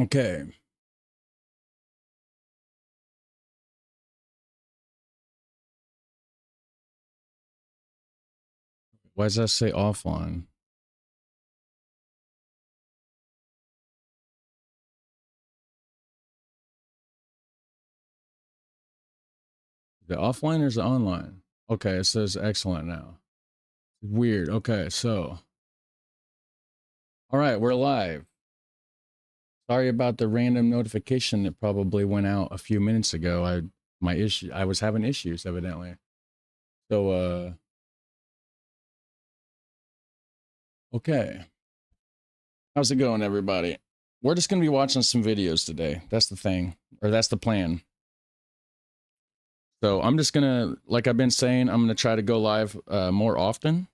Okay. Why does that say offline? The offline or is it online? Okay, it says excellent now. Weird. Okay, so. All right, we're live. Sorry about the random notification that probably went out a few minutes ago. I was having issues evidently. So okay. How's it going, everybody? We're just gonna be watching some videos today. That's the thing, or that's the plan. So I'm just gonna, like I've been saying, I'm gonna try to go live more often.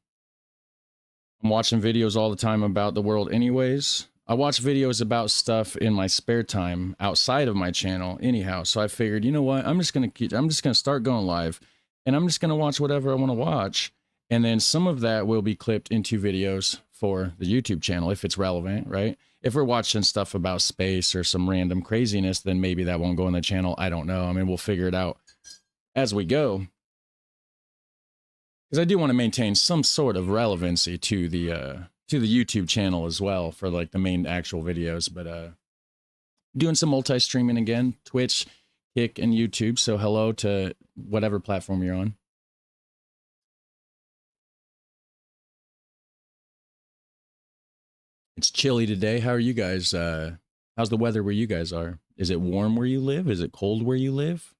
I'm watching videos all the time about the world anyways. I watch videos about stuff in my spare time outside of my channel anyhow. So I figured, you know what? I'm just going to start going live and I'm just going to watch whatever I want to watch. And then some of that will be clipped into videos for the YouTube channel if it's relevant, right? If we're watching stuff about space or some random craziness, then maybe that won't go on the channel. I don't know. I mean, we'll figure it out as we go. Because I do want to maintain some sort of relevancy to the YouTube channel as well for like the main actual videos. But doing some multi-streaming again, Twitch, Kick, and YouTube. So hello to whatever platform you're on. It's chilly today. How are you guys? How's the weather where you guys are? Is it warm where you live? Is it cold where you live?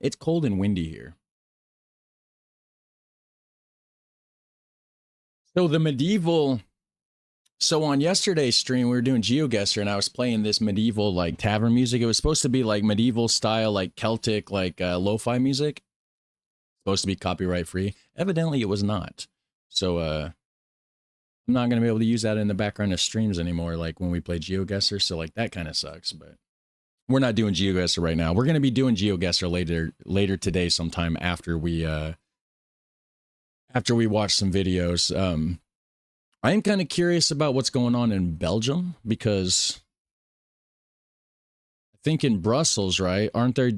It's cold and windy here. So the medieval, so on yesterday's stream, we were doing GeoGuessr and I was playing this medieval like tavern music. It was supposed to be like medieval style, like Celtic, like lo-fi music. Supposed to be copyright free. Evidently it was not. So I'm not going to be able to use that in the background of streams anymore, like when we play GeoGuessr. So like that kind of sucks, but we're not doing GeoGuessr right now. We're going to be doing GeoGuessr later today sometime after we watch some videos. I am kind of curious about what's going on in Belgium because I think in Brussels, right? Aren't there?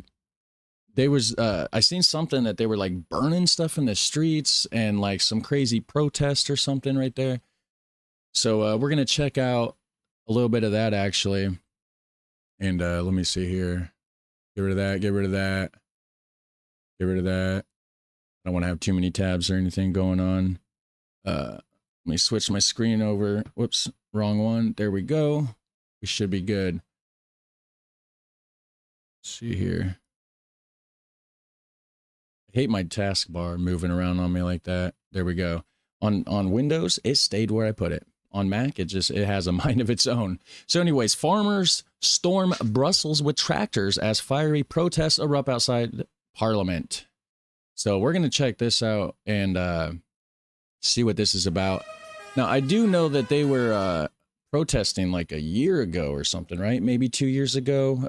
I seen something that they were like burning stuff in the streets and like some crazy protest or something right there. So we're gonna check out a little bit of that actually. And let me see here. Get rid of that. Get rid of that. Get rid of that. I don't want to have too many tabs or anything going on. Let me switch my screen over. Whoops, wrong one. There we go. We should be good. Let's see here. I hate my taskbar moving around on me like that. There we go. On Windows, it stayed where I put it. On Mac, it has a mind of its own. So anyways, farmers storm Brussels with tractors as fiery protests erupt outside Parliament. So we're going to check this out and see what this is about. Now, I do know that they were protesting like a year ago or something, right? Maybe 2 years ago.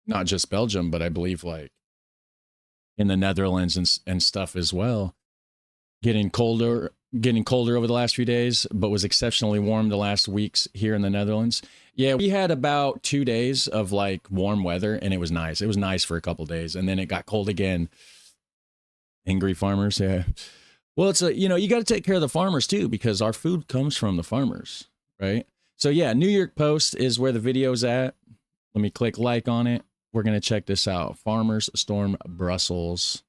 Not just Belgium, but I believe like in the Netherlands and stuff as well. Getting colder over the last few days, but was exceptionally warm the last weeks here in the Netherlands. Yeah, we had about 2 days of like warm weather and it was nice. It was nice for a couple days and then it got cold again. Angry farmers, yeah. Well, it's you got to take care of the farmers too because our food comes from the farmers, right? So yeah, New York Post is where the video's at. Let me click like on it. We're going to check this out. Farmers storm Brussels.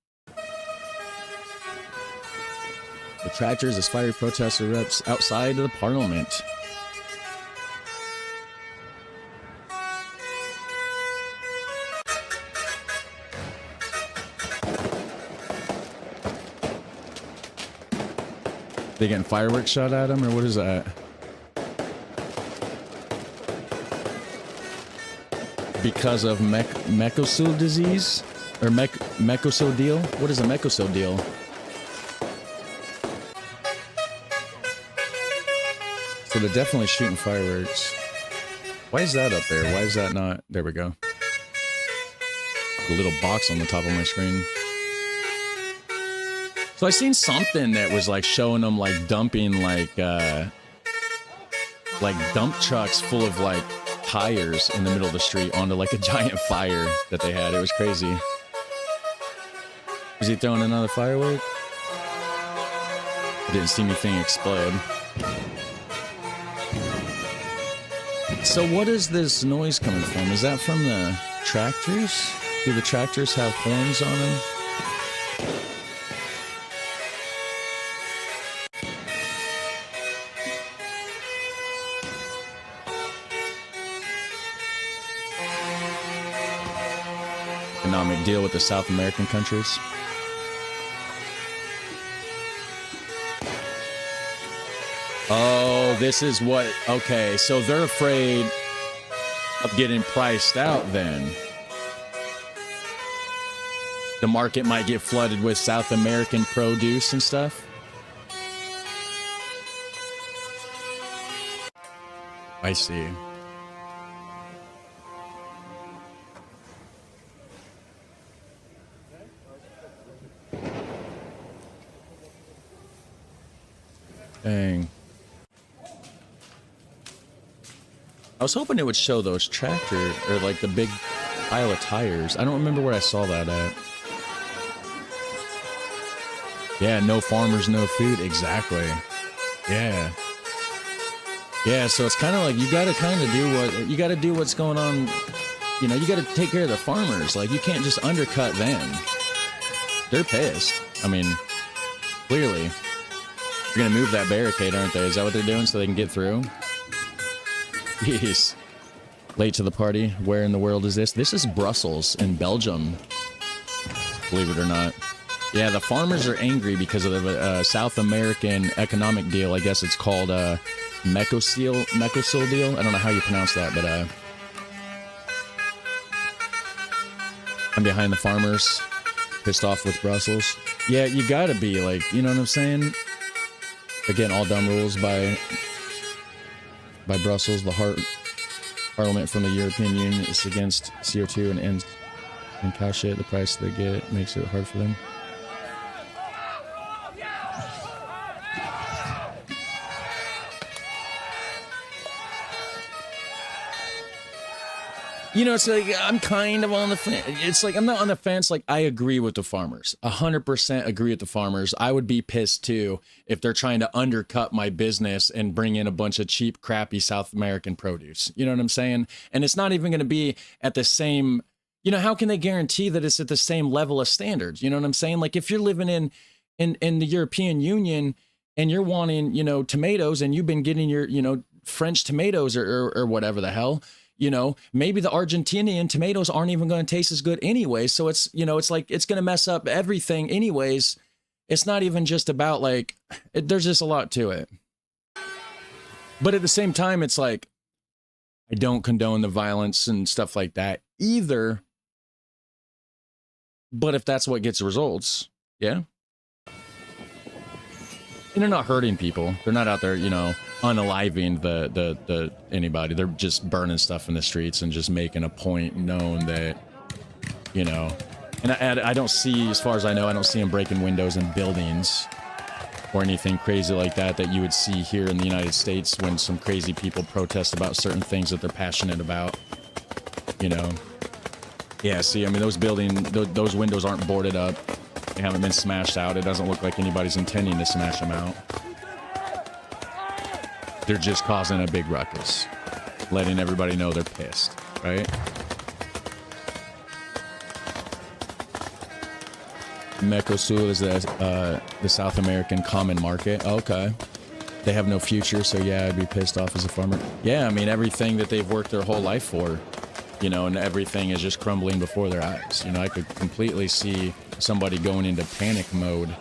The tractors as fiery protest erupts outside of the Parliament. They getting fireworks shot at them, or what is that? Because of Mecocil disease? Or Mecocil? What is a Mecocil? So they're definitely shooting fireworks. Why is that up there? Why is that not? There we go. The little box on the top of my screen. So I seen something that was like showing them like dumping like like dump trucks full of like tires in the middle of the street onto like a giant fire that they had. It was crazy. Was he throwing another firework? I didn't see anything explode. So what is this noise coming from? Is that from the tractors? Do the tractors have horns on them? Economic deal with the South American countries. Oh, this is what... Okay, so they're afraid of getting priced out then. The market might get flooded with South American produce and stuff. I see. Dang. I was hoping it would show those tractor, or like the big pile of tires. I don't remember where I saw that at. Yeah, no farmers, no food. Exactly. Yeah. Yeah, so it's kind of like you got to kind of do what, you got to do what's going on. You know, you got to take care of the farmers. Like, you can't just undercut them. They're pissed. I mean, clearly. They're going to move that barricade, aren't they? Is that what they're doing so they can get through? Jeez. Late to the party. Where in the world is this? This is Brussels in Belgium. Believe it or not. Yeah, the farmers are angry because of the South American economic deal. I guess it's called Mercosur deal. I don't know how you pronounce that, but I'm behind the farmers. Pissed off with Brussels. Yeah, you gotta be like, you know what I'm saying? Again, all dumb rules by Brussels. The Parliament from the European Union is against CO2 and ends and cow shit. The price they get makes it hard for them. You know, it's like, I'm kind of on the fence. It's like, I'm not on the fence. Like, I agree with the farmers. 100% agree with the farmers. I would be pissed too if they're trying to undercut my business and bring in a bunch of cheap, crappy South American produce. You know what I'm saying? And it's not even going to be at the same, you know, how can they guarantee that it's at the same level of standards? You know what I'm saying? Like, if you're living in the European Union and you're wanting, you know, tomatoes, and you've been getting your, you know, French tomatoes or whatever the hell, you know, maybe the Argentinian tomatoes aren't even going to taste as good anyway. So it's, you know, it's like, it's going to mess up everything anyways. It's not even just about like, there's just a lot to it. But at the same time, it's like, I don't condone the violence and stuff like that either. But if that's what gets results, yeah. And they're not hurting people. They're not out there, you know, unaliving the anybody. They're just burning stuff in the streets and just making a point known that, you know, and I don't see, as far as I know, I don't see them breaking windows in buildings or anything crazy like that you would see here in the United States when some crazy people protest about certain things that they're passionate about, you know. Yeah, see, I mean, those windows aren't boarded up. They haven't been smashed out. It doesn't look like anybody's intending to smash them out. They're just causing a big ruckus, letting everybody know they're pissed, right? Mercosur is the South American common market. Okay. They have no future, so yeah, I'd be pissed off as a farmer. Yeah, I mean, everything that they've worked their whole life for, you know, and everything is just crumbling before their eyes. You know, I could completely see somebody going into panic mode,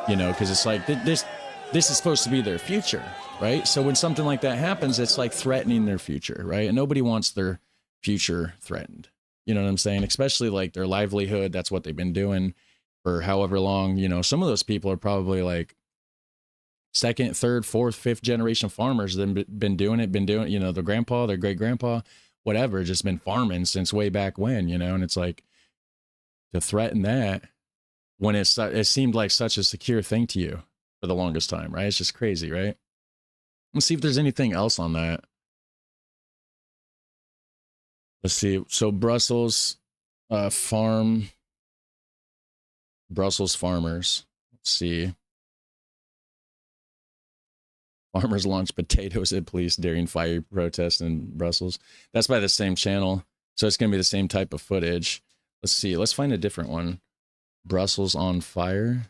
you know, because it's like, this is supposed to be their future, right? So when something like that happens, it's like threatening their future, right? And nobody wants their future threatened. You know what I'm saying? Especially like their livelihood. That's what they've been doing for however long. You know, some of those people are probably like second, third, fourth, fifth generation farmers. They've been doing it, you know, their grandpa, their great grandpa, whatever, just been farming since way back when, you know. And it's like, to threaten that when it seemed like such a secure thing to you for the longest time, right? It's just crazy, right? Let's see if there's anything else on that. Let's see. So Brussels farm. Brussels farmers. Let's see. Farmers launch potatoes at police during fire protest in Brussels. That's by the same channel. So it's going to be the same type of footage. Let's see. Let's find a different one. Brussels on fire.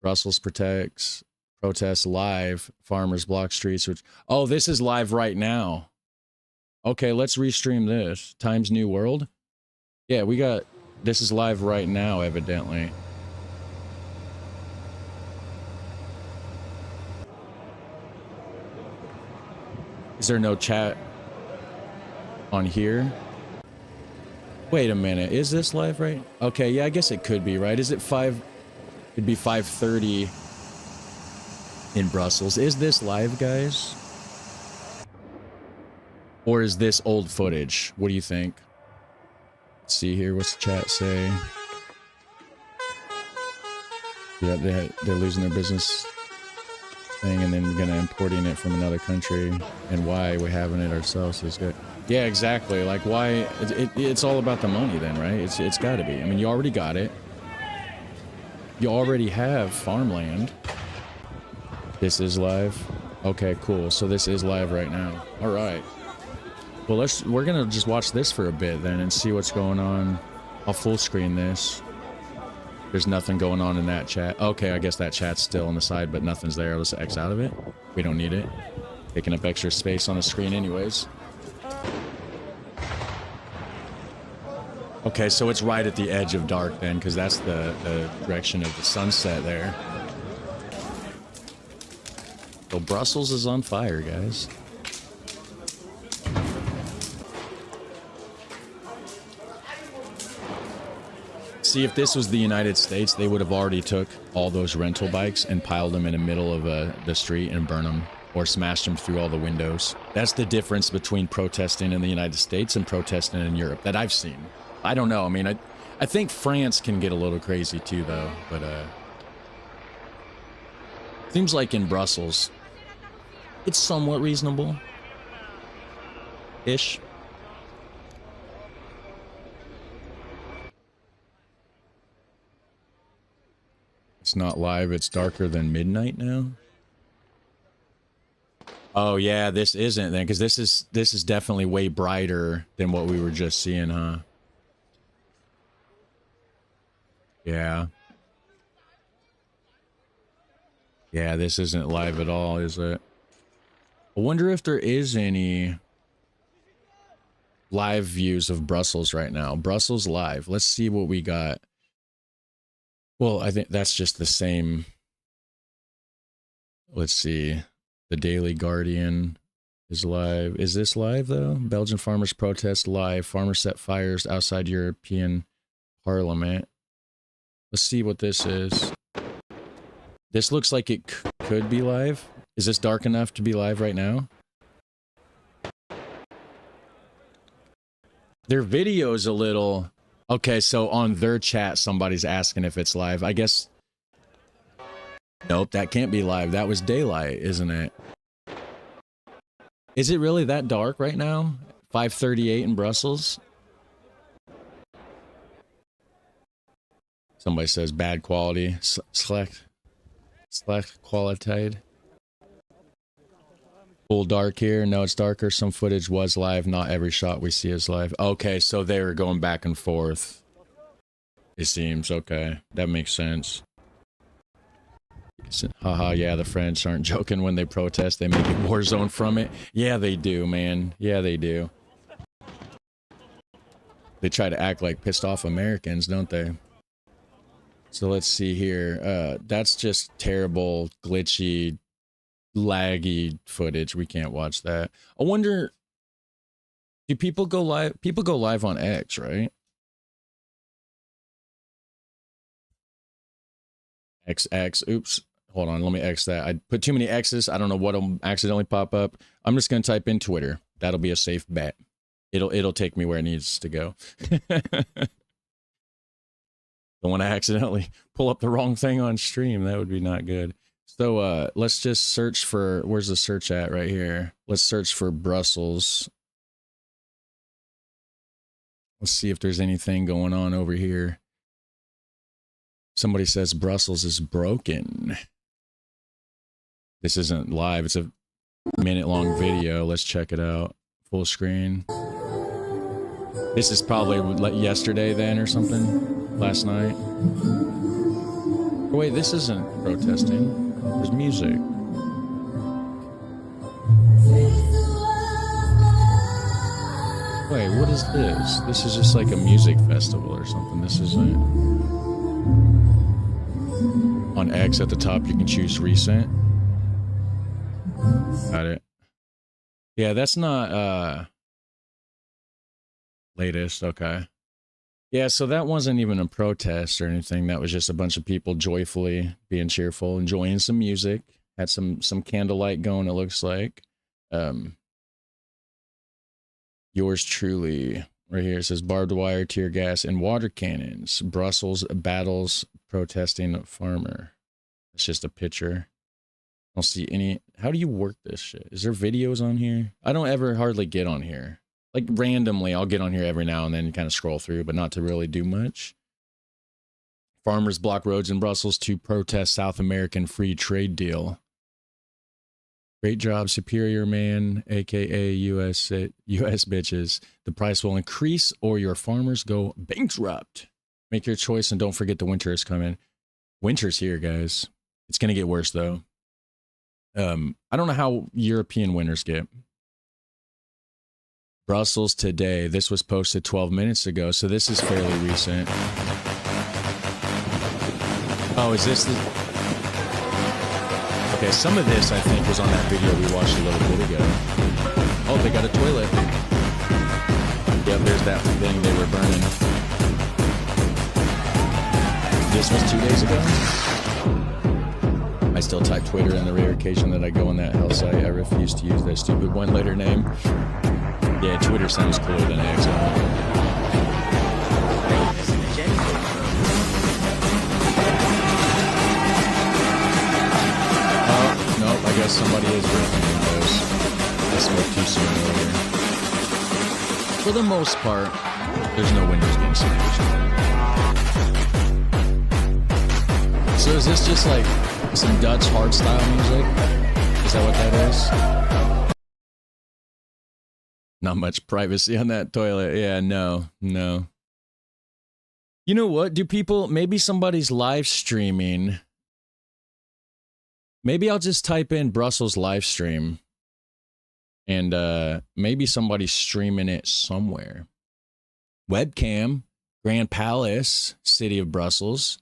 Brussels protests live. Farmers block streets. Oh, this is live right now. Okay, let's restream this. Times New World. Yeah, we got... This is live right now, evidently. Is there no chat on here? Wait a minute. Is this live, right? Okay, yeah, I guess it could be, right? Is it 5... It'd be 5:30 in Brussels. Is this live, guys? Or is this old footage? What do you think? Let's see here. What's the chat say? Yeah, they're losing their business thing and then gonna importing it from another country. And why we're having it ourselves is good. Yeah, exactly. Like, why? It's all about the money then, right? It's got to be. I mean, you already got it. You already have farmland. This is live. Okay, cool. So this is live right now. All right. Well, we're gonna just watch this for a bit then and see what's going on. I'll full screen this. There's nothing going on in that chat. Okay, I guess that chat's still on the side, but nothing's there. Let's X out of it. We don't need it. Taking up extra space on the screen anyways. Okay, so it's right at the edge of dark then, because that's the direction of the sunset there. So Brussels is on fire, guys. See, if this was the United States, they would have already took all those rental bikes and piled them in the middle of the street and burn them, or smashed them through all the windows. That's the difference between protesting in the United States and protesting in Europe that I've seen. I don't know. I mean, I think France can get a little crazy too, though. But seems like in Brussels, it's somewhat reasonable-ish. It's not live. It's darker than midnight now. Oh yeah, this isn't then, because this is definitely way brighter than what we were just seeing, huh? Yeah. Yeah, this isn't live at all, is it? I wonder if there is any live views of Brussels right now. Brussels live. Let's see what we got. Well, I think that's just the same. Let's see. The Daily Guardian is live. Is this live, though? Belgian farmers protest live. Farmers set fires outside European Parliament. Let's see what this is. This looks like it could be live. Is this dark enough to be live right now? Their video's a little... Okay, so on their chat, somebody's asking if it's live. I guess... Nope, that can't be live. That was daylight, isn't it? Is it really that dark right now? 5:38 in Brussels? Somebody says bad quality. Select quality. Full dark here. No, it's darker. Some footage was live. Not every shot we see is live. Okay, so they were going back and forth. It seems. Okay, that makes sense. Haha, yeah, the French aren't joking when they protest. They make a war zone from it. Yeah, they do, man. Yeah, they do. They try to act like pissed off Americans, don't they? So let's see here. That's just terrible, glitchy, laggy footage. We can't watch that. I wonder, do people go live? People go live on X, right? XX. Oops. Hold on. Let me X that. I put too many X's. I don't know what'll accidentally pop up. I'm just going to type in Twitter. That'll be a safe bet. It'll take me where it needs to go. Don't want to accidentally pull up the wrong thing on stream. That would be not good. So let's just search for, where's the search at right here? Let's search for Brussels. Let's see if there's anything going on over here. Somebody says Brussels is broken. This isn't live. It's a minute-long video. Let's check it out. Full screen. This is probably like yesterday then or something. Last night. Oh, wait, this isn't protesting. There's music. Wait, what is this? This is just like a music festival or something. This isn't. On X at the top, you can choose recent. Got it. Yeah, that's not latest. Okay. Yeah, so that wasn't even a protest or anything. That was just a bunch of people joyfully being cheerful, enjoying some music. Had some candlelight going, it looks like. Yours truly, right here, it says barbed wire, tear gas, and water cannons. Brussels battles protesting farmer. It's just a picture. I don't see any. How do you work this shit? Is there videos on here? I don't ever hardly get on here. Like randomly, I'll get on here every now and then and kind of scroll through, but not to really do much. Farmers block roads in Brussels to protest South American free trade deal. Great job, Superior Man, aka US bitches. The price will increase or your farmers go bankrupt. Make your choice and don't forget the winter is coming. Winter's here, guys. It's gonna get worse though. I don't know how European winters get. Brussels today. This was posted 12 minutes ago, so this is fairly recent. Oh, is this the... Okay, some of this, I think, was on that video we watched a little bit ago. Oh, they got a toilet. Yep, there's that thing they were burning. This was 2 days ago? I still type Twitter on the rare occasion that I go on that hell site. I refuse to use that stupid one-letter name. Yeah, Twitter sounds cooler than X. Oh, nope, I guess somebody is ripping windows. I spoke too soon earlier. For the most part, there's no windows being smashed. So is this just like some Dutch hardstyle music? Is that what that is? Not much privacy on that toilet. Yeah, no. You know what? Do people, maybe somebody's live streaming. Maybe I'll just type in Brussels live stream. And maybe somebody's streaming it somewhere. Webcam, Grand Palace, City of Brussels.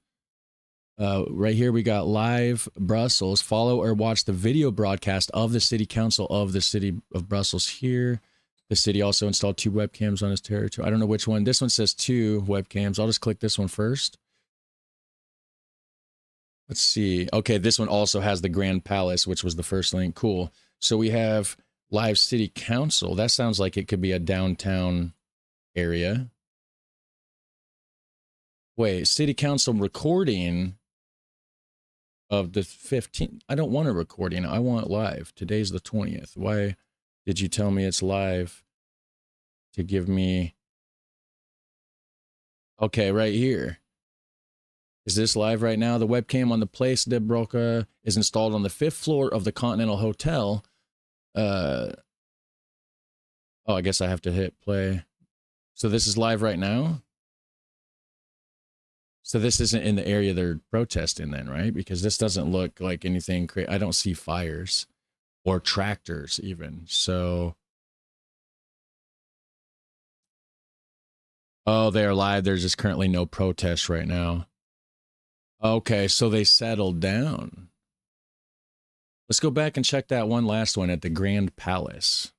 Right here we got live Brussels. Follow or watch the video broadcast of the City Council of the City of Brussels here. The city also installed 2 webcams on its territory. I don't know which one. This one says 2 webcams. I'll just click this one first. Let's see. Okay, this one also has the Grand Palace, which was the first link. Cool. So we have live city council. That sounds like it could be a downtown area. Wait, city council recording of the 15th. I don't want a recording. I want live. Today's the 20th. Why did you tell me it's live to give me... Okay, right here. Is this live right now? The webcam on the Place de Broca is installed on the 5th floor of the Continental Hotel. Oh, I guess I have to hit play. So this is live right now? So this isn't in the area they're protesting then, right? Because this doesn't look like anything I don't see fires or tractors even. So, oh, they're live. There's just currently no protest right now. Okay, so they settled down. Let's go back and check that one last one at the Grand Palace.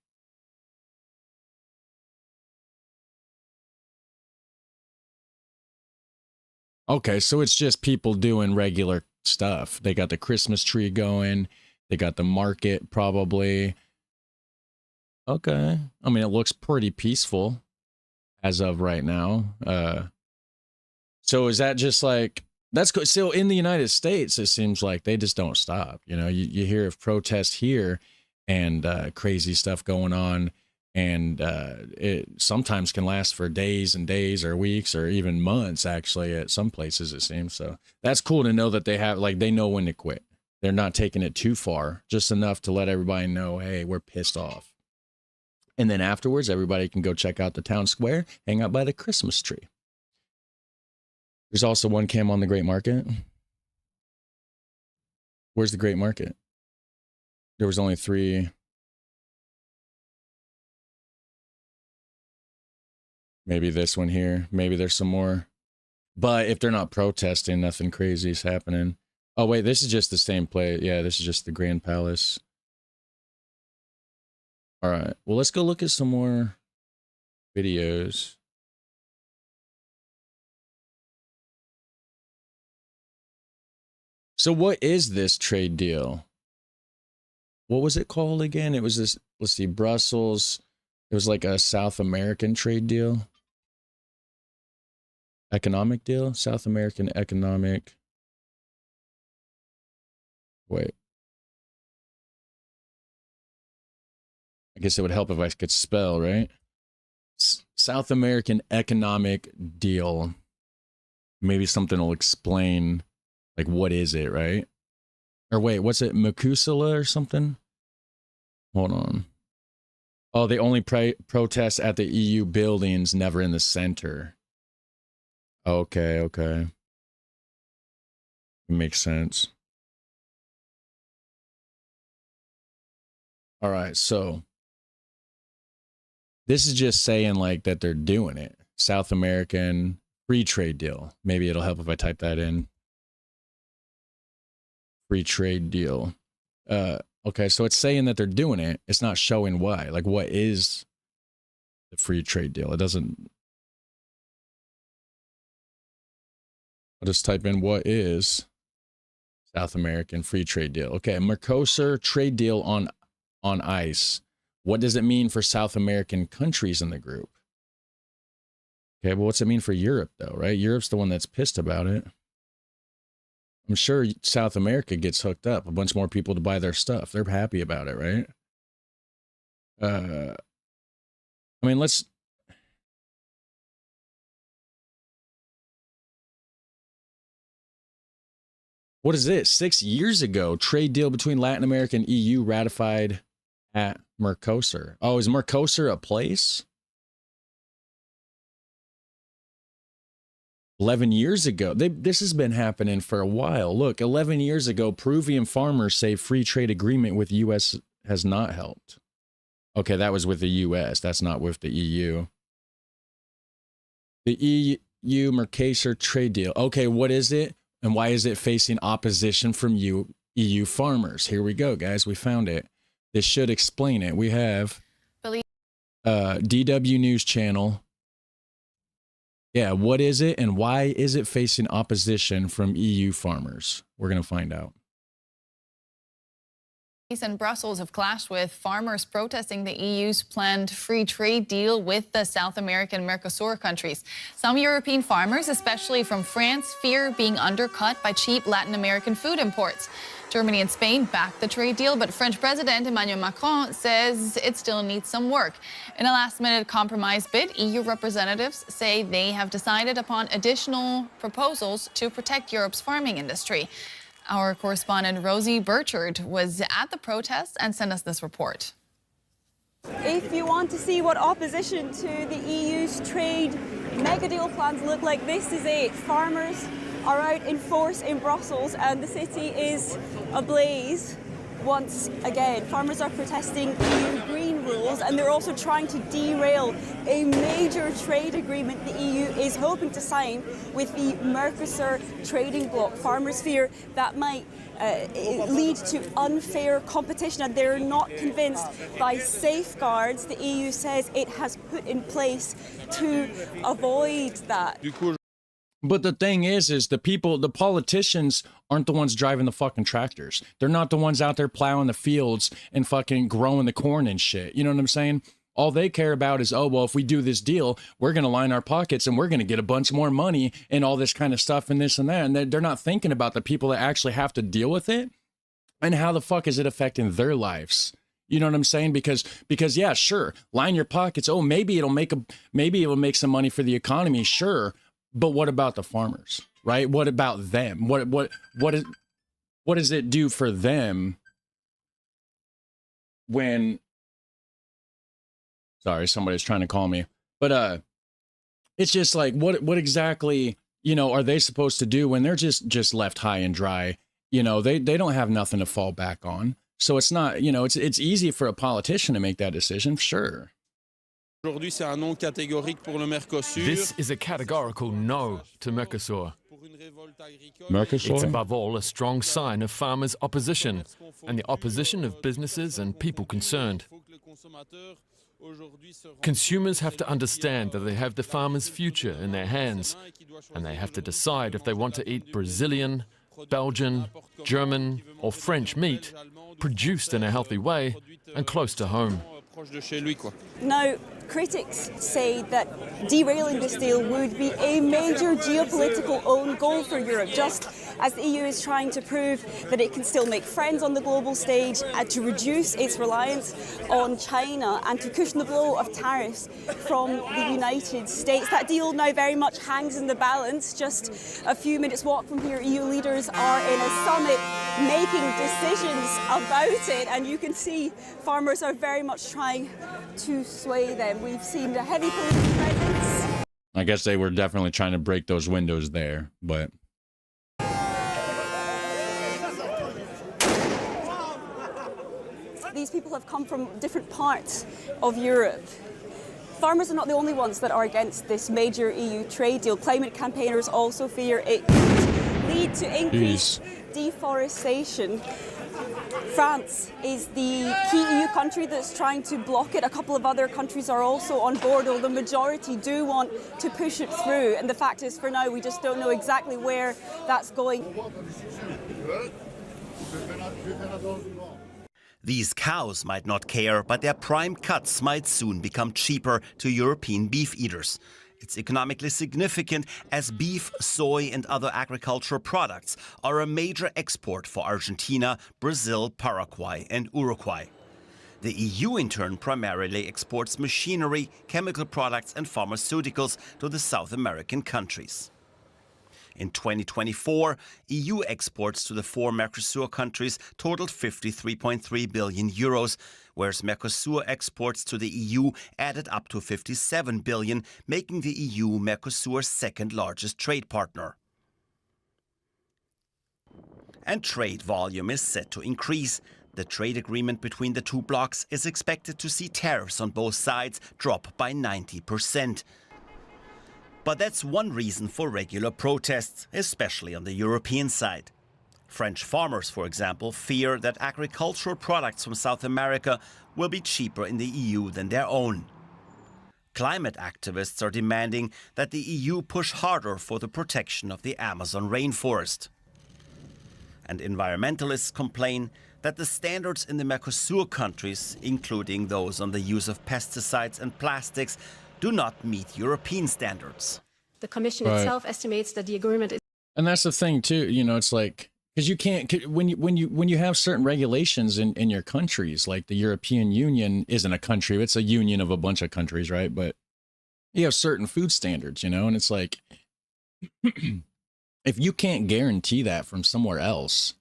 Okay, so it's just people doing regular stuff. They got the Christmas tree going. They got the market probably. Okay. I mean, it looks pretty peaceful as of right now. So is that just like That's good. So in the United States, it seems like they just don't stop. You know, you hear of protests here and crazy stuff going on. And it sometimes can last for days and days or weeks or even months, actually, at some places, it seems. So that's cool to know that they have, like, they know when to quit. They're not taking it too far, just enough to let everybody know, hey, we're pissed off. And then afterwards, everybody can go check out the town square, hang out by the Christmas tree. There's also one cam on the Great Market. Where's the Great Market? There was only 3. Maybe this one here. Maybe there's some more. But if they're not protesting, nothing crazy is happening. Oh, wait, this is just the same place. Yeah, this is just the Grand Palace. All right. Well, let's go look at some more videos. So what is this trade deal? What was it called again? It was this, let's see, Brussels. It was like a South American trade deal. Economic deal? South American economic. Wait. I guess it would help if I could spell, right? South American economic deal. Maybe something will explain, like, what is it, right? Or wait, what's it? Makusala or something? Hold on. Oh, they only protest at the EU buildings, never in the center. Okay, okay. Makes sense. All right, so this is just saying, like, that they're doing it. South American free trade deal. Maybe it'll help if I type that in. Free trade deal. Okay, so it's saying that they're doing it. It's not showing why. Like, what is the free trade deal? It doesn't. I'll just type in what is South American free trade deal. Okay, Mercosur trade deal on ice. What does it mean for South American countries in the group? Okay, well, what's it mean for Europe, though, right? Europe's the one that's pissed about it. I'm sure South America gets hooked up. A bunch more people to buy their stuff. They're happy about it, right? I mean, let's... What is this? 6 years ago, trade deal between Latin America and EU ratified at Mercosur. Oh, is Mercosur a place? 11 years ago. This has been happening for a while. Look, 11 years ago, Peruvian farmers say free trade agreement with U.S. has not helped. Okay, that was with the U.S. That's not with the EU. The EU Mercosur trade deal. Okay, what is it? And why is it facing opposition from EU farmers? Here we go, guys. We found it. This should explain it. We have DW News Channel. Yeah, what is it and why is it facing opposition from EU farmers? We're going to find out. And Brussels have clashed with farmers protesting the EU's planned free trade deal with the South American Mercosur countries. Some European farmers, especially from France, fear being undercut by cheap Latin American food imports. Germany and Spain backed the trade deal, but French President Emmanuel Macron says it still needs some work. In a last-minute compromise bid, EU representatives say they have decided upon additional proposals to protect Europe's farming industry. Our correspondent Rosie Burchard was at the protest and sent us this report. If you want to see what opposition to the EU's trade mega deal plans look like, this is it. Farmers are out in force in Brussels and the city is ablaze once again. Farmers are protesting EU green rules and they're also trying to derail a major trade agreement the EU is hoping to sign with the Mercosur trading bloc. Farmers fear that might lead to unfair competition and they're not convinced by safeguards the EU says it has put in place to avoid that. But the thing is the politicians aren't the ones driving the fucking tractors. They're not the ones out there plowing the fields and fucking growing the corn and shit. You know what I'm saying? All they care about is, oh, well, if we do this deal, we're going to line our pockets and we're going to get a bunch more money and all this kind of stuff and this and that. And they're not thinking about the people that actually have to deal with it and how the fuck is it affecting their lives? You know what I'm saying? Because yeah, sure, line your pockets. Oh, maybe it'll make some money for the economy, sure. But what about the farmers, right? What about them? What does it do for them when? Sorry, somebody's trying to call me. But it's just like what exactly, you know, are they supposed to do when they're just left high and dry? You know, they don't have nothing to fall back on. So it's not, you know, it's easy for a politician to make that decision, sure. This is a categorical no to Mercosur. Mercosur? It's above all a strong sign of farmers' opposition and the opposition of businesses and people concerned. Consumers have to understand that they have the farmers' future in their hands, and they have to decide if they want to eat Brazilian, Belgian, German, or French meat produced in a healthy way and close to home. Now, critics say that derailing this deal would be a major geopolitical own goal for Europe, just as the EU is trying to prove that it can still make friends on the global stage and to reduce its reliance on China and to cushion the blow of tariffs from the United States. That deal now very much hangs in the balance. Just a few minutes walk from here, EU leaders are in a summit making decisions about it, and you can see farmers are very much trying to sway them. We've seen the heavy political presence. I guess they were definitely trying to break those windows there, but... These people have come from different parts of Europe. Farmers are not the only ones that are against this major EU trade deal. Climate campaigners also fear it could lead to increased deforestation. France is the key EU country that's trying to block it. A couple of other countries are also on board, although the majority do want to push it through. And the fact is, for now, we just don't know exactly where that's going. These cows might not care, but their prime cuts might soon become cheaper to European beef eaters. It's economically significant as beef, soy and other agricultural products are a major export for Argentina, Brazil, Paraguay and Uruguay. The EU in turn primarily exports machinery, chemical products and pharmaceuticals to the South American countries. In 2024, EU exports to the four Mercosur countries totaled 53.3 billion euros, whereas Mercosur exports to the EU added up to 57 billion, making the EU Mercosur's second largest trade partner. And trade volume is set to increase. The trade agreement between the two blocs is expected to see tariffs on both sides drop by 90%. But that's one reason for regular protests, especially on the European side. French farmers, for example, fear that agricultural products from South America will be cheaper in the EU than their own. Climate activists are demanding that the EU push harder for the protection of the Amazon rainforest. And environmentalists complain that the standards in the Mercosur countries, including those on the use of pesticides and plastics, do not meet European standards. The Commission itself estimates that the agreement is... And that's the thing too, you know, it's like, because you can't, when you have certain regulations in your countries, like the European Union isn't a country, it's a union of a bunch of countries, right? But you have certain food standards, you know, and it's like, if you can't guarantee that from somewhere else,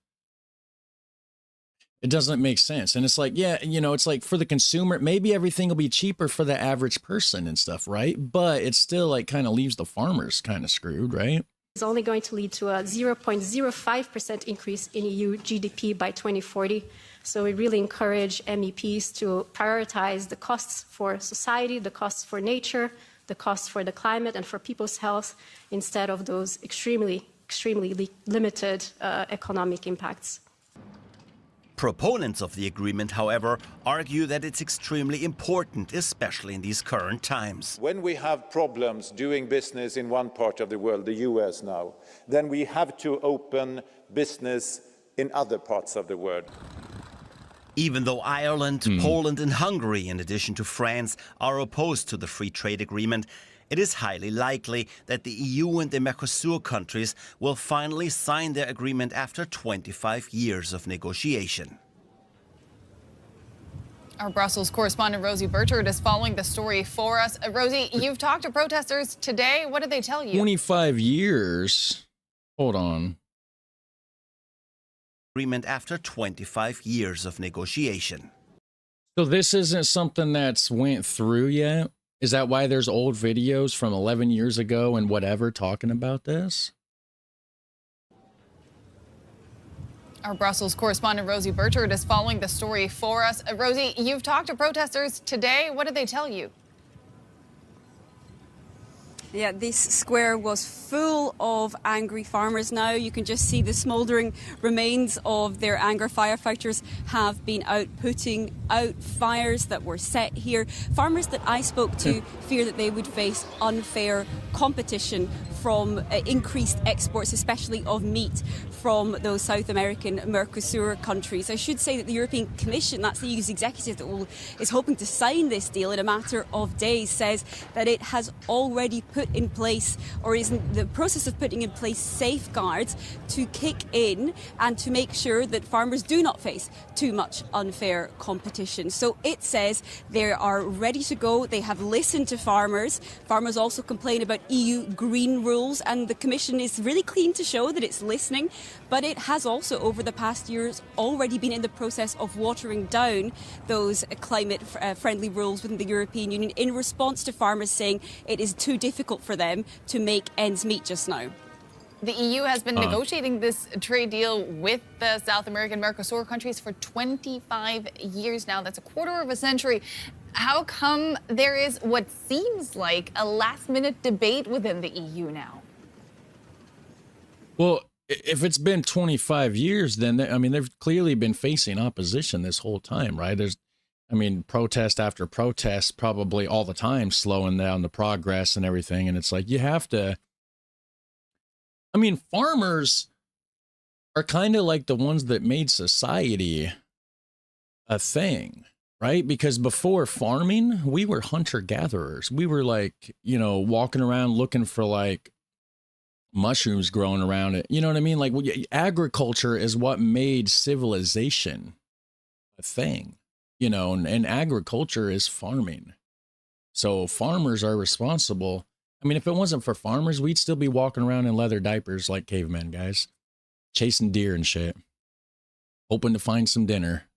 it doesn't make sense. And it's like, yeah, you know, it's like for the consumer, maybe everything will be cheaper for the average person and stuff, right? But it still like kind of leaves the farmers kind of screwed, right? It's only going to lead to a 0.05% increase in EU GDP by 2040. So we really encourage MEPs to prioritize the costs for society, the costs for nature, the costs for the climate and for people's health, instead of those extremely limited economic impacts. Proponents of the agreement, however, argue that it's extremely important, especially in these current times. When we have problems doing business in one part of the world, the US now, then we have to open business in other parts of the world. Even though Ireland, Poland and Hungary, in addition to France, are opposed to the free trade agreement, it is highly likely that the EU and the Mercosur countries will finally sign their agreement after 25 years of negotiation. Our Brussels correspondent Rosie Burchard is following the story for us. Rosie, you've talked to protesters today. What did they tell you? 25 years. Hold on. Agreement after 25 years of negotiation. So this isn't something that's went through yet? Is that why there's old videos from 11 years ago and whatever talking about this? Our Brussels correspondent Rosie Burchard is following the story for us. Rosie, you've talked to protesters today. What did they tell you? Yeah, this square was full of angry farmers now. You can just see the smouldering remains of their anger. Firefighters have been out putting out fires that were set here. Farmers that I spoke to fear that they would face unfair competition from increased exports, especially of meat from those South American Mercosur countries. I should say that the European Commission, that's the EU's executive that is hoping to sign this deal in a matter of days, says that it has already put in place, or is in the process of putting in place, safeguards to kick in and to make sure that farmers do not face too much unfair competition. So it says they are ready to go. They have listened to farmers. Farmers also complain about EU green rules, and the Commission is really keen to show that it's listening. But it has also, over the past years, already been in the process of watering down those climate-friendly rules within the European Union in response to farmers saying it is too difficult for them to make ends meet just now. The EU has been negotiating this trade deal with the South American Mercosur countries for 25 years now. That's a quarter of a century. How come there is what seems like a last-minute debate within the EU now? Well, if it's been 25 years, then they've clearly been facing opposition this whole time, right? There's, protest after protest, probably all the time, slowing down the progress and everything. And it's like, you have to, farmers are kind of like the ones that made society a thing, right? Because before farming, we were hunter-gatherers. We were like, walking around looking for like mushrooms growing around it. You know what I mean? Like, agriculture is what made civilization a thing, and agriculture is farming. So farmers are responsible. If it wasn't for farmers, we'd still be walking around in leather diapers like cavemen, guys, chasing deer and shit, hoping to find some dinner.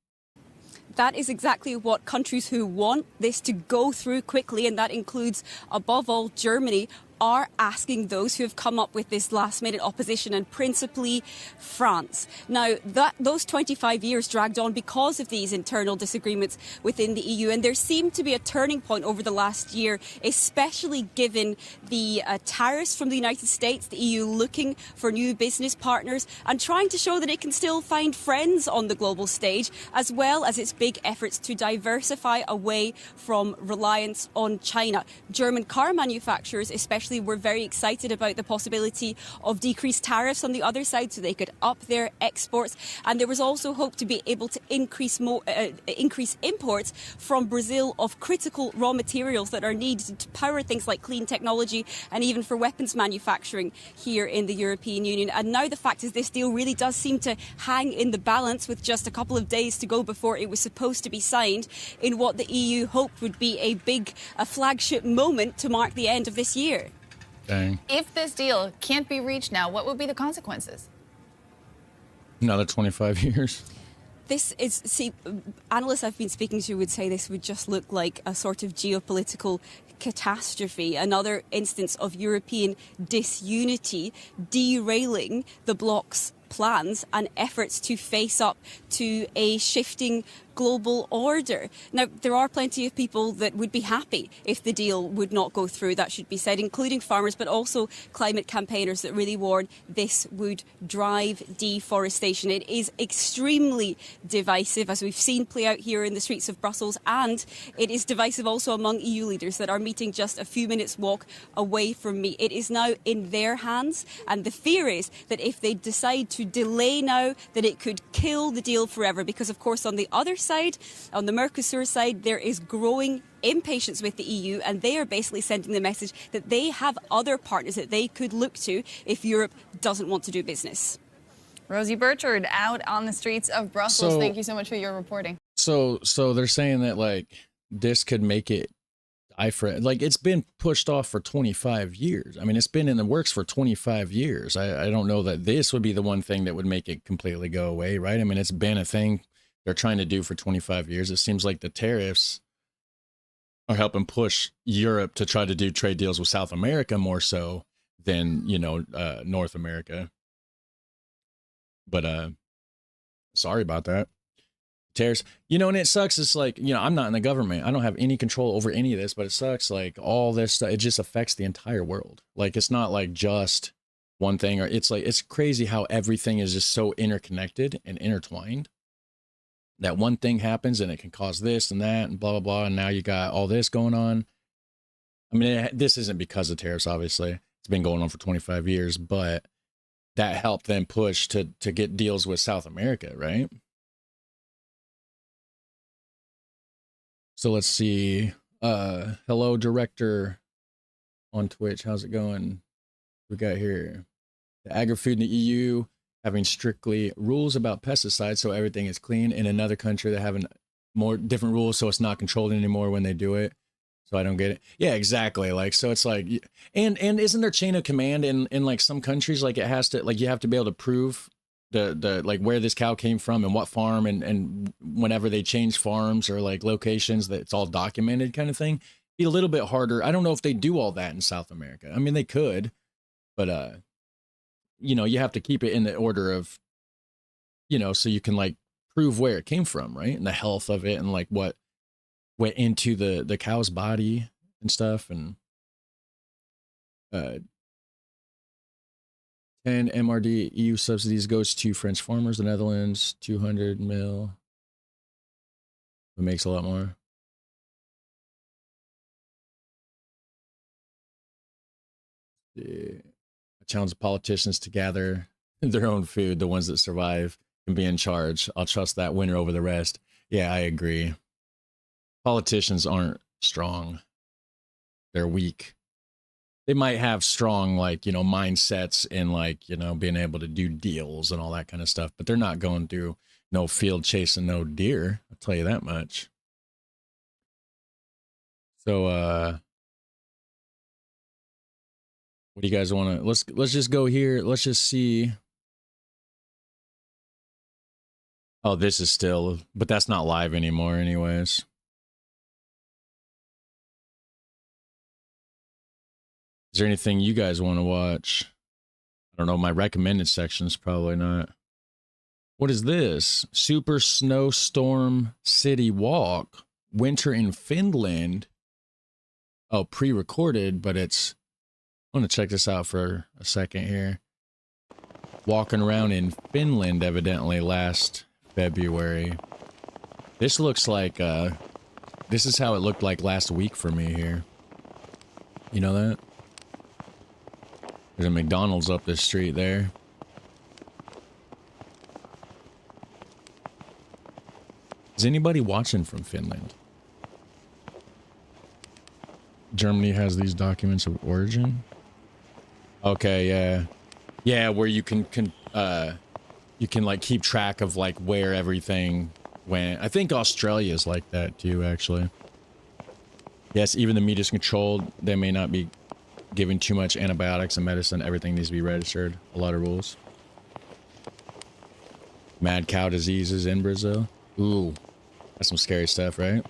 That is exactly what countries who want this to go through quickly, and that includes, above all, Germany, are asking those who have come up with this last-minute opposition, and principally France. Now, those 25 years dragged on because of these internal disagreements within the EU, and there seemed to be a turning point over the last year, especially given the tariffs from the United States, the EU looking for new business partners and trying to show that it can still find friends on the global stage, as well as its big efforts to diversify away from reliance on China. German car manufacturers, especially, were very excited about the possibility of decreased tariffs on the other side so they could up their exports. And there was also hope to be able to increase imports from Brazil of critical raw materials that are needed to power things like clean technology and even for weapons manufacturing here in the European Union. And now the fact is this deal really does seem to hang in the balance with just a couple of days to go before it was supposed to be signed in what the EU hoped would be a flagship moment to mark the end of this year. Dang. If this deal can't be reached now, what would be the consequences? Another 25 years. Analysts I've been speaking to would say this would just look like a sort of geopolitical catastrophe, another instance of European disunity derailing the bloc's plans and efforts to face up to a shifting global order. Now, there are plenty of people that would be happy if the deal would not go through, that should be said, including farmers, but also climate campaigners that really warn this would drive deforestation. It is extremely divisive, as we've seen play out here in the streets of Brussels, and it is divisive also among EU leaders that are meeting just a few minutes' walk away from me. It is now in their hands, and the fear is that if they decide to delay now, that it could kill the deal forever, because, of course, on the other side, on the Mercosur side, there is growing impatience with the EU, and they are basically sending the message that they have other partners that they could look to if Europe doesn't want to do business. Rosie Burchard out on the streets of Brussels. Thank you so much for your reporting. So they're saying that like this could make it like it's been pushed off for 25 years. I mean, it's been in the works for 25 years. I don't know that this would be the one thing that would make it completely go away, right? I mean, it's been a thing they're trying to do for 25 years. It seems like the tariffs are helping push Europe to try to do trade deals with South America more so than, you know, North America. But sorry about that. Tariffs, you know, and it sucks. It's like, you know, I'm not in the government. I don't have any control over any of this, but it sucks. Like all this stuff, it just affects the entire world. Like it's not like just one thing, or it's like, it's crazy how everything is just so interconnected and intertwined that one thing happens and it can cause this and that and blah, blah, blah. And now you got all this going on. I mean, this isn't because of tariffs, obviously. It's been going on for 25 years, but that helped them push to get deals with South America, right? So let's see. Hello, director on Twitch. How's it going? We got here. The agri-food in the EU having strictly rules about pesticides, so everything is clean. In another country, they're having more different rules, so it's not controlled anymore when they do it. So I don't get it. Yeah, exactly. Like, so it's like, and isn't there chain of command in like some countries? Like it has to, like you have to be able to prove the like where this cow came from and what farm, and whenever they change farms or like locations, that it's all documented kind of thing. Be a little bit harder. I don't know if they do all that in South America. I mean, they could, but you know, you have to keep it in the order of, you know, so you can like prove where it came from, right? And the health of it and like what went into the cow's body and stuff. And 10 MRD EU subsidies goes to French farmers. The Netherlands, 200 mil. It makes a lot more. I challenge the politicians to gather their own food. The ones that survive can be in charge. I'll trust that winner over the rest. Yeah, I agree. Politicians aren't strong. They're weak. They might have strong, like, you know, mindsets and like, you know, being able to do deals and all that kind of stuff, but they're not going through no field chasing no deer. I'll tell you that much. So, what do you guys want to, let's just go here. Let's just see. Oh, this is still, but that's not live anymore anyways. Is there anything you guys want to watch? I don't know. My recommended section's probably not. What is this? Super Snowstorm City Walk. Winter in Finland. Oh, pre-recorded, but it's... I want to check this out for a second here. Walking around in Finland, evidently, last February. This looks like... this is how it looked like last week for me here. You know that? There's a McDonald's up the street there. Is anybody watching from Finland? Germany has these documents of origin. Okay, yeah. Yeah, where you can like keep track of like where everything went. I think Australia is like that too, actually. Yes, even the meat is controlled. They may not be giving too much antibiotics and medicine. Everything needs to be registered. A lot of rules. Mad cow diseases in Brazil. Ooh, that's some scary stuff, right?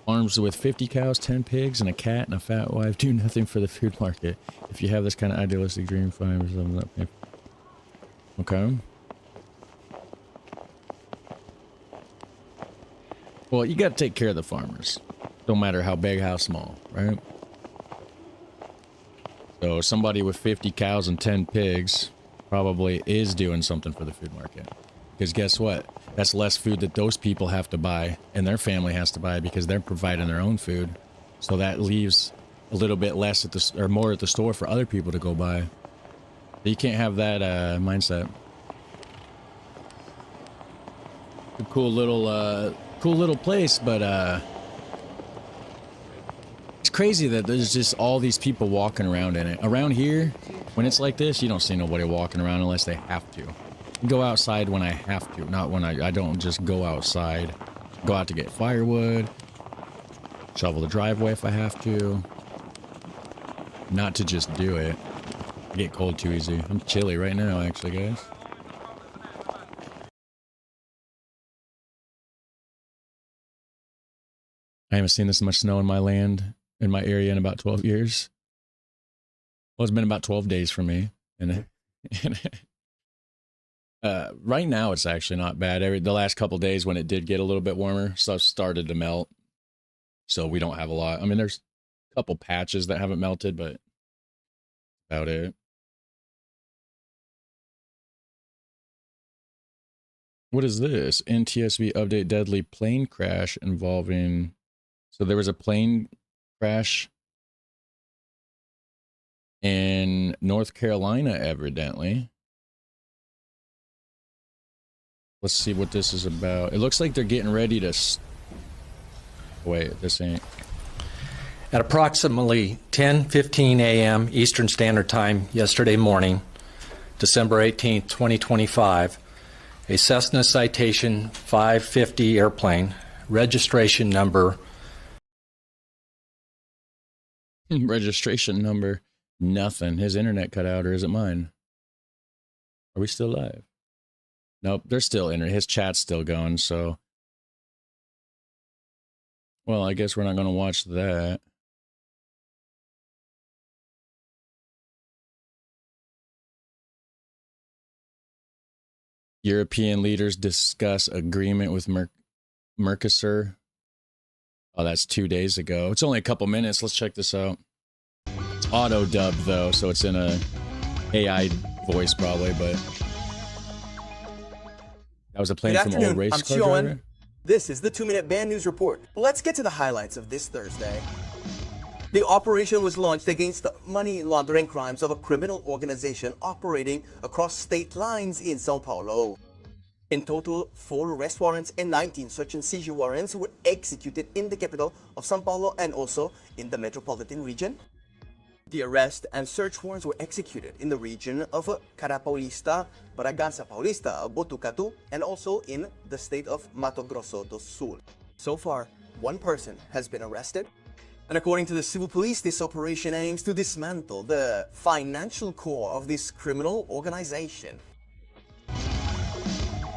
Farms with 50 cows, 10 pigs, and a cat and a fat wife do nothing for the food market. If you have this kind of idealistic dream, fine. Okay. Well, you got to take care of the farmers. No matter how big, how small, right? So somebody with 50 cows and 10 pigs probably is doing something for the food market. Because guess what? That's less food that those people have to buy and their family has to buy because they're providing their own food. So that leaves a little bit less at the, or more at the store for other people to go buy. You can't have that mindset. A cool little Cool little place, but it's crazy that there's just all these people walking around in it. Around here, when it's like this, you don't see nobody walking around unless they have to. Go outside when I have to, not when I don't just go outside. Go out to get firewood, shovel the driveway if I have to. Not to just do it. I get cold too easy. I'm chilly right now, actually, guys. I haven't seen this much snow in my land, in my area, in about 12 years. Well, it's been about 12 days for me. And right now, it's actually not bad. The last couple days when it did get a little bit warmer, stuff started to melt. So we don't have a lot. I mean, there's a couple patches that haven't melted, but about it. What is this? NTSB update deadly plane crash involving... So there was a plane crash in North Carolina, evidently. Let's see what this is about. It looks like they're getting ready to... Wait, this ain't... At approximately 10:15 a.m. Eastern Standard Time yesterday morning, December 18, 2025, a Cessna Citation 550 airplane, registration number... Registration number, nothing. His internet cut out, or is it mine? Are we still live? Nope, they're still in it. His chat's still going, so... Well, I guess we're not going to watch that. European leaders discuss agreement with Mercosur. Oh, that's 2 days ago. It's only a couple minutes. Let's check this out. It's auto dubbed though, so it's in a AI voice probably, but that was a plane from old race car driver. This is the 2-minute band news report. Let's get to the highlights of this Thursday. The operation was launched against the money laundering crimes of a criminal organization operating across state lines in Sao Paulo. In total, 4 arrest warrants and 19 search and seizure warrants were executed in the capital of Sao Paulo and also in the metropolitan region. The arrest and search warrants were executed in the region of Cara Paulista, Bragança Paulista, Botucatu, and also in the state of Mato Grosso do Sul. So far, 1 person has been arrested. And according to the civil police, this operation aims to dismantle the financial core of this criminal organization.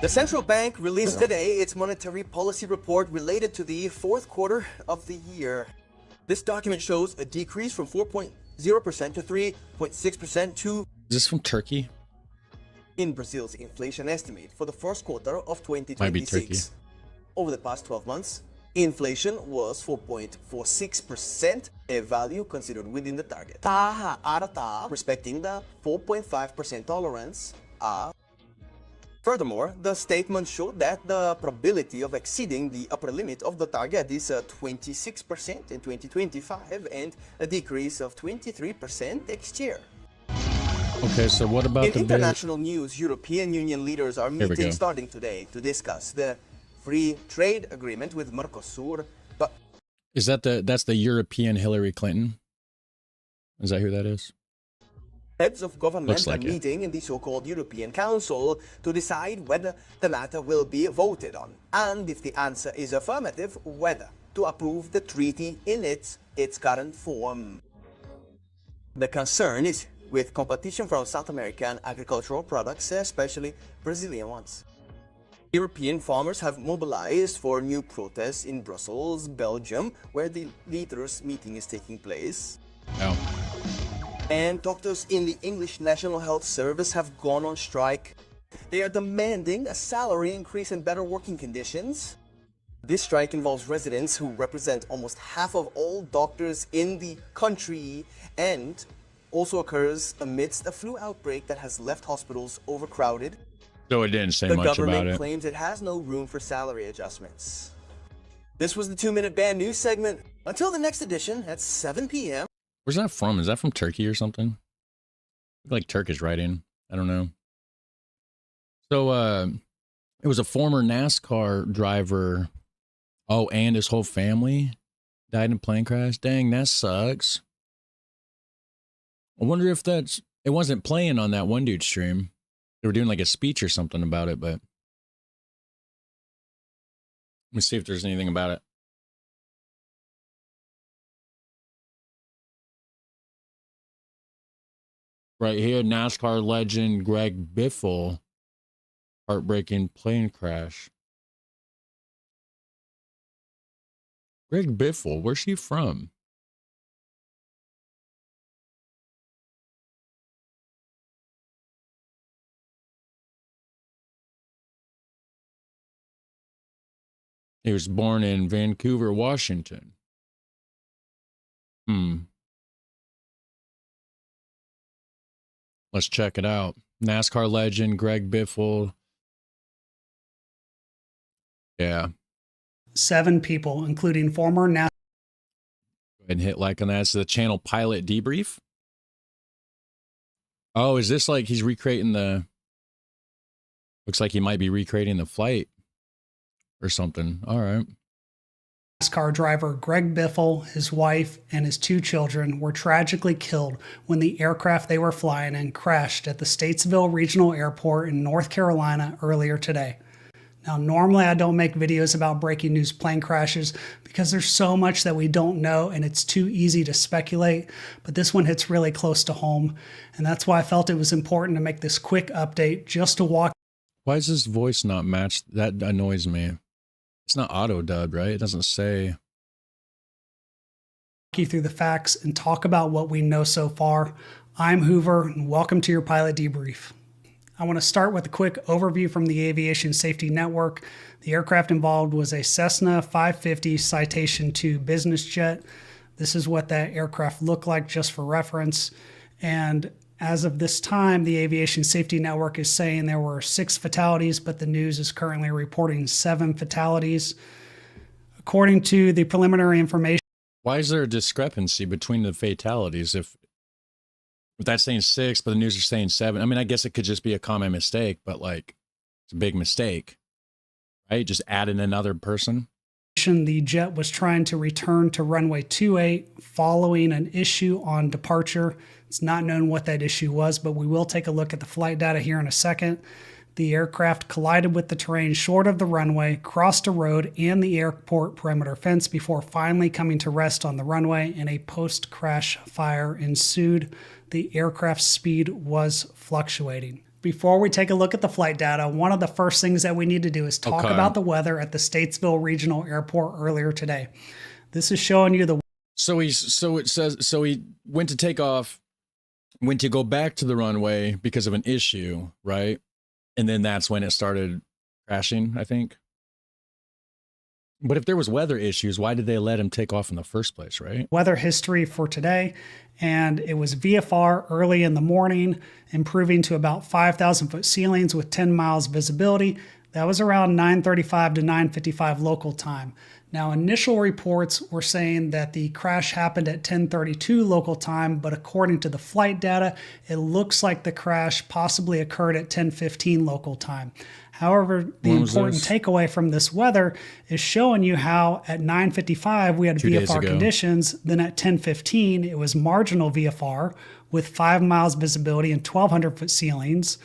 The central bank released today its monetary policy report related to the 4th quarter of the year. This document shows a decrease from 4.0% to 3.6% to... Is this from Turkey? In Brazil's inflation estimate for the 1st quarter of 2026. Might be Turkey. Over the past 12 months, inflation was 4.46%, a value considered within the target. Taxa arata, respecting the 4.5% tolerance, Furthermore, the statement showed that the probability of exceeding the upper limit of the target is 26% in 2025 and a decrease of 23% next year. Okay, so what about in international news, European Union leaders are meeting starting today to discuss the free trade agreement with Mercosur. But is that that's the European Hillary Clinton? Is that who that is? Heads of government are meeting in the so-called European Council to decide whether the matter will be voted on, and if the answer is affirmative, whether to approve the treaty in its current form. The concern is with competition from South American agricultural products, especially Brazilian ones. European farmers have mobilized for new protests in Brussels, Belgium, where the leaders' meeting is taking place. Oh. And doctors in the English National Health Service have gone on strike. They are demanding a salary increase and better working conditions. This strike involves residents who represent almost half of all doctors in the country and also occurs amidst a flu outbreak that has left hospitals overcrowded. So it didn't say much about it. The government claims it has no room for salary adjustments. This was the 2-minute band news segment. Until the next edition at 7 p.m. Where's that from? Is that from Turkey or something? Like Turkish writing. I don't know. So, it was a former NASCAR driver Oh, and his whole family died in a plane crash. Dang, that sucks. I wonder if it wasn't playing on that one dude's stream. They were doing like a speech or something about it, but let me see if there's anything about it. Right here, NASCAR legend Greg Biffle, heartbreaking plane crash. Greg Biffle, where's she from? He was born in Vancouver, Washington. Let's check it out. NASCAR legend Greg Biffle. Yeah. 7 people, including former NASCAR. Go ahead and hit like on that. It's the channel pilot debrief. Oh, is this like he's recreating the... Looks like he might be recreating the flight or something. All right. NASCAR driver Greg Biffle, his wife, and his 2 children were tragically killed when the aircraft they were flying in crashed at the Statesville Regional Airport in North Carolina earlier today. Now, normally I don't make videos about breaking news plane crashes because there's so much that we don't know and it's too easy to speculate, but this one hits really close to home, and that's why I felt it was important to make this quick update just to walk. Why is this voice not matched? That annoys me. It's not auto-dubbed, right? It doesn't say. You through the facts and talk about what we know so far. I'm Hoover, and welcome to your pilot debrief. I want to start with a quick overview from the Aviation Safety Network. The aircraft involved was a Cessna 550 Citation II business jet. This is what that aircraft looked like, just for reference. And as of this time, the Aviation Safety Network is saying there were 6 fatalities, but the news is currently reporting 7 fatalities. According to the preliminary information. Why is there a discrepancy between the fatalities? If that's saying 6, but the news is saying 7. I mean, I guess it could just be a common mistake, but like it's a big mistake, right? Just adding another person. The jet was trying to return to runway 28 following an issue on departure. It's not known what that issue was, but we will take a look at the flight data here in a second. The aircraft collided with the terrain short of the runway, crossed a road and the airport perimeter fence before finally coming to rest on the runway, and a post-crash fire ensued. The aircraft's speed was fluctuating. Before we take a look at the flight data, one of the first things that we need to do is talk about the weather at the Statesville Regional Airport earlier today. This is showing you the... So he went to take off, went to go back to the runway because of an issue, right? And then that's when it started crashing, I think. But if there was weather issues, why did they let him take off in the first place, right? Weather history for today, and it was VFR early in the morning, improving to about 5,000 foot ceilings with 10 miles visibility. That was around 9:35 to 9:55 local time. Now, initial reports were saying that the crash happened at 10:32 local time, but according to the flight data, it looks like the crash possibly occurred at 10:15 local time. However, the important takeaway from this weather is showing you how at 9:55 we had VFR conditions, then at 10:15 it was marginal VFR with 5 miles visibility and 1,200 foot ceilings.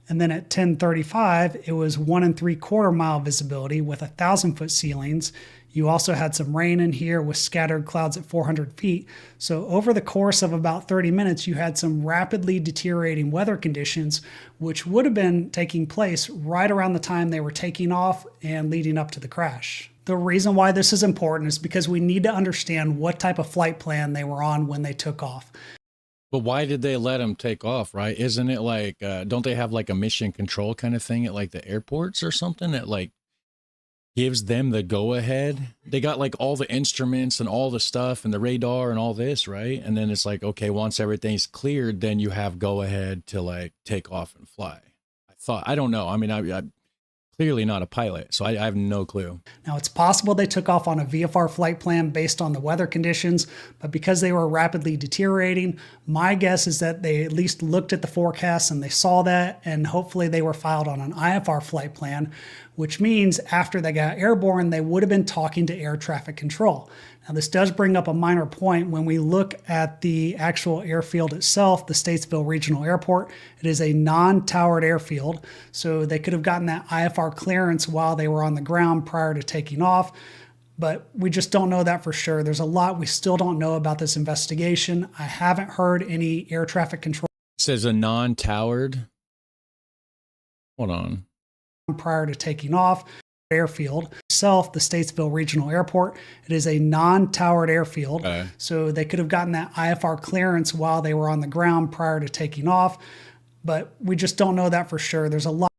And then at 10:35, it was 1 3/4 mile visibility with 1,000 foot ceilings. You also had some rain in here with scattered clouds at 400 feet. So over the course of about 30 minutes, you had some rapidly deteriorating weather conditions, which would have been taking place right around the time they were taking off and leading up to the crash. The reason why this is important is because we need to understand what type of flight plan they were on when they took off. But why did they let him take off, right? Isn't it like, don't they have like a mission control kind of thing at like the airports or something that like gives them the go ahead? They got like all the instruments and all the stuff and the radar and all this, right? And then it's like, okay, once everything's cleared, then you have go ahead to like take off and fly. I don't know. I mean, I'm clearly not a pilot, so I have no clue. Now, it's possible they took off on a VFR flight plan based on the weather conditions, but because they were rapidly deteriorating, my guess is that they at least looked at the forecast and they saw that, and hopefully they were filed on an IFR flight plan, which means after they got airborne, they would have been talking to air traffic control. Now, this does bring up a minor point when we look at the actual airfield itself, the Statesville Regional Airport. It is a non-towered airfield, so they could have gotten that IFR clearance while they were on the ground prior to taking off, but we just don't know that for sure. There's a lot we still don't know about this investigation. I haven't heard any air traffic control. It says a non-towered. Hold on. Prior to taking off. Airfield itself, the Statesville Regional Airport. It is a non-towered airfield, so they could have gotten that IFR clearance while they were on the ground prior to taking off, but we just don't know that for sure. There's a lot.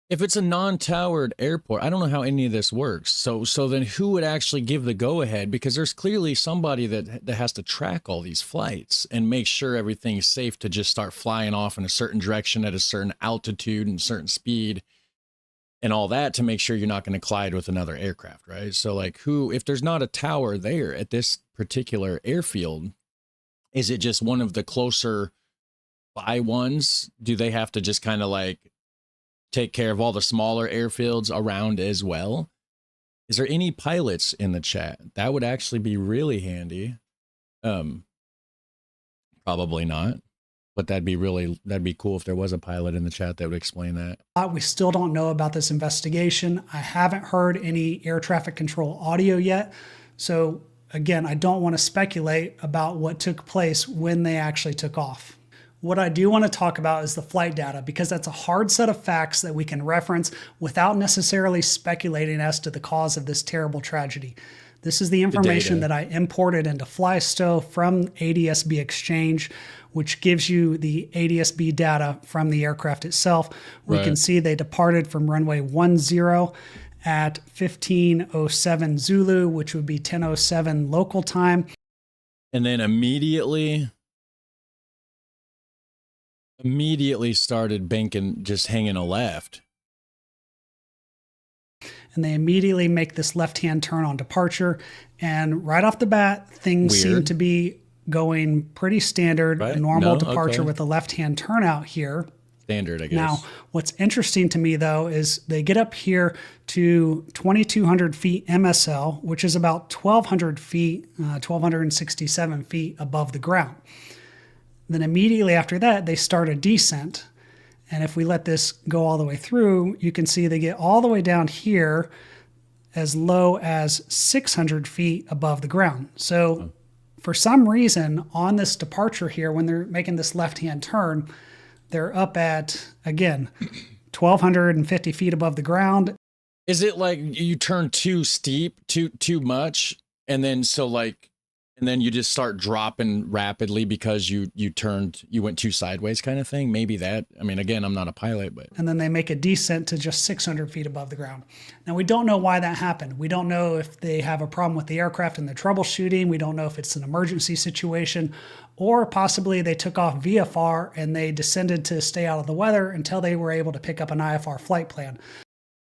If it's a non-towered airport, I don't know how any of this works. So then who would actually give the go-ahead? Because there's clearly somebody that has to track all these flights and make sure everything's safe to just start flying off in a certain direction at a certain altitude and certain speed and all that to make sure you're not going to collide with another aircraft, right? So like if there's not a tower there at this particular airfield, is it just one of the closer by ones? Do they have to just kind of like take care of all the smaller airfields around as well? Is there any pilots in the chat? That would actually be really handy. Probably not. But that'd be cool if there was a pilot in the chat that would explain that. We still don't know about this investigation. I haven't heard any air traffic control audio yet. So again, I don't want to speculate about what took place when they actually took off. What I do want to talk about is the flight data, because that's a hard set of facts that we can reference without necessarily speculating as to the cause of this terrible tragedy. This is the information that I imported into FlyStow from ADSB Exchange, which gives you the ADSB data from the aircraft itself. We can see they departed from runway 10 at 15:07 Zulu, which would be 10:07 local time. And then immediately started banking, just hanging a left. And they immediately make this left-hand turn on departure. And right off the bat, things seem to be going pretty standard, normal departure with a left-hand turnout here. Standard, I guess. Now, what's interesting to me, though, is they get up here to 2,200 feet MSL, which is about 1,200 feet, 1,267 feet above the ground. Then immediately after that, they start a descent. And if we let this go all the way through, you can see they get all the way down here as low as 600 feet above the ground. So for some reason on this departure here, when they're making this left-hand turn, they're up at, again, 1,250 feet above the ground. Is it like you turn too steep, too much, and then then you just start dropping rapidly because you went too sideways kind of thing? Maybe that. I mean, again, I'm not a pilot, but. And then they make a descent to just 600 feet above the ground. Now, we don't know why that happened. We don't know if they have a problem with the aircraft and they're troubleshooting. We don't know if it's an emergency situation, or possibly they took off VFR and they descended to stay out of the weather until they were able to pick up an IFR flight plan.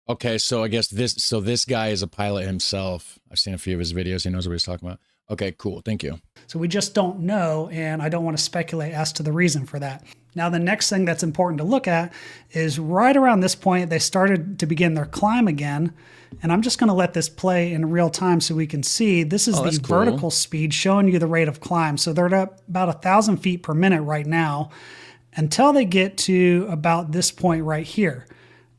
Okay, so I guess this guy is a pilot himself. I've seen a few of his videos. He knows what he's talking about. Okay, cool. Thank you. So we just don't know, and I don't want to speculate as to the reason for that. Now, the next thing that's important to look at is right around this point, they started to begin their climb again. And I'm just going to let this play in real time so we can see. This is the vertical speed showing you the rate of climb. So they're at about 1,000 feet per minute right now until they get to about this point right here.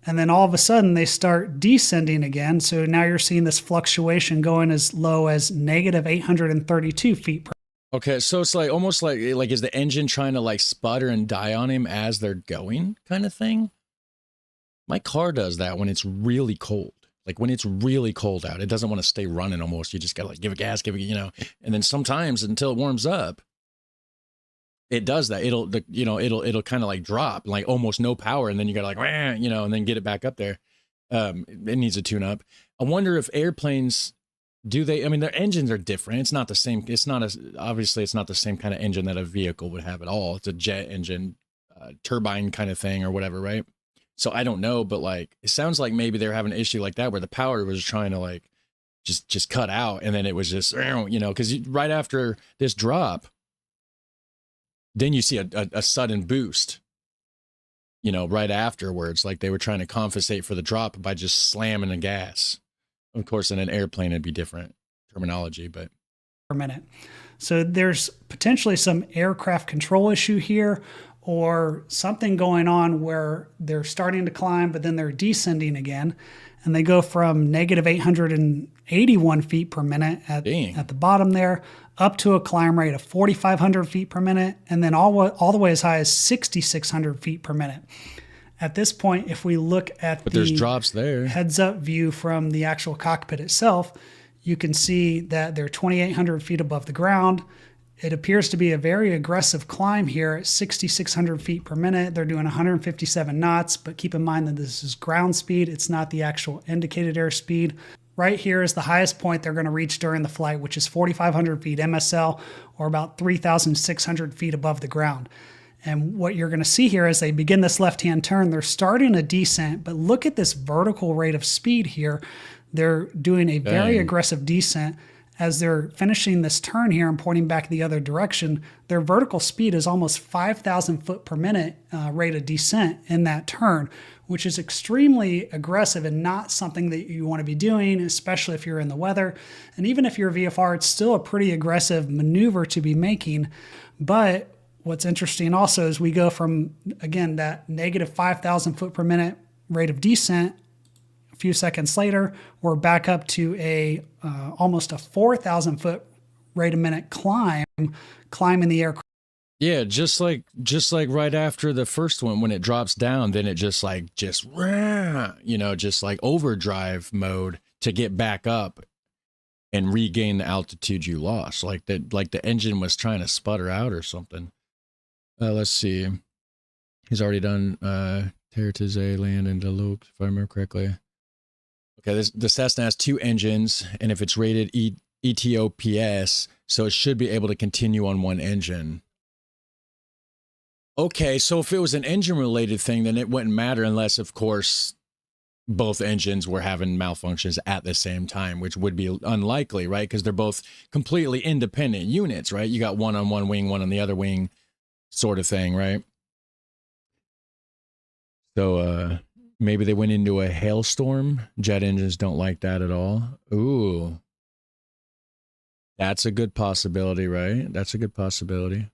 And then all of a sudden they start descending again. So now you're seeing this fluctuation going as low as negative 832 feet per. Okay, so it's like almost like is the engine trying to like sputter and die on him as they're going kind of thing? My car does that when it's really cold. Like when it's really cold out, it doesn't want to stay running almost. You just got to like give it gas, and then sometimes until it warms up, it does that. It'll kind of like drop, like almost no power. And then you got to like, and then get it back up there. It needs a tune up. I wonder if airplanes, their engines are different. It's not the same. Obviously it's not the same kind of engine that a vehicle would have at all. It's a jet engine, turbine kind of thing or whatever. Right. So I don't know, but like, it sounds like maybe they're having an issue like that where the power was trying to like, just cut out. And then it was just, cause right after this drop, then you see a sudden boost, you know, right afterwards, like they were trying to compensate for the drop by just slamming the gas. Of course, in an airplane, it'd be different terminology, but per minute. So there's potentially some aircraft control issue here, or something going on where they're starting to climb, but then they're descending again. And they go from negative 881 feet per minute at the bottom there, up to a climb rate of 4,500 feet per minute, and then all the way as high as 6,600 feet per minute. At this point, if we look at there's drops there. Heads-up view from the actual cockpit itself, you can see that they're 2,800 feet above the ground. It appears to be a very aggressive climb here at 6,600 feet per minute. They're doing 157 knots, but keep in mind that this is ground speed. It's not the actual indicated airspeed. Right here is the highest point they're going to reach during the flight, which is 4,500 feet MSL, or about 3,600 feet above the ground. And what you're going to see here as they begin this left-hand turn, they're starting a descent, but look at this vertical rate of speed here. They're doing a very aggressive descent. As they're finishing this turn here and pointing back the other direction, their vertical speed is almost 5,000 foot per minute rate of descent in that turn, which is extremely aggressive and not something that you want to be doing, especially if you're in the weather. And even if you're a VFR, it's still a pretty aggressive maneuver to be making. But what's interesting also is we go from, again, that negative 5,000 foot per minute rate of descent. A few seconds later, we're back up to a almost a 4,000 foot rate a minute climb in the aircraft. Yeah, just like right after the first one, when it drops down, then it just like overdrive mode to get back up and regain the altitude you lost. Like the engine was trying to sputter out or something. Let's see. He's already done Terre-Tizé, land and Deluxe, if I remember correctly. Okay, the Cessna has 2 engines, and if it's rated ETOPS, so it should be able to continue on 1 engine. Okay, so if it was an engine-related thing, then it wouldn't matter unless, of course, both engines were having malfunctions at the same time, which would be unlikely, right? Because they're both completely independent units, right? You got one on one wing, one on the other wing, sort of thing, right? So, maybe they went into a hailstorm. Jet engines don't like that at all. Ooh. That's a good possibility, right? That's a good possibility.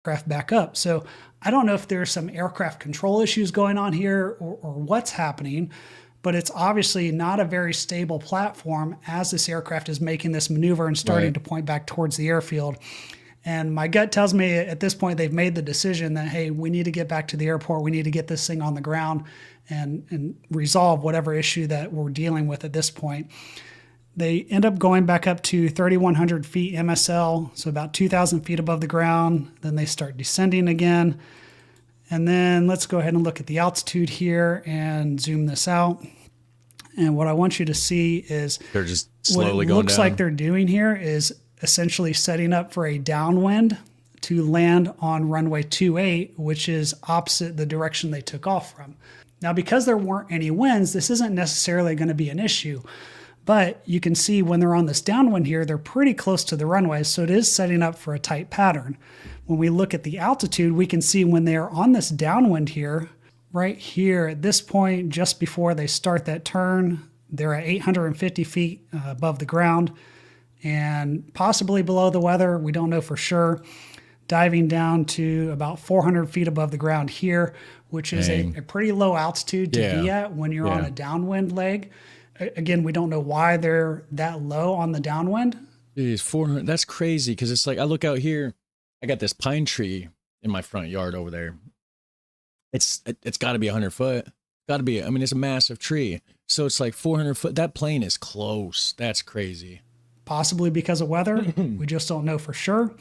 Aircraft back up. So I don't know if there's some aircraft control issues going on here or what's happening, but it's obviously not a very stable platform as this aircraft is making this maneuver and starting to point back towards the airfield. And my gut tells me at this point they've made the decision that, hey, we need to get back to the airport. We need to get this thing on the ground and resolve whatever issue that we're dealing with at this point. They end up going back up to 3,100 feet MSL, so about 2,000 feet above the ground. Then they start descending again. And then let's go ahead and look at the altitude here and zoom this out. And what I want you to see is they're just slowly what it going looks down. like they're doing here is essentially setting up for a downwind to land on runway 28, which is opposite the direction they took off from. Now, because there weren't any winds, this isn't necessarily going to be an issue. But you can see when they're on this downwind here, they're pretty close to the runway, so it is setting up for a tight pattern. When we look at the altitude, we can see when they're on this downwind here, right here at this point, just before they start that turn, they're at 850 feet above the ground and possibly below the weather. We don't know for sure. Diving down to about 400 feet above the ground here, which is a pretty low altitude to be at when you're on a downwind leg. Again, we don't know why they're that low on the downwind. Jeez, 400. That's crazy because it's like I look out here. I got this pine tree in my front yard over there. It's got to be 100 foot. Got to be. I mean, it's a massive tree. So it's like 400 foot. That plane is close. That's crazy. Possibly because of weather. We just don't know for sure.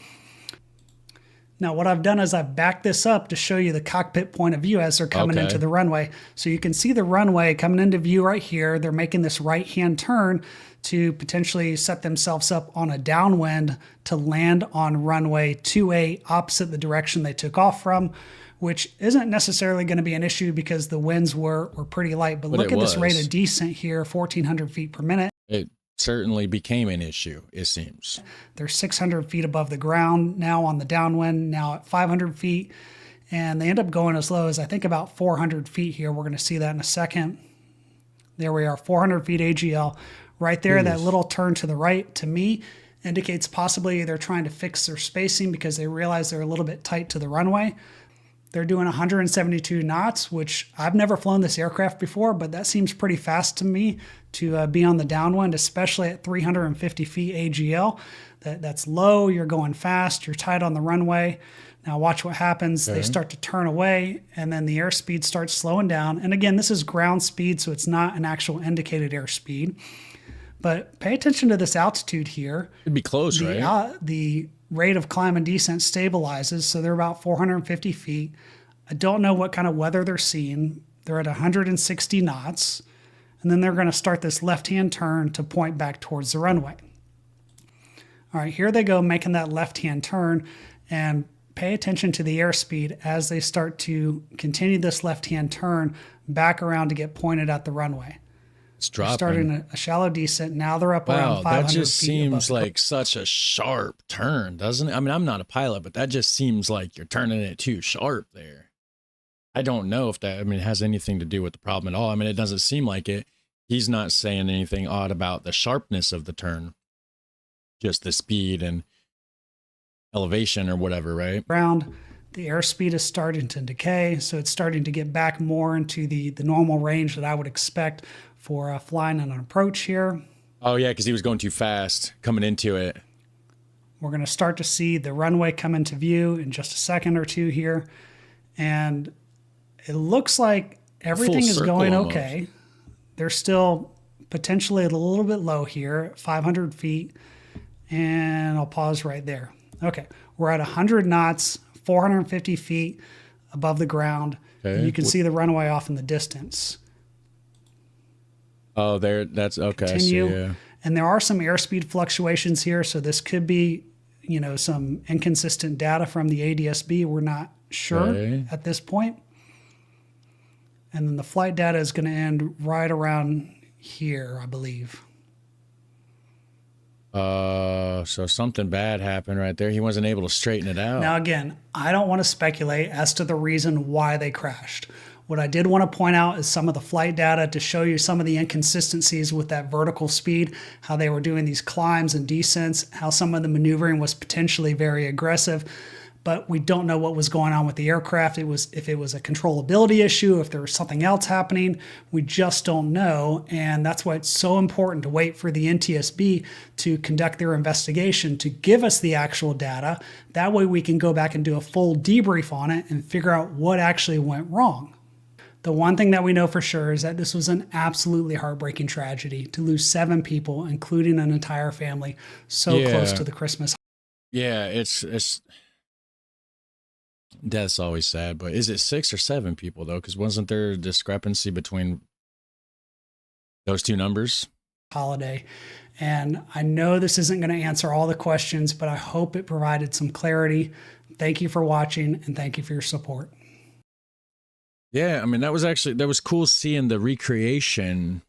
Now, what I've done is I've backed this up to show you the cockpit point of view as they're coming into the runway. So you can see the runway coming into view right here. They're making this right-hand turn to potentially set themselves up on a downwind to land on runway 28 opposite the direction they took off from, which isn't necessarily going to be an issue because the winds were pretty light. But look at this rate of descent here, 1,400 feet per minute. It certainly became an issue, it seems. They're 600 feet above the ground now on the downwind, now at 500 feet. and they end up going as low as I think about 400 feet here. We're going to see that in a second. There we are, 400 feet AGL. Right there, that little turn to the right, to me, indicates possibly they're trying to fix their spacing because they realize they're a little bit tight to the runway. They're doing 172 knots, which I've never flown this aircraft before, but that seems pretty fast to me to be on the downwind, especially at 350 feet AGL. That's low, you're going fast, you're tight on the runway. Now watch what happens. They start to turn away, and then the airspeed starts slowing down. And again, this is ground speed, so it's not an actual indicated airspeed. But pay attention to this altitude here. It'd be close, right? The rate of climb and descent stabilizes, so they're about 450 feet. I don't know what kind of weather they're seeing. They're at 160 knots, and then they're going to start this left-hand turn to point back towards the runway. All right, here they go making that left-hand turn, and pay attention to the airspeed as they start to continue this left-hand turn back around to get pointed at the runway. It's dropping. Starting a shallow descent. Now they're up around 500 feet. That just seems above. like such a sharp turn, doesn't it? I mean, I'm not a pilot, but that just seems like you're turning it too sharp there. I don't know if that, it has anything to do with the problem at all. I mean, it doesn't seem like it. He's not saying anything odd about the sharpness of the turn, just the speed and elevation or whatever, right? Ground, the airspeed is starting to decay, so it's starting to get back more into the normal range that I would expect for flying on an approach here. Oh yeah, because he was going too fast coming into it. We're going to start to see the runway come into view in just a second or two here, and it looks like everything is going okay. They're still potentially a little bit low here at 500 feet, and I'll pause right there. Okay, we're at 100 knots, 450 feet above the ground. Okay. And you can see the runway off in the distance. Oh, there, that's okay. Continue. I see, yeah. And there are some airspeed fluctuations here, so this could be, some inconsistent data from the ADSB. We're not sure at this point. And then the flight data is going to end right around here, I believe. So something bad happened right there. He wasn't able to straighten it out. Now, again, I don't want to speculate as to the reason why they crashed. What I did want to point out is some of the flight data to show you some of the inconsistencies with that vertical speed, how they were doing these climbs and descents, how some of the maneuvering was potentially very aggressive. But we don't know what was going on with the aircraft. If it was a controllability issue, if there was something else happening, we just don't know. And that's why it's so important to wait for the NTSB to conduct their investigation, to give us the actual data. That way we can go back and do a full debrief on it and figure out what actually went wrong. The one thing that we know for sure is that this was an absolutely heartbreaking tragedy to lose 7 people, including an entire family, so close to the Christmas. Yeah, it's death's always sad, but is it 6 or 7 people though? Because wasn't there a discrepancy between those two numbers? Holiday. And I know this isn't going to answer all the questions, but I hope it provided some clarity. Thank you for watching, and thank you for your support. Yeah, that was cool seeing the recreation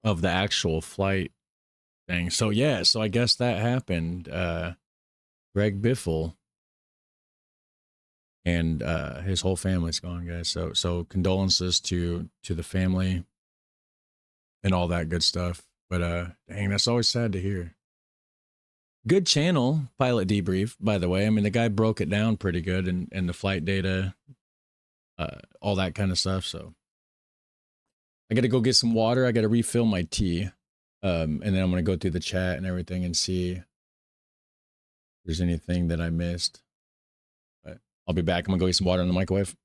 of the actual flight thing. So yeah, so I guess that happened. Greg Biffle and his whole family's gone, guys. So condolences to the family and all that good stuff. But dang, that's always sad to hear. Good channel, Pilot Debrief, by the way. The guy broke it down pretty good, and the flight data, all that kind of stuff. So I got to go get some water. I got to refill my tea. And then I'm going to go through the chat and everything and see if there's anything that I missed. But I'll be back. I'm going to go get some water in the microwave.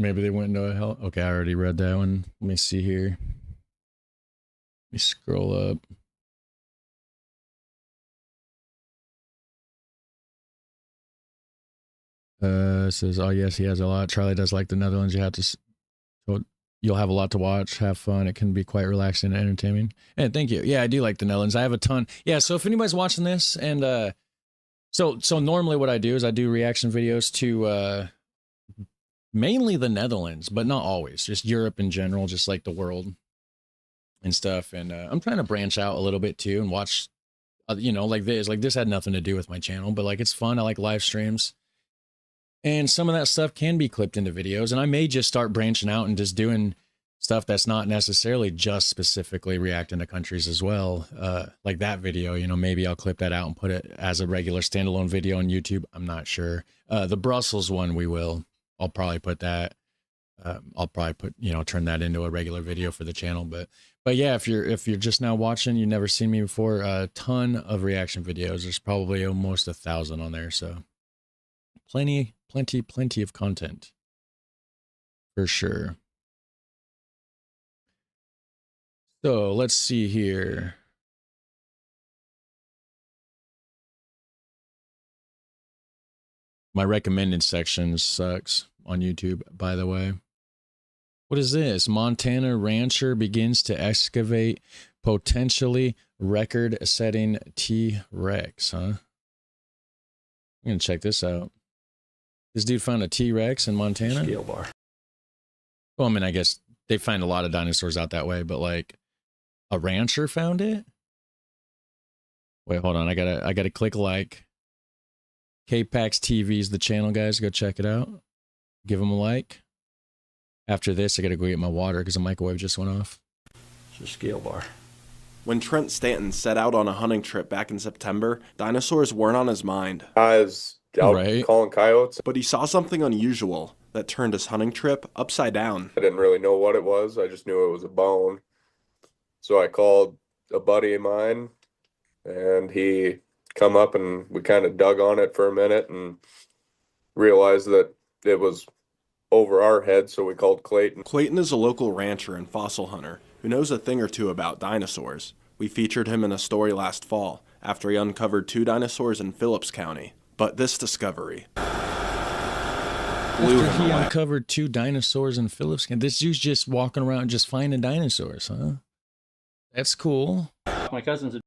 Maybe they went into a hell. Okay, I already read that one. Let me see here. Let me scroll up. It says, oh yes, he has a lot. Charlie does like the Netherlands. You have to, so you'll have a lot to watch, have fun. It can be quite relaxing and entertaining. And thank you. Yeah, I do like the Netherlands. I have a ton. Yeah, so if anybody's watching this, and so normally what I do is I do reaction videos to mainly the Netherlands, but not always. Just Europe in general, just like the world and stuff. And I'm trying to branch out a little bit too and watch, you know, like this. Like this had nothing to do with my channel, but like it's fun. I like live streams. And some of that stuff can be clipped into videos. And I may just start branching out and just doing stuff that's not necessarily just specifically reacting to countries as well. Like that video, you know, maybe I'll clip that out and put it as a regular standalone video on YouTube. I'm not sure. The Brussels one, I'll probably put that. I'll probably put, you know, turn that into a regular video for the channel. But yeah, if you're just now watching, you've never seen me before, a ton of reaction videos. There's probably almost 1,000 on there. So plenty of content for sure. So let's see here. My recommended section sucks on YouTube, by the way. What is this? Montana rancher begins to excavate potentially record-setting T-Rex, huh? I'm gonna check this out. This dude found a T-Rex in Montana? Scale bar. Well, I mean, I guess they find a lot of dinosaurs out that way, but like a rancher found it? Wait, hold on. I gotta click like. K-Pax TV is the channel, guys. Go check it out. Give them a like. After this, I gotta go get my water because the microwave just went off. It's a scale bar. When Trent Stanton set out on a hunting trip back in September, dinosaurs weren't on his mind. I was out calling coyotes. But he saw something unusual that turned his hunting trip upside down. I didn't really know what it was. I just knew it was a bone. So I called a buddy of mine, and he come up and we kind of dug on it for a minute and realized that it was over our heads, so we called Clayton. Clayton is a local rancher and fossil hunter who knows a thing or two about dinosaurs. We featured him in a story last fall after he uncovered 2 dinosaurs in Phillips County. But this discovery blew him away. He uncovered 2 dinosaurs in Phillips County. This dude's just walking around just finding dinosaurs, huh? That's cool. My cousins had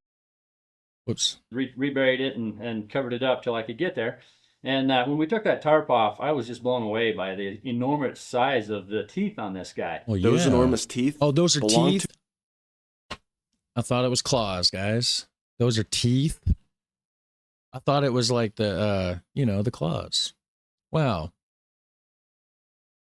Whoops. reburied it and covered it up till I could get there. And when we took that tarp off, I was just blown away by the enormous size of the teeth on this guy. Well, yeah. Those enormous teeth. Oh, those are teeth? I thought it was claws, guys. Those are teeth? I thought it was like the, you know, the claws. Wow.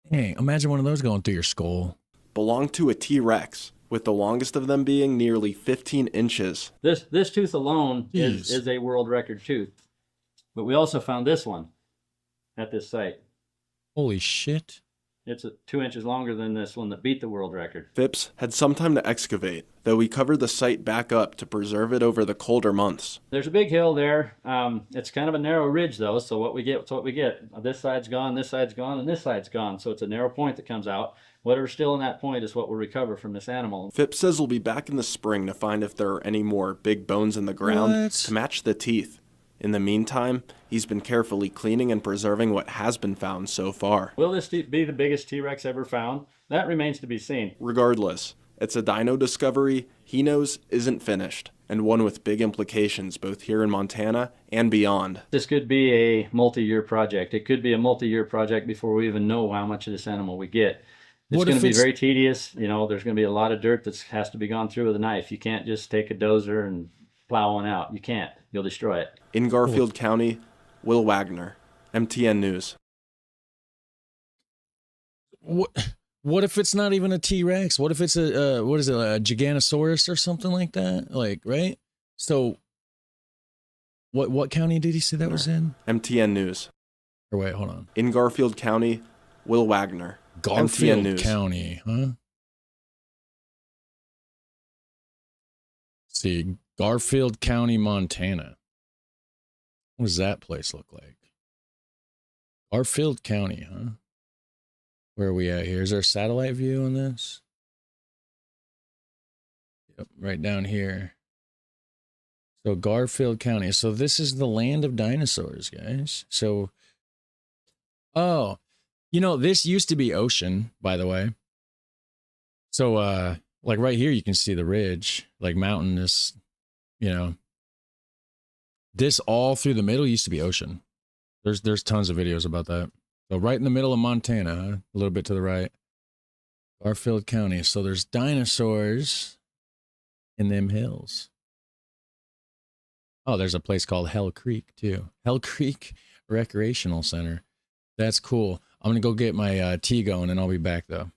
Hey, imagine one of those going through your skull. Belonged to a T-Rex, with the longest of them being nearly 15 inches. This tooth alone is a world record tooth. But we also found this one at this site. Holy shit. It's 2 inches longer than this one that beat the world record. Phipps had some time to excavate, though we covered the site back up to preserve it over the colder months. There's a big hill there. It's kind of a narrow ridge, though, so what we get, This side's gone, this side's gone, and this side's gone. So it's a narrow point that comes out. Whatever's still in that point is what we'll recover from this animal. Phipps says we'll be back in the spring to find if there are any more big bones in the ground to match the teeth. In the meantime, he's been carefully cleaning and preserving what has been found so far. Will this be the biggest T-Rex ever found? That remains to be seen. Regardless, it's a dino discovery he knows isn't finished, and one with big implications both here in Montana and beyond. This could be a multi-year project. It could be a multi-year project before we even know how much of this animal we get. It's going to be very tedious. You know, there's going to be a lot of dirt that has to be gone through with a knife. You can't just take a dozer and plow one out. You can't. You'll destroy it. In Garfield County, Will Wagner, MTN News. What if it's not even a T-Rex? What if it's a what is it, a Giganosaurus or something like that? Like, right? So what county did he say that was in? MTN News. Or wait, hold on. In Garfield County, Will Wagner. Garfield MTN News. County, huh? Let's see, Garfield County, Montana. What does that place look like? Garfield County, huh? Where are we at here? Is there a satellite view on this? Yep, right down here. So Garfield County. So this is the land of dinosaurs, guys. So, oh, you know, this used to be ocean, by the way. So, like right here, you can see the ridge, like mountainous, you know. This all through the middle used to be ocean. There's tons of videos about that. So right in the middle of Montana, huh? A little bit to the right. Garfield County. So there's dinosaurs in them hills. Oh, there's a place called Hell Creek, too. Hell Creek Recreational Center. That's cool. I'm going to go get my tea going, and I'll be back, though.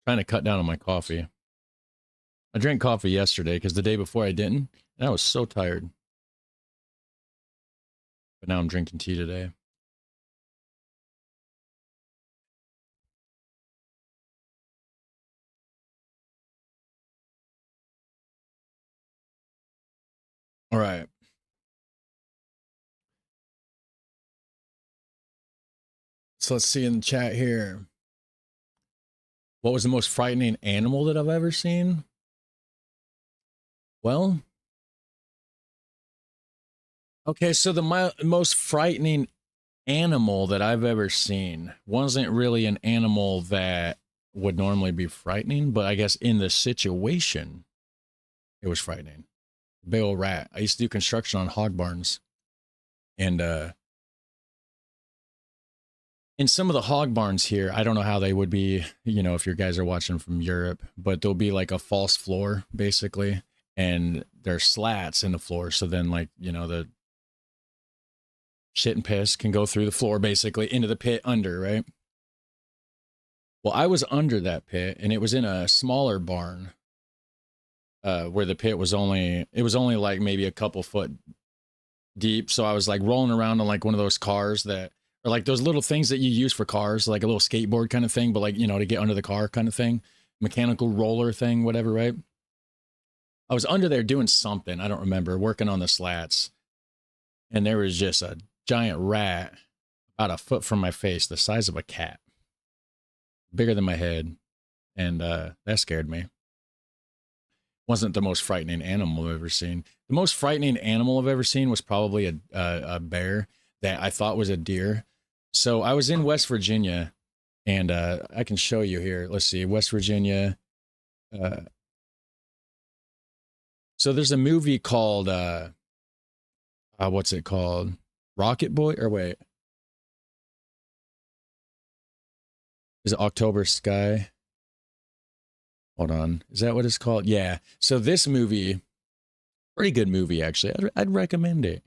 Trying to cut down on my coffee. I drank coffee yesterday because the day before I didn't, and I was so tired. But now I'm drinking tea today. All right. So let's see in the chat here. What was the most frightening animal that I've ever seen? Well, okay, so the most frightening animal that I've ever seen wasn't really an animal that would normally be frightening, but I guess in the situation, it was frightening. Big old rat. I used to do construction on hog barns. And in some of the hog barns here, I don't know how they would be, you know, if your guys are watching from Europe, but there'll be like a false floor, basically. And there's slats in the floor. So then, like, you know, the shit and piss can go through the floor, basically, into the pit under, right? Well, I was under that pit, and it was in a smaller barn where the pit was only like maybe a couple foot deep. So I was like rolling around on like one of those cars that Or like those little things that you use for cars, like a little skateboard kind of thing, but like, you know, to get under the car kind of thing, mechanical roller thing, whatever, right? I was under there doing something, I don't remember, working on the slats. And there was just a giant rat about a foot from my face, the size of a cat, bigger than my head. And that scared me. Wasn't the most frightening animal I've ever seen. The most frightening animal I've ever seen was probably a bear that I thought was a deer. So I was in West Virginia, and I can show you here. Let's see, West Virginia. So there's a movie called, what's it called? Rocket Boy? Or wait. Is it October Sky? Hold on. Is that what it's called? Yeah. So this movie, pretty good movie, actually. I'd recommend it.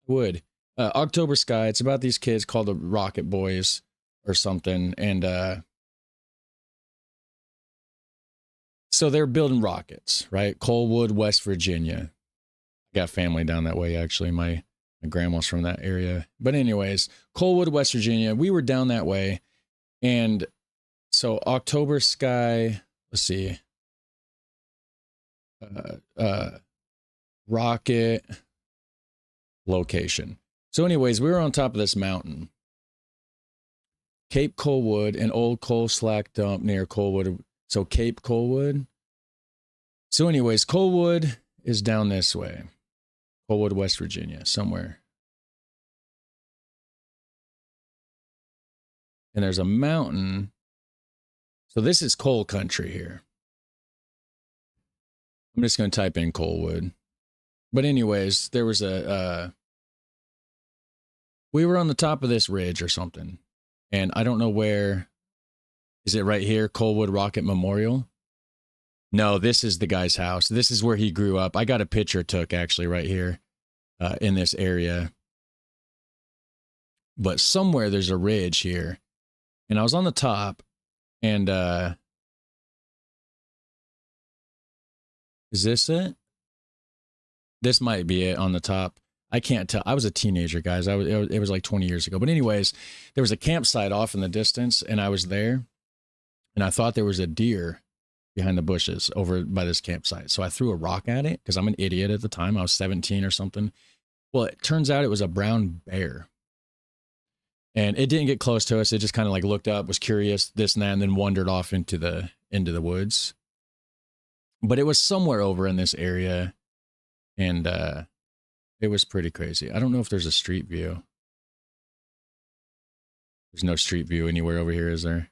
I would. October Sky. It's about these kids called the Rocket Boys or something. And so they're building rockets, right? Colwood, West Virginia. I got family down that way, actually. My grandma's from that area. But anyways, Colwood, West Virginia. We were down that way. And so October Sky... Let's see. Rocket location. So anyways, we were on top of this mountain. Cape Colwood, an old coal slack dump near Colwood. So Cape Colwood. So anyways, Colwood is down this way. Colwood, West Virginia, somewhere. And there's a mountain. So this is coal country here. I'm just going to type in Colwood. But anyways, there was we were on the top of this ridge or something. And I don't know where. Is it right here? Colwood Rocket Memorial? No, this is the guy's house. This is where he grew up. I got a picture took actually right here in this area. But somewhere there's a ridge here. And I was on the top. And is this it? This might be it on the top. I can't tell. I was a teenager, guys. It was like 20 years ago. But anyways, there was a campsite off in the distance, and I was there, and I thought there was a deer behind the bushes over by this campsite. So I threw a rock at it because I'm an idiot at the time. I was 17 or something. Well, it turns out it was a brown bear. And it didn't get close to us. It just kind of like looked up, was curious, this and that, and then wandered off into the woods. But it was somewhere over in this area, and it was pretty crazy. I don't know if there's a street view. There's no street view anywhere over here, is there?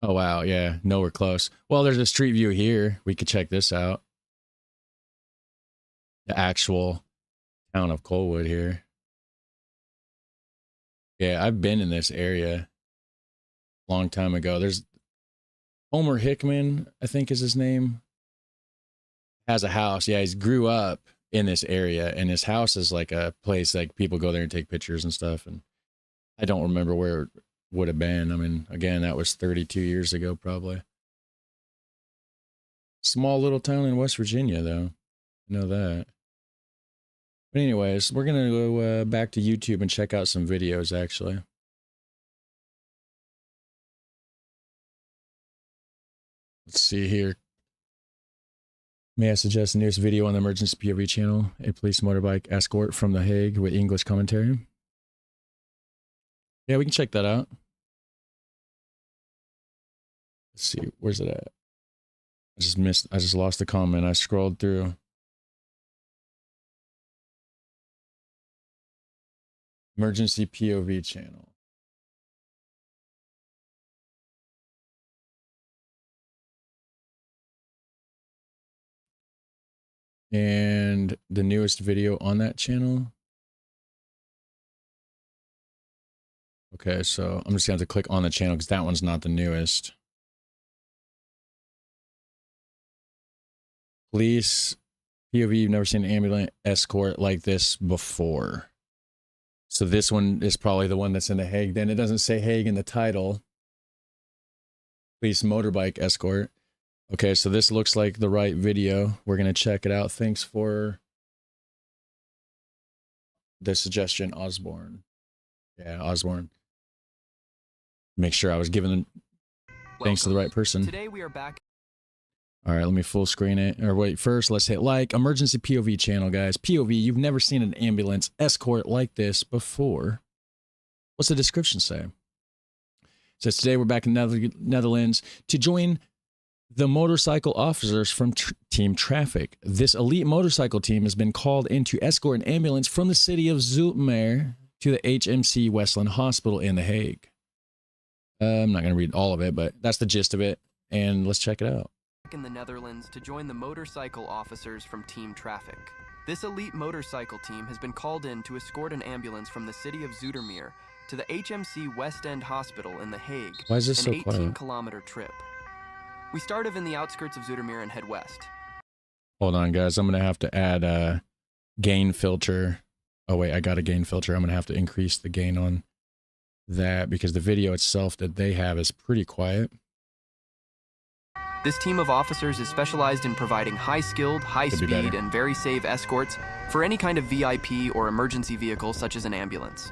Oh, wow. Yeah, nowhere close. Well, there's a street view here. We could check this out. The actual town of Colwood here. Yeah, I've been in this area a long time ago. There's Homer Hickman, I think is his name, has a house. Yeah, he grew up in this area, and his house is like a place like people go there and take pictures and stuff. And I don't remember where it would have been. I mean, again, that was 32 years ago, probably. Small little town in West Virginia, though. I know that. But anyways, we're going to go back to YouTube and check out some videos, actually. Let's see here. May I suggest the newest video on the emergency POV channel? A police motorbike escort from The Hague with English commentary. Yeah, we can check that out. Let's see. Where's it at? I just lost the comment. I scrolled through. Emergency POV channel. And the newest video on that channel. Okay, so I'm just going to have to click on the channel because that one's not the newest. Police POV, you've never seen an ambulance escort like this before. So this one is probably the one that's in The Hague. Then it doesn't say Hague in the title. Police motorbike escort. Okay, so this looks like the right video. We're going to check it out. Thanks for the suggestion, Osborne. Yeah, Osborne. Make sure I was giving thanks to the right person. Today we are back. All right, let me full screen it. Or wait, first let's hit like. Emergency POV channel, guys. POV, you've never seen an ambulance escort like this before. What's the description say? It says, today we're back in Netherlands to join the motorcycle officers from Team Traffic. This elite motorcycle team has been called in to escort an ambulance from the city of Zoetermeer to the HMC Westland Hospital in The Hague. I'm not going to read all of it, but that's the gist of it. And let's check it out. In the Netherlands to join the motorcycle officers from Team Traffic. This elite motorcycle team has been called in to escort an ambulance from the city of Zoetermeer to the HMC West End Hospital in The Hague. Why is this so an quiet? 18-kilometer trip. We start in the outskirts of Zoetermeer and head west. Hold on, guys. I'm going to have to add a gain filter. Oh, wait, I got a gain filter. I'm going to have to increase the gain on that because the video itself that they have is pretty quiet. This team of officers is specialized in providing high-skilled, high-speed, and very safe escorts for any kind of VIP or emergency vehicle such as an ambulance.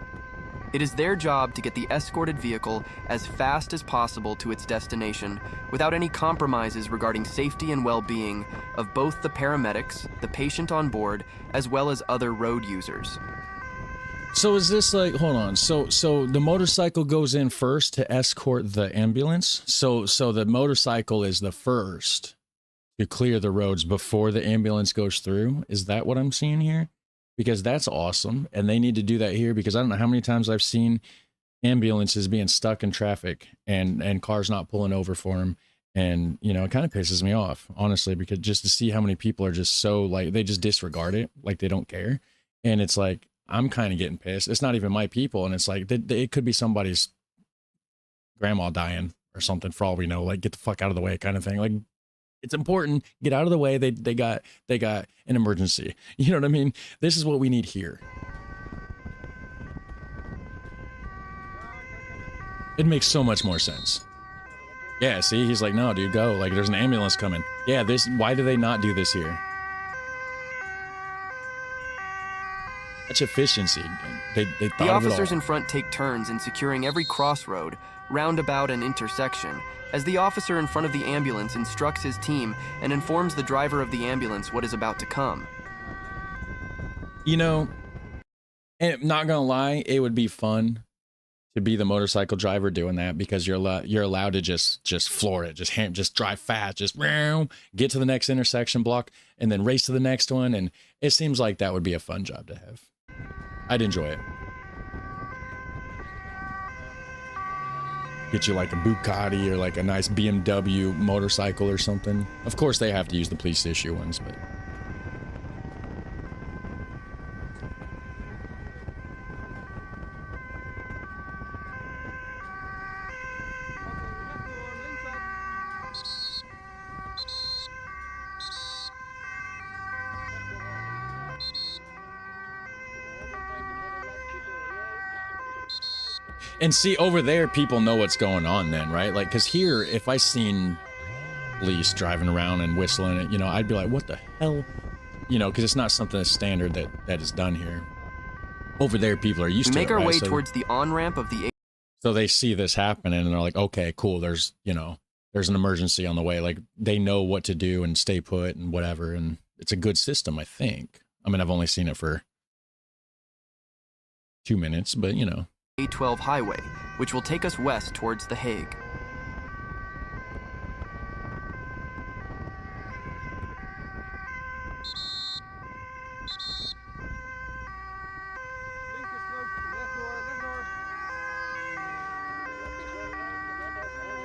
It is their job to get the escorted vehicle as fast as possible to its destination without any compromises regarding safety and well-being of both the paramedics, the patient on board, as well as other road users. So is this like, hold on, so the motorcycle goes in first to escort the ambulance? So the motorcycle is the first to clear the roads before the ambulance goes through? Is that what I'm seeing here? Because that's awesome, and they need to do that here because I don't know how many times I've seen ambulances being stuck in traffic and cars not pulling over for them, and, you know, it kind of pisses me off, honestly, because just to see how many people are just so, like, they just disregard it, like they don't care, and it's like, I'm kind of getting pissed. It's not even my people. And it's like, it could be somebody's grandma dying or something for all we know, like get the fuck out of the way kind of thing. Like it's important. Get out of the way. They got an emergency. You know what I mean? This is what we need here. It makes so much more sense. Yeah. See, he's like, no, dude, go. Like there's an ambulance coming. Yeah. Why do they not do this here? Such efficiency. They thought the of it officers all. in front take turns in securing every crossroad, roundabout, and intersection, as the officer in front of the ambulance instructs his team and informs the driver of the ambulance what is about to come. You know, and not gonna lie, it would be fun to be the motorcycle driver doing that because you're allowed to just floor it, just drive fast, just get to the next intersection block and then race to the next one. And it seems like that would be a fun job to have. I'd enjoy it. Get you like a Bugatti or like a nice BMW motorcycle or something. Of course, they have to use the police issue ones, but. And see, over there, people know what's going on then, right? Like, because here, if I seen police driving around and whistling it, you know, I'd be like, what the hell? You know, because it's not something that's standard that is done here. Over there, people are used to it, We make our right? way So, towards the on-ramp of the... so they see this happening and they're like, okay, cool, there's an emergency on the way. Like, they know what to do and stay put and whatever. And it's a good system, I think. I mean, I've only seen it for 2 minutes, but, you know. A12 highway, which will take us west towards The Hague.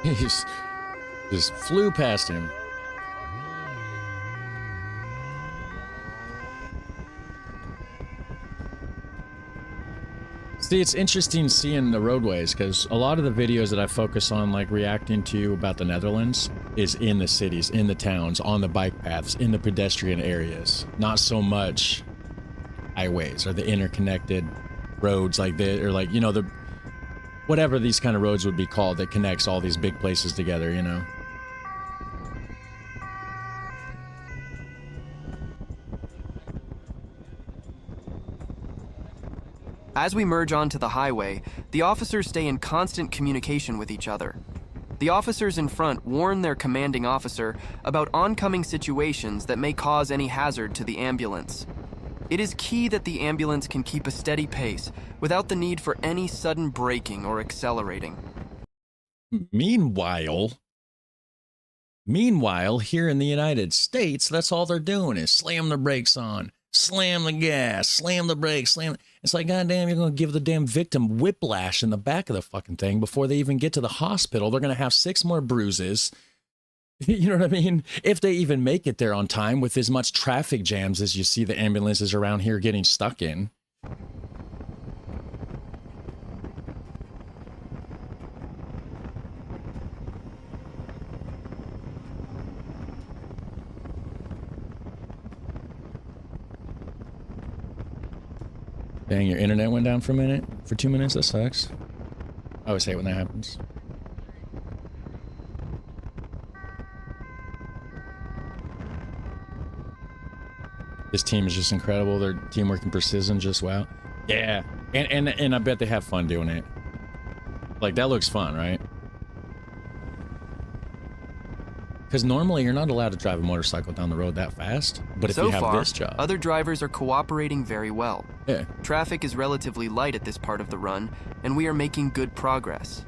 He just flew past him. See, it's interesting seeing the roadways because a lot of the videos that I focus on, like reacting to about the Netherlands, is in the cities, in the towns, on the bike paths, in the pedestrian areas. Not so much highways or the interconnected roads like this, or like, you know, the whatever these kind of roads would be called that connects all these big places together, you know. As we merge onto the highway, the officers stay in constant communication with each other. The officers in front warn their commanding officer about oncoming situations that may cause any hazard to the ambulance. It is key that the ambulance can keep a steady pace without the need for any sudden braking or accelerating. Meanwhile, here in the United States, that's all they're doing is slam the brakes on, slam the gas, slam the brakes, slam. It's like, goddamn, you're going to give the damn victim whiplash in the back of the fucking thing before they even get to the hospital. They're going to have 6 more bruises. You know what I mean? If they even make it there on time with as much traffic jams as you see the ambulances around here getting stuck in. Dang, your internet went down for a minute? For 2 minutes? That sucks. I always hate when that happens. This team is just incredible. Their teamwork and precision just wow. Yeah. And I bet they have fun doing it. Like, that looks fun, right? Because normally you're not allowed to drive a motorcycle down the road that fast. But if you have this job. Other drivers are cooperating very well. Yeah. Traffic is relatively light at this part of the run, and we are making good progress.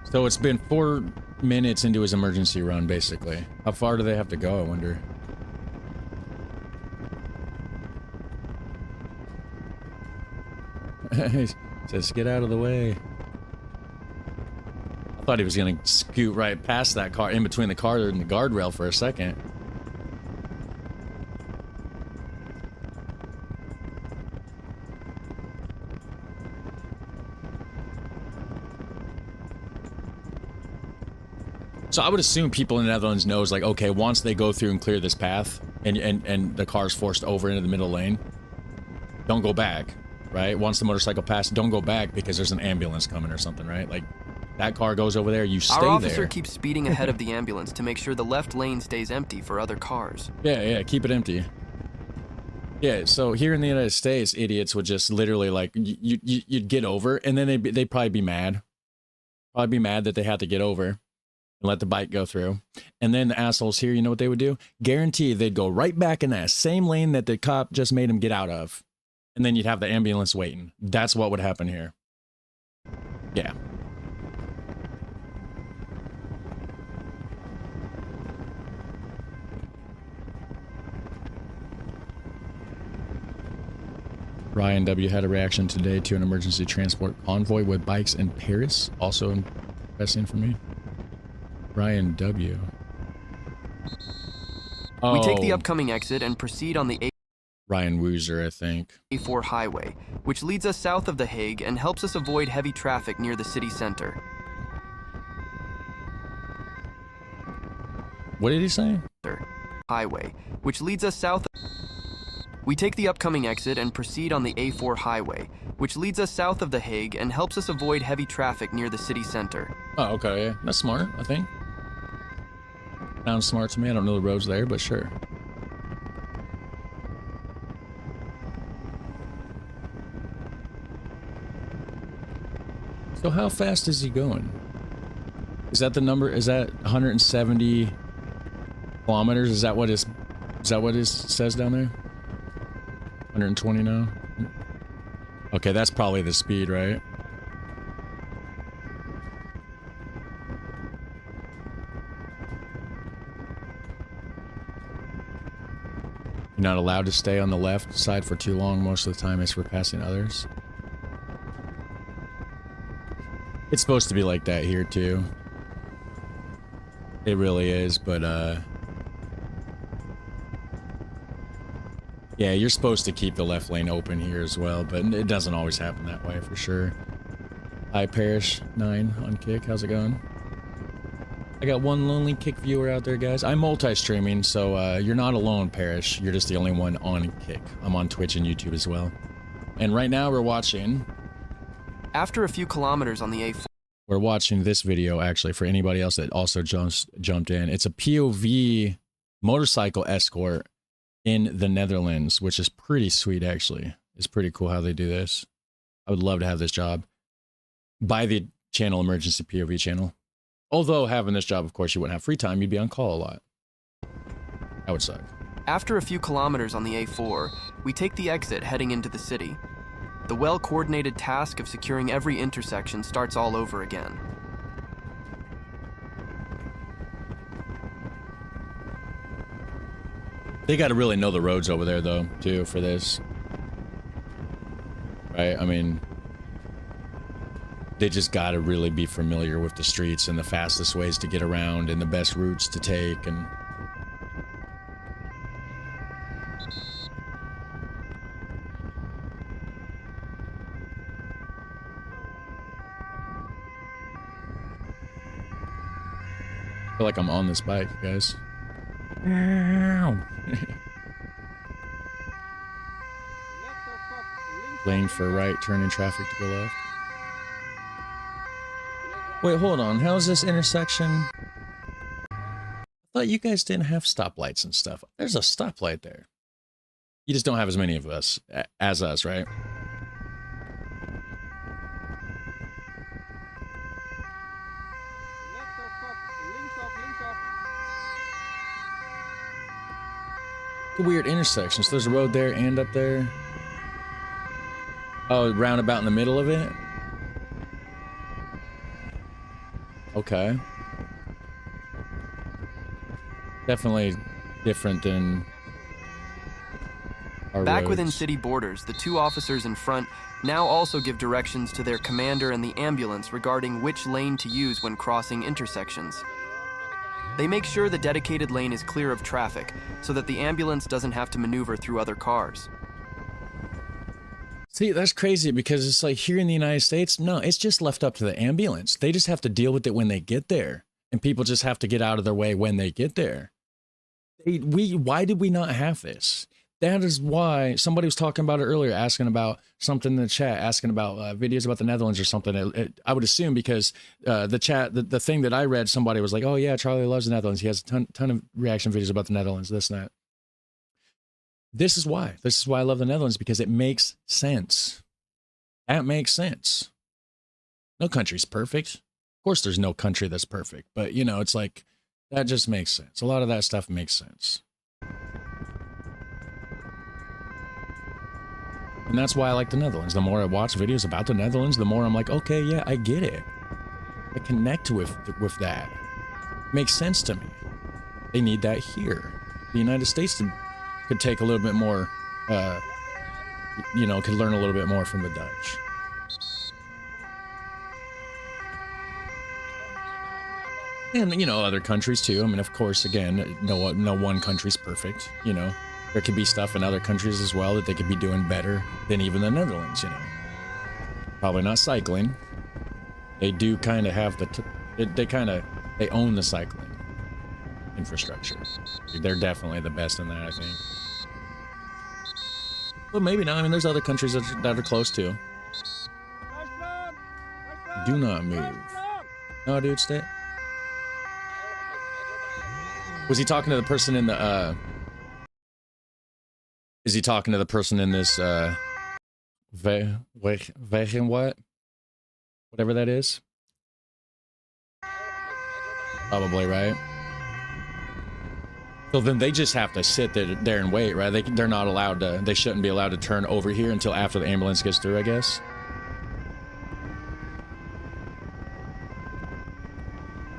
So it's been 4 minutes into his emergency run, basically. How far do they have to go, I wonder? He says, get out of the way. I thought he was going to scoot right past that car, in between the car and the guardrail for a second. So I would assume people in the Netherlands knows, like, okay, once they go through and clear this path and the car's forced over into the middle lane, don't go back, right? Once the motorcycle passes, don't go back because there's an ambulance coming or something, right? Like, that car goes over there, you stay there. Our officer keeps speeding ahead of the ambulance to make sure the left lane stays empty for other cars. Yeah, keep it empty. Yeah, so here in the United States, idiots would just literally, like, you'd get over, and then they'd probably be mad. Probably be mad that they had to get over and let the bike go through. And then the assholes here, you know what they would do? Guarantee they'd go right back in that same lane that the cop just made him get out of. And then you'd have the ambulance waiting. That's what would happen here. Yeah. Ryan W. had a reaction today to an emergency transport convoy with bikes in Paris. Also interesting for me. Ryan W. Oh. We take the upcoming exit and proceed on the Ryan Woozer, I think. A4 highway, which leads us south of The Hague and helps us avoid heavy traffic near the city center. What did he say? Highway, which leads us south. We take the upcoming exit and proceed on the A4 highway, which leads us south of The Hague and helps us avoid heavy traffic near the city center. Oh, okay. Yeah. That's smart, I think. Sounds smart to me. I don't know the roads there, but sure. So how fast is he going? Is that the number? Is that 170 kilometers? Is that what it says down there? 120 now? Okay, that's probably the speed, right? You're not allowed to stay on the left side for too long. Most of the time it's for passing others. It's supposed to be like that here too. It really is, but yeah, you're supposed to keep the left lane open here as well, but it doesn't always happen that way for sure. Hi Parrish 9 on Kick, how's it going? I got one lonely Kick viewer out there, guys. I'm multi-streaming, so you're not alone, Parrish. You're just the only one on Kick. I'm on Twitch and YouTube as well. And right now we're watching... After a few kilometers on the A4... We're watching this video, actually, for anybody else that also jumped in. It's a POV motorcycle escort in the Netherlands, which is pretty sweet, actually. It's pretty cool how they do this. I would love to have this job. By the channel, Emergency POV channel. Although having this job, of course, you wouldn't have free time. You'd be on call a lot. That would suck. After a few kilometers on the A4, we take the exit heading into the city. The well-coordinated task of securing every intersection starts all over again. They got to really know the roads over there, though, too, for this. Right? I mean, they just got to really be familiar with the streets and the fastest ways to get around and the best routes to take. And I feel like I'm on this bike, guys. Lane for right, turn in traffic to go left. Wait, hold on. How's this intersection? I thought you guys didn't have stoplights and stuff. There's a stoplight there. You just don't have as many of us as us, right? Weird intersections. So there's a road there and up there. Oh, roundabout in the middle of it? Okay. Definitely different than our Back roads. within city borders, the two officers in front now also give directions to their commander and the ambulance regarding which lane to use when crossing intersections. They make sure the dedicated lane is clear of traffic so that the ambulance doesn't have to maneuver through other cars. See, that's crazy because it's like here in the United States, no, it's just left up to the ambulance. They just have to deal with it when they get there. And people just have to get out of their way when they get there. Why did we not have this? That is why somebody was talking about it earlier, asking about something in the chat, asking about videos about the Netherlands or something. I would assume because the thing that I read, somebody was like, oh yeah, Charlie loves the Netherlands. He has a ton of reaction videos about the Netherlands, this and that. This is why I love the Netherlands, because it makes sense. That makes sense. No country's perfect. Of course, there's no country that's perfect, but you know, it's like, that just makes sense. A lot of that stuff makes sense. And that's why I like the Netherlands. The more I watch videos about the Netherlands, the more I'm like, okay, yeah, I get it. I connect with that. It makes sense to me. They need that here. The United States could take a little bit more, could learn a little bit more from the Dutch. And, you know, other countries too. I mean, of course, again, no one country's perfect, you know. There could be stuff in other countries as well that they could be doing better than even the Netherlands, you know. Probably not cycling. They do kind of have they own the cycling infrastructure. They're definitely the best in that, I think. But maybe not. I mean, there's other countries that are close to. Do not move. No, dude, stay. Was he talking to the person in the, is he talking to the person in this, Wegen what? Whatever that is? Probably, right? So then they just have to sit there and wait, right? They're not allowed to, they shouldn't be allowed to turn over here until after the ambulance gets through, I guess.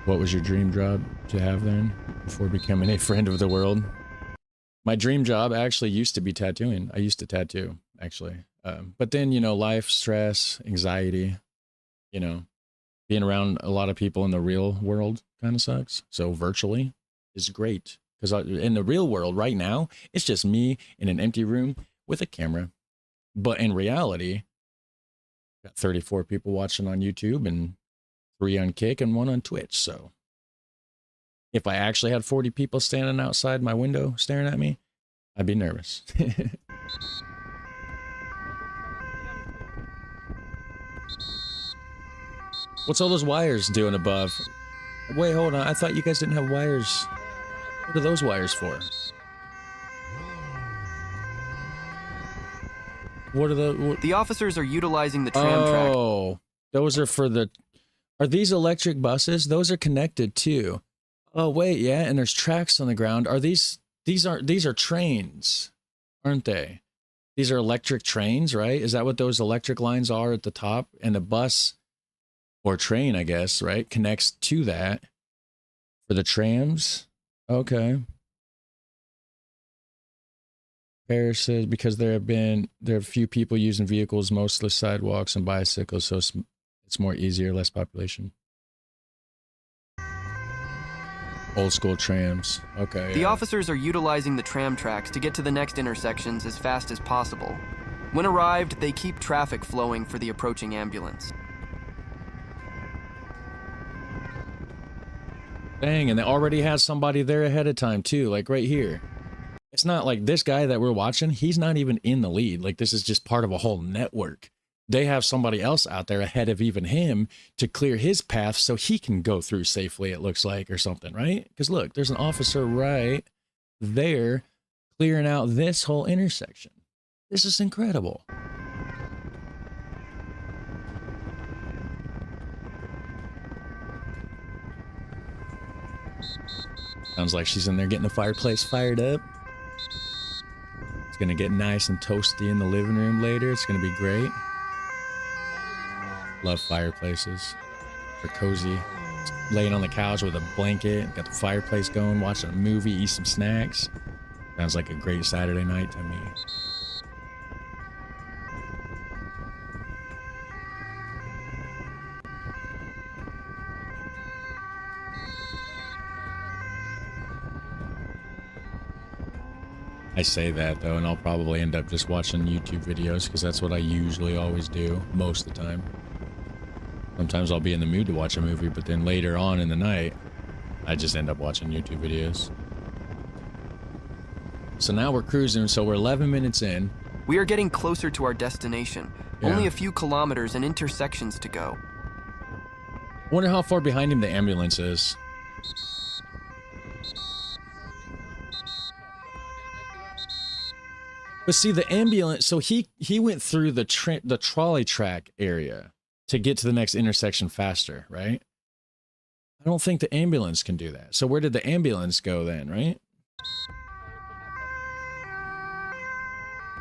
What was your dream job to have then, before becoming a friend of the world? My dream job actually used to be tattooing. I used to tattoo, actually. But then, you know, life, stress, anxiety, you know, being around a lot of people in the real world kind of sucks. So virtually is great. Because in the real world right now, it's just me in an empty room with a camera. But in reality, got 34 people watching on YouTube and 3 on Kick and 1 on Twitch. So if I actually had 40 people standing outside my window staring at me, I'd be nervous. What's all those wires doing above? Wait, hold on. I thought you guys didn't have wires. What are those wires for? What are The officers are utilizing the tram track. Oh, those are for the... Are these electric buses? Those are connected too. Oh, wait, yeah, and there's tracks on the ground. Are these are trains, aren't they? These are electric trains, right? Is that what those electric lines are at the top? And the bus or train, I guess, right, connects to that for the trams. Okay. Paris says because there are few people using vehicles, mostly sidewalks and bicycles, so it's more easier, less population. Old school trams. Okay. The officers are utilizing the tram tracks to get to the next intersections as fast as possible. When arrived, they keep traffic flowing for the approaching ambulance. Dang, and they already had somebody there ahead of time too, like right here. It's not like this guy that we're watching, he's not even in the lead. Like this is just part of a whole network. They have somebody else out there ahead of even him to clear his path so he can go through safely, it looks like, or something, right? Because look, there's an officer right there clearing out this whole intersection. This is incredible. Sounds like she's in there getting the fireplace fired up. It's going to get nice and toasty in the living room later. It's going to be great. Love fireplaces. They're cozy. Just laying on the couch with a blanket, got the fireplace going, watching a movie, eat some snacks. Sounds like a great Saturday night to me. I say that though, and I'll probably end up just watching YouTube videos because that's what I usually always do most of the time. Sometimes I'll be in the mood to watch a movie, but then later on in the night, I just end up watching YouTube videos. So now we're cruising, so we're 11 minutes in. We are getting closer to our destination. Yeah. Only a few kilometers and intersections to go. Wonder how far behind him the ambulance is. But see, the ambulance, so he went through the trolley track area to get to the next intersection faster, right? I don't think the ambulance can do that. So where did the ambulance go then, right?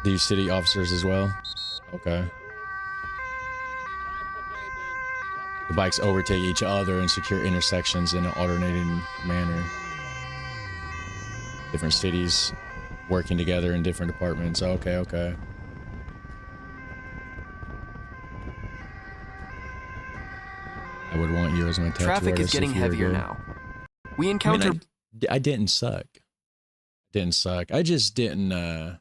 These city officers as well? Okay. The bikes overtake each other and secure intersections in an alternating manner. Different cities working together in different departments. Okay, okay. I would want you as my tattoo Traffic artist is getting if you were heavier good. now. We encounter... I didn't suck. Didn't suck. I just didn't, I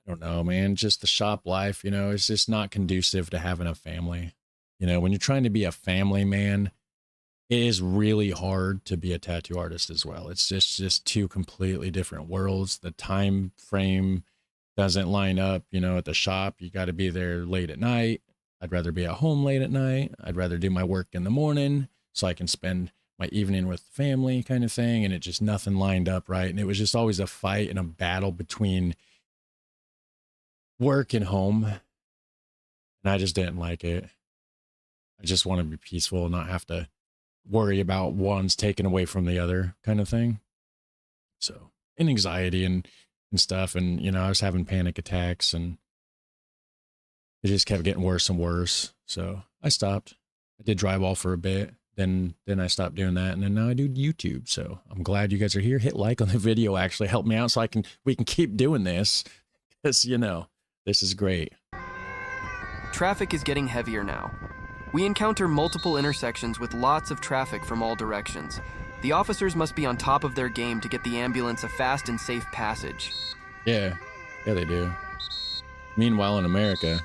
don't know, man. Just the shop life, you know, it's just not conducive to having a family. You know, when you're trying to be a family man, it is really hard to be a tattoo artist as well. It's just two completely different worlds. The time frame doesn't line up, you know, at the shop. You got to be there late at night. I'd rather be at home late at night. I'd rather do my work in the morning so I can spend my evening with the family kind of thing. And it just nothing lined up right. And it was just always a fight and a battle between work and home. And I just didn't like it. I just want to be peaceful and not have to worry about one's taken away from the other kind of thing. So, and anxiety and stuff. And, you know, I was having panic attacks and it just kept getting worse and worse. So I stopped. I did drywall for a bit. Then I stopped doing that. And then now I do YouTube. So I'm glad you guys are here. Hit like on the video, actually help me out so we can keep doing this. Because, you know, this is great. Traffic is getting heavier now. We encounter multiple intersections with lots of traffic from all directions. The officers must be on top of their game to get the ambulance a fast and safe passage. Yeah, they do. Meanwhile, in America,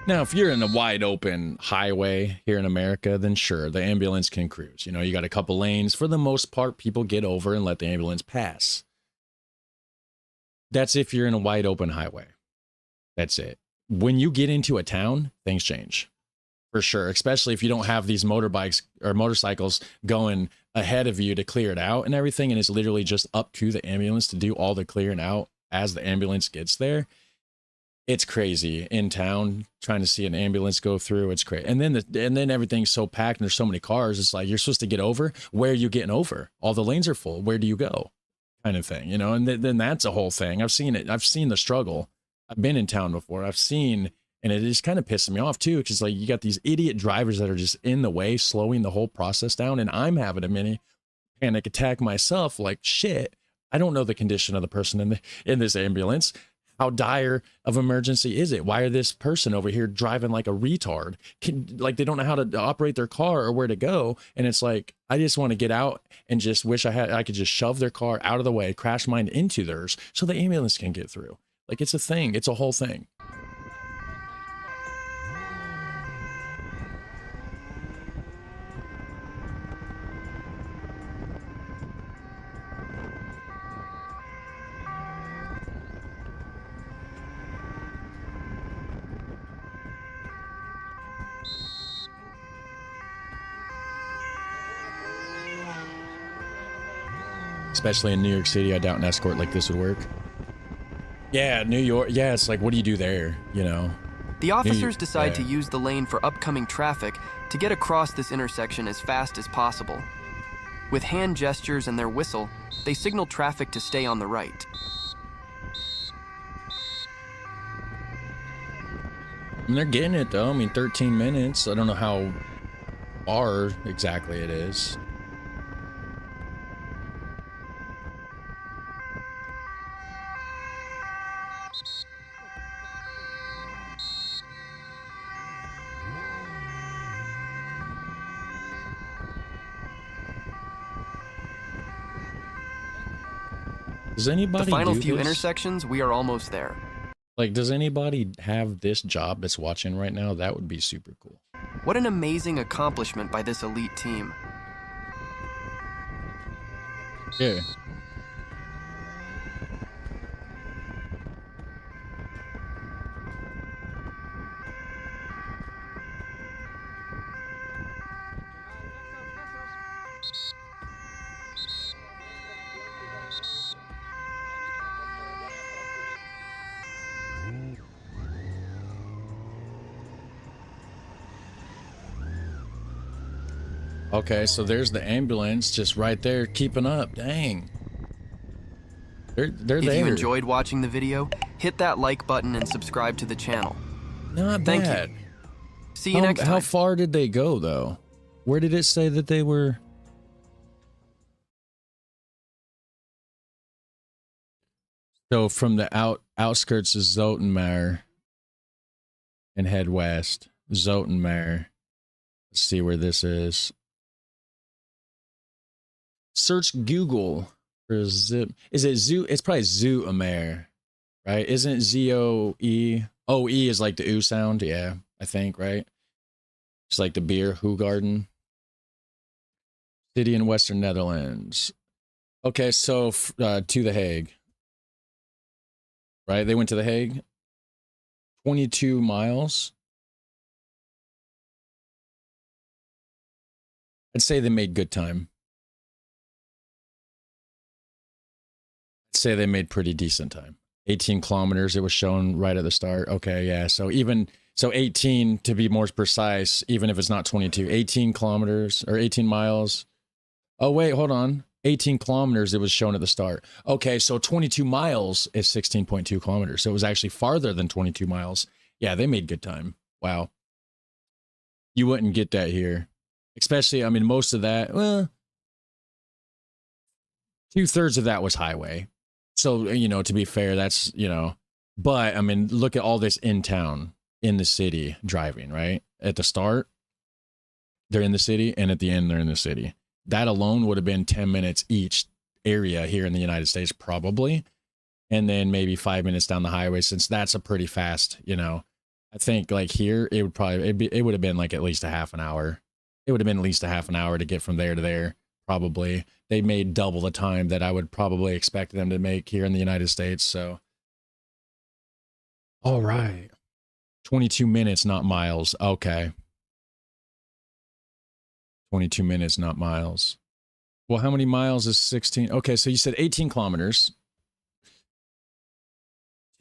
now, if you're in a wide open highway here in America, then sure, the ambulance can cruise. You know, you got a couple lanes. For the most part, people get over and let the ambulance pass. That's if you're in a wide open highway. That's it. When you get into a town, things change for sure, especially if you don't have these motorbikes or motorcycles going ahead of you to clear it out and everything. And it's literally just up to the ambulance to do all the clearing out as the ambulance gets there. It's crazy in town trying to see an ambulance go through. It's crazy. And then everything's so packed and there's so many cars. It's like, you're supposed to get over. Where are you getting over? All the lanes are full. Where do you go? Kind of thing, you know? And then that's a whole thing. I've seen it. I've seen the struggle. I've been in town before. I've seen, and it is kind of pissing me off too. Cause like you got these idiot drivers that are just in the way, slowing the whole process down. And I'm having a mini panic attack myself. Like, shit, I don't know the condition of the person in this ambulance. How dire of emergency is it? Why are this person over here driving like a retard? Like they don't know how to operate their car or where to go. And it's like, I just want to get out and just wish I could just shove their car out of the way, crash mine into theirs so the ambulance can get through. Like it's a thing. It's a whole thing. Especially in New York City, I doubt an escort like this would work. Yeah, New York. Yeah, it's like, what do you do there? You know? The officers decide to use the lane for upcoming traffic to get across this intersection as fast as possible. With hand gestures and their whistle, they signal traffic to stay on the right. And they're getting it though. I mean, 13 minutes. I don't know how far exactly it is. Does anybody the final do few this? intersections, we are almost there. Like, does anybody have this job that's watching right now? That would be super cool. What an amazing accomplishment by this elite team. Yeah. Okay, so there's the ambulance just right there keeping up. Dang. They're there. If you enjoyed watching the video, hit that like button and subscribe to the channel. Not Thank bad. you. See you next time. How far did they go though? Where did it say that they were? So from the outskirts of Zoetermeer and head west. Zoetermeer. Let's see where this is. Search Google for zip. Is it zoo? It's probably Zoetermeer, right? Isn't it Z-O-E? Oh, E is like the oo sound. Yeah, I think, right? It's like the beer, Hoegaarden. City in Western Netherlands. Okay, so to The Hague. Right? They went to The Hague. 22 miles. I'd say they made good time. I'd say they made pretty decent time. 18 kilometers, it was shown right at the start. Okay, yeah. So 18 to be more precise, even if it's not 22. 18 kilometers or 18 miles. Oh, wait, hold on. 18 kilometers, it was shown at the start. Okay, so 22 miles is 16.2 kilometers. So it was actually farther than 22 miles. Yeah, they made good time. Wow. You wouldn't get that here. Especially, I mean, most of that, well, 2/3 of that was highway. So, you know, to be fair, that's, you know, but I mean, look at all this in town, in the city driving, right? At the start, they're in the city, and at the end, they're in the city. That alone would have been 10 minutes each area here in the United States, probably. And then maybe 5 minutes down the highway, since that's a pretty fast, you know, I think like here, it would probably, it would have been like at least a half an hour. It would have been at least a half an hour to get from there to there, probably. They made double the time that I would probably expect them to make here in the United States. So, all right. 22 minutes, not miles. Okay. 22 minutes, not miles. Well, how many miles is 16? Okay, so you said 18 kilometers.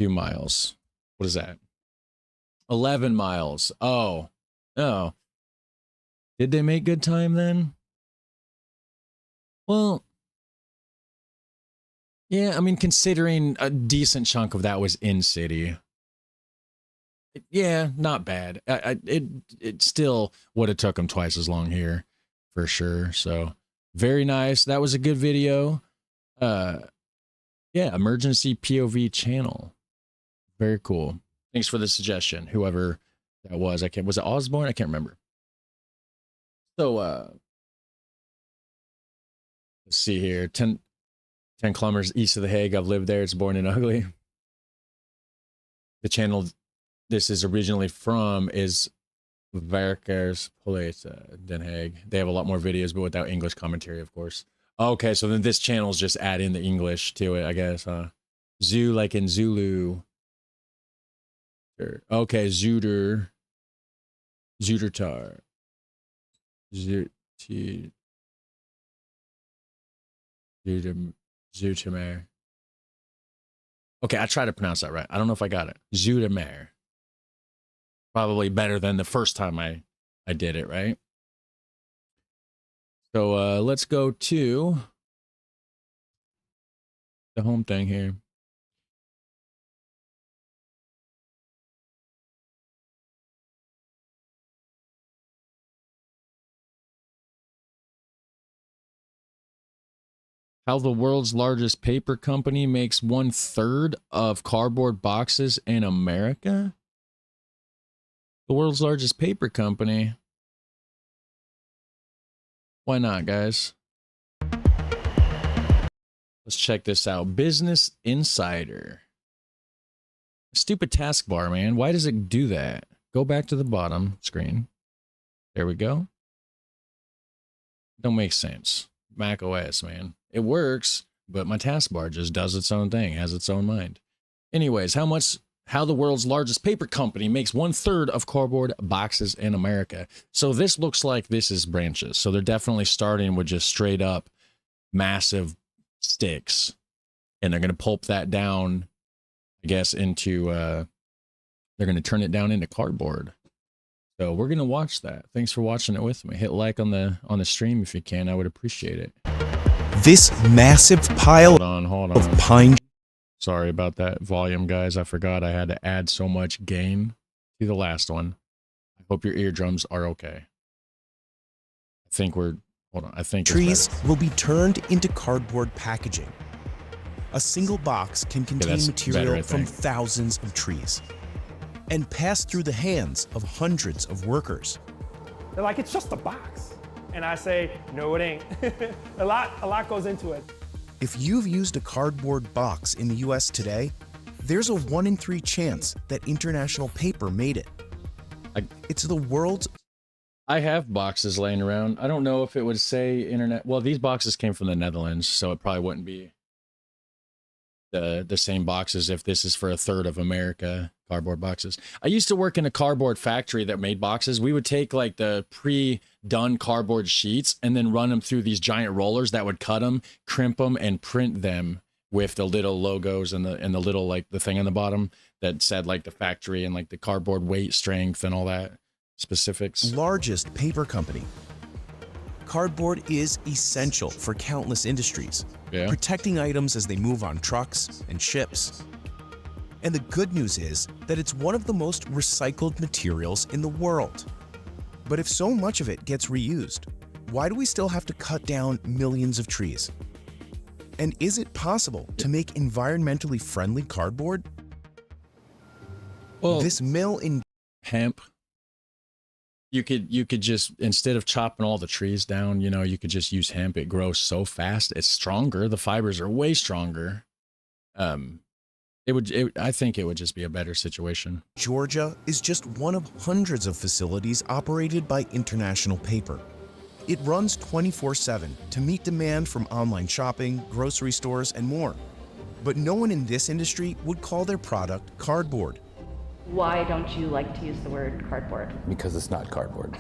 2 miles. What is that? 11 miles. Oh. Oh. Did they make good time then? Well, yeah, I mean, considering a decent chunk of that was in city. Yeah, not bad. It still would have took them twice as long here, for sure. So, very nice. That was a good video. Yeah, emergency POV channel. Very cool. Thanks for the suggestion, whoever that was. Was it Osborne? I can't remember. So, let's see here. 10 kilometers east of The Hague. I've lived there. It's Born and Ugly. The channel this is originally from is Werkerspoort, Den Haag. They have a lot more videos, but without English commentary, of course. Okay, so then this channel's just add in the English to it, I guess, huh? Zoo, like in Zulu. Okay, Zudertar. Zoetermeer. Okay, I tried to pronounce that right. I don't know if I got it. Zoetermeer. Probably better than the first time I did it, right? So let's go to the home thing here. How the world's largest paper company makes 1/3 of cardboard boxes in America? The world's largest paper company. Why not, guys? Let's check this out. Business Insider. Stupid taskbar, man. Why does it do that? Go back to the bottom screen. There we go. Don't make sense. Mac OS, man. It works, but my taskbar just does its own thing, has its own mind. Anyways, how the world's largest paper company makes 1/3 of cardboard boxes in America. So this looks like this is branches. So they're definitely starting with just straight up massive sticks. And they're going to pulp that down, I guess, into, they're going to turn it down into cardboard. So we're going to watch that. Thanks for watching it with me. Hit like on the stream if you can. I would appreciate it. This massive pile of pine. Sorry about that volume, guys. I forgot I had to add so much gain to the last one. I hope your eardrums are okay. I think hold on. I think trees will be turned into cardboard packaging. A single box can contain material from thousands of trees and pass through the hands of hundreds of workers. They're like, it's just a box. And I say, no, it ain't. a lot goes into it. If you've used a cardboard box in the US today, there's a 1 in 3 chance that International Paper made it. It's the world's... I have boxes laying around. I don't know if it would say internet. Well, these boxes came from the Netherlands, so it probably wouldn't be the same boxes if this is for 1/3 of America, cardboard boxes. I used to work in a cardboard factory that made boxes. We would take like the pre-done cardboard sheets and then run them through these giant rollers that would cut them, crimp them, and print them with the little logos and the little, like, the thing on the bottom that said like the factory and like the cardboard weight strength and all that specifics. Largest paper company. Cardboard is essential for countless industries, protecting items as they move on trucks and ships. And the good news is that it's one of the most recycled materials in the world. But if so much of it gets reused, why do we still have to cut down millions of trees? And is it possible to make environmentally friendly cardboard? Well, this mill in hemp. You could just, instead of chopping all the trees down, you know, you could just use hemp. It grows so fast. It's stronger. The fibers are way stronger. I think it would just be a better situation. Georgia is just one of hundreds of facilities operated by International Paper. It runs 24/7 to meet demand from online shopping, grocery stores, and more. But no one in this industry would call their product cardboard. Why don't you like to use the word cardboard? Because it's not cardboard.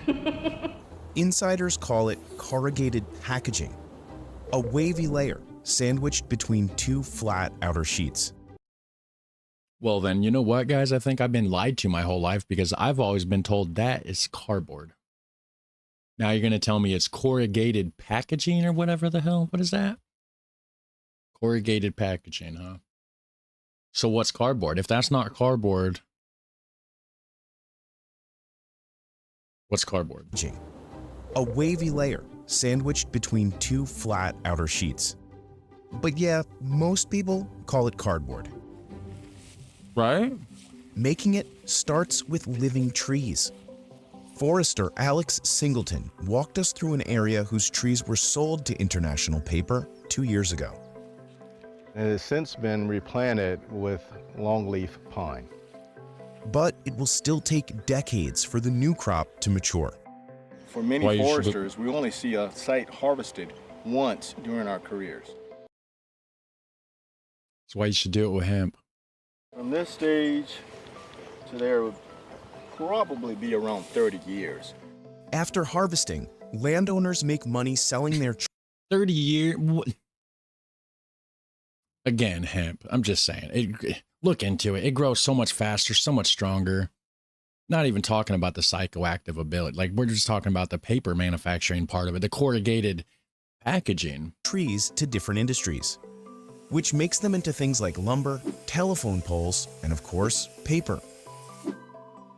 Insiders call it corrugated packaging, a wavy layer sandwiched between two flat outer sheets. Well, then, you know what, guys? I think I've been lied to my whole life because I've always been told that is cardboard. Now you're going to tell me it's corrugated packaging or whatever the hell? What is that? Corrugated packaging, huh? So what's cardboard? If that's not cardboard, what's cardboard? A wavy layer sandwiched between two flat outer sheets. But yeah, most people call it cardboard. Right? Making it starts with living trees. Forester Alex Singleton walked us through an area whose trees were sold to International Paper 2 years ago. It has since been replanted with longleaf pine. But it will still take decades for the new crop to mature. For many foresters, we only see a site harvested once during our careers. That's why you should do it with hemp. From this stage to there would probably be around 30 years. After harvesting, landowners make money selling their 30 years? Again, hemp. I'm just saying. Look into it. It grows so much faster, so much stronger. Not even talking about the psychoactive ability. Like, we're just talking about the paper manufacturing part of it, the corrugated packaging. Trees to different industries, which makes them into things like lumber, telephone poles, and of course, paper.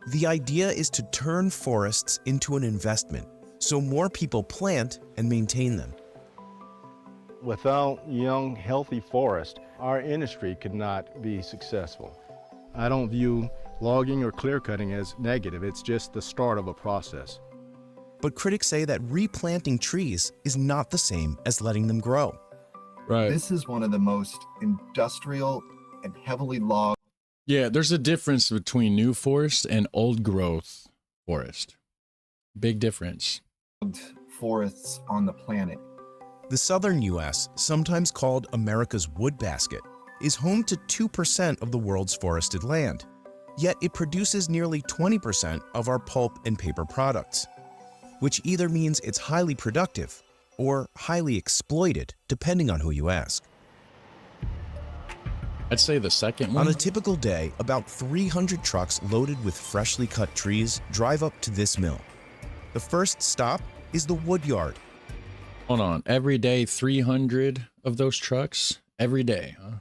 The idea is to turn forests into an investment, so more people plant and maintain them. Without young, healthy forests, our industry could not be successful. I don't view logging or clear cutting as negative. It's just the start of a process. But critics say that replanting trees is not the same as letting them grow. Right. This is one of the most industrial and heavily logged. Yeah, there's a difference between new forest and old growth forest. Big difference. Forests on the planet. The southern U.S., sometimes called America's wood basket, is home to 2% of the world's forested land. Yet it produces nearly 20% of our pulp and paper products, which either means it's highly productive or highly exploited, depending on who you ask. I'd say the second one. On a typical day, about 300 trucks loaded with freshly cut trees drive up to this mill. The first stop is the wood yard. Hold on. Every day, 300 of those trucks? Every day, huh?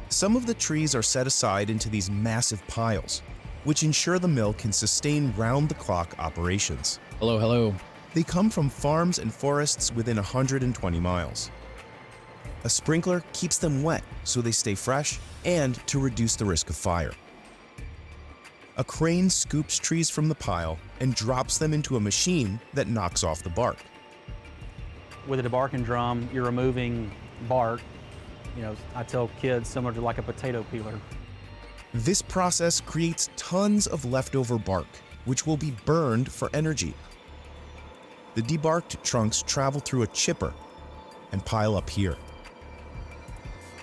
Some of the trees are set aside into these massive piles, which ensure the mill can sustain round-the-clock operations. Hello, hello. They come from farms and forests within 120 miles. A sprinkler keeps them wet so they stay fresh and to reduce the risk of fire. A crane scoops trees from the pile and drops them into a machine that knocks off the bark. With a debarking drum, you're removing bark. You know, I tell kids, similar to like a potato peeler. This process creates tons of leftover bark, which will be burned for energy. The debarked trunks travel through a chipper and pile up here.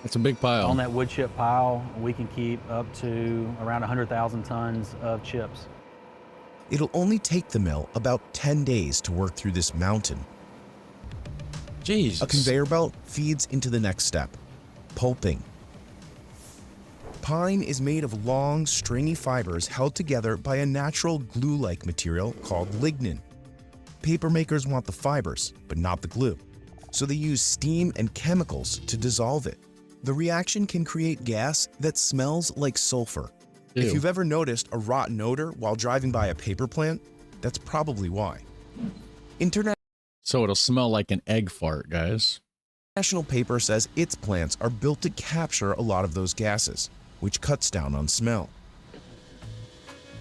That's a big pile. On that wood chip pile, we can keep up to around 100,000 tons of chips. It'll only take the mill about 10 days to work through this mountain. Jesus. A conveyor belt feeds into the next step, pulping. Pine is made of long, stringy fibers held together by a natural glue-like material called lignin. Paper makers want the fibers, but not the glue, so they use steam and chemicals to dissolve it. The reaction can create gas that smells like sulfur. Ew. If you've ever noticed a rotten odor while driving by a paper plant, that's probably why. So it'll smell like an egg fart, guys. International Paper says its plants are built to capture a lot of those gases, which cuts down on smell.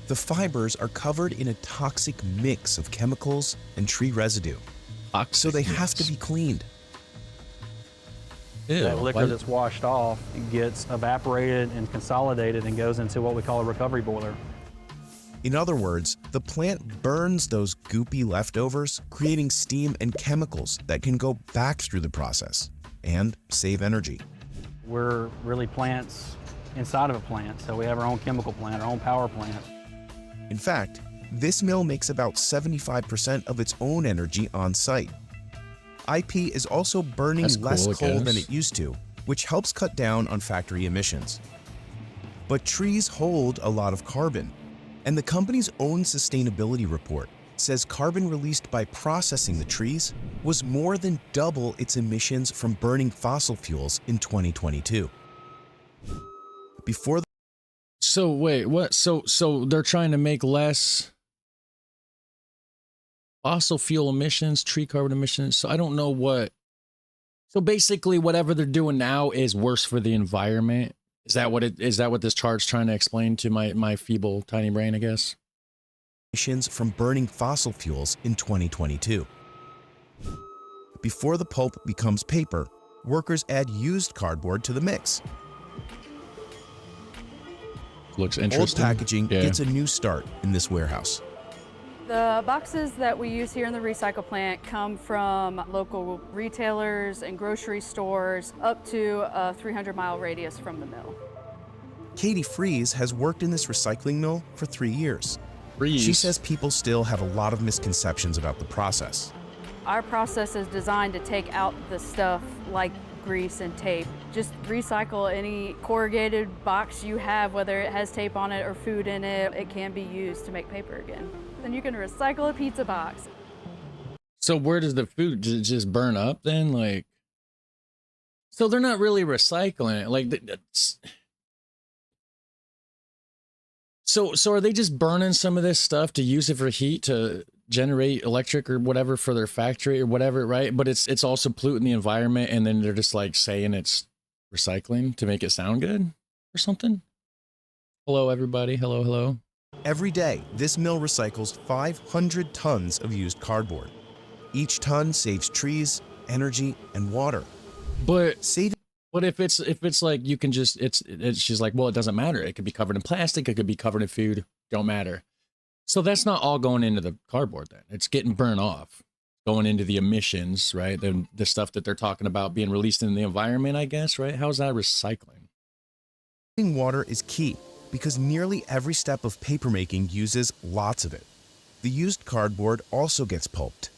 The fibers are covered in a toxic mix of chemicals and tree residue, so they have to be cleaned. Ew, that liquor that's washed off gets evaporated and consolidated and goes into what we call a recovery boiler. In other words, the plant burns those goopy leftovers, creating steam and chemicals that can go back through the process and save energy. We're really plants inside of a plant, so we have our own chemical plant, our own power plant. In fact, this mill makes about 75% of its own energy on site. IP is also burning less coal than it used to, which helps cut down on factory emissions. But trees hold a lot of carbon, and the company's own sustainability report says carbon released by processing the trees was more than double its emissions from burning fossil fuels in 2022. Before So wait, what? So they're trying to make less fossil fuel emissions, tree carbon emissions. So I don't know what. So basically, whatever they're doing now is worse for the environment. Is that what this chart's trying to explain to my feeble tiny brain, I guess? Emissions from burning fossil fuels in 2022. Before the pulp becomes paper, workers add used cardboard to the mix. Looks interesting. Old packaging gets a new start in this warehouse. The boxes that we use here in the recycle plant come from local retailers and grocery stores up to a 300-mile radius from the mill. Katie Fries has worked in this recycling mill for 3 years. She says people still have a lot of misconceptions about the process. Our process is designed to take out the stuff like grease and tape. Just recycle any corrugated box you have, whether it has tape on it or food in it. It can be used to make paper again. Then you can recycle a pizza box. So where does the food just burn up then? Like, so they're not really recycling it. Like, so are they just burning some of this stuff to use it for heat to generate electric or whatever for their factory or whatever, right? But it's also polluting the environment, and then they're just like saying it's recycling to make it sound good or something. Hello, everybody. Hello, hello. Every day, this mill recycles 500 tons of used cardboard. Each ton saves trees, energy, and water. But if it's like you can just she's like, well, it doesn't matter. It could be covered in plastic. It could be covered in food. Don't matter. So that's not all going into the cardboard then. It's getting burned off, going into the emissions, right? The stuff that they're talking about being released in the environment, I guess, right? How's that recycling? Water is key because nearly every step of papermaking uses lots of it. The used cardboard also gets pulped,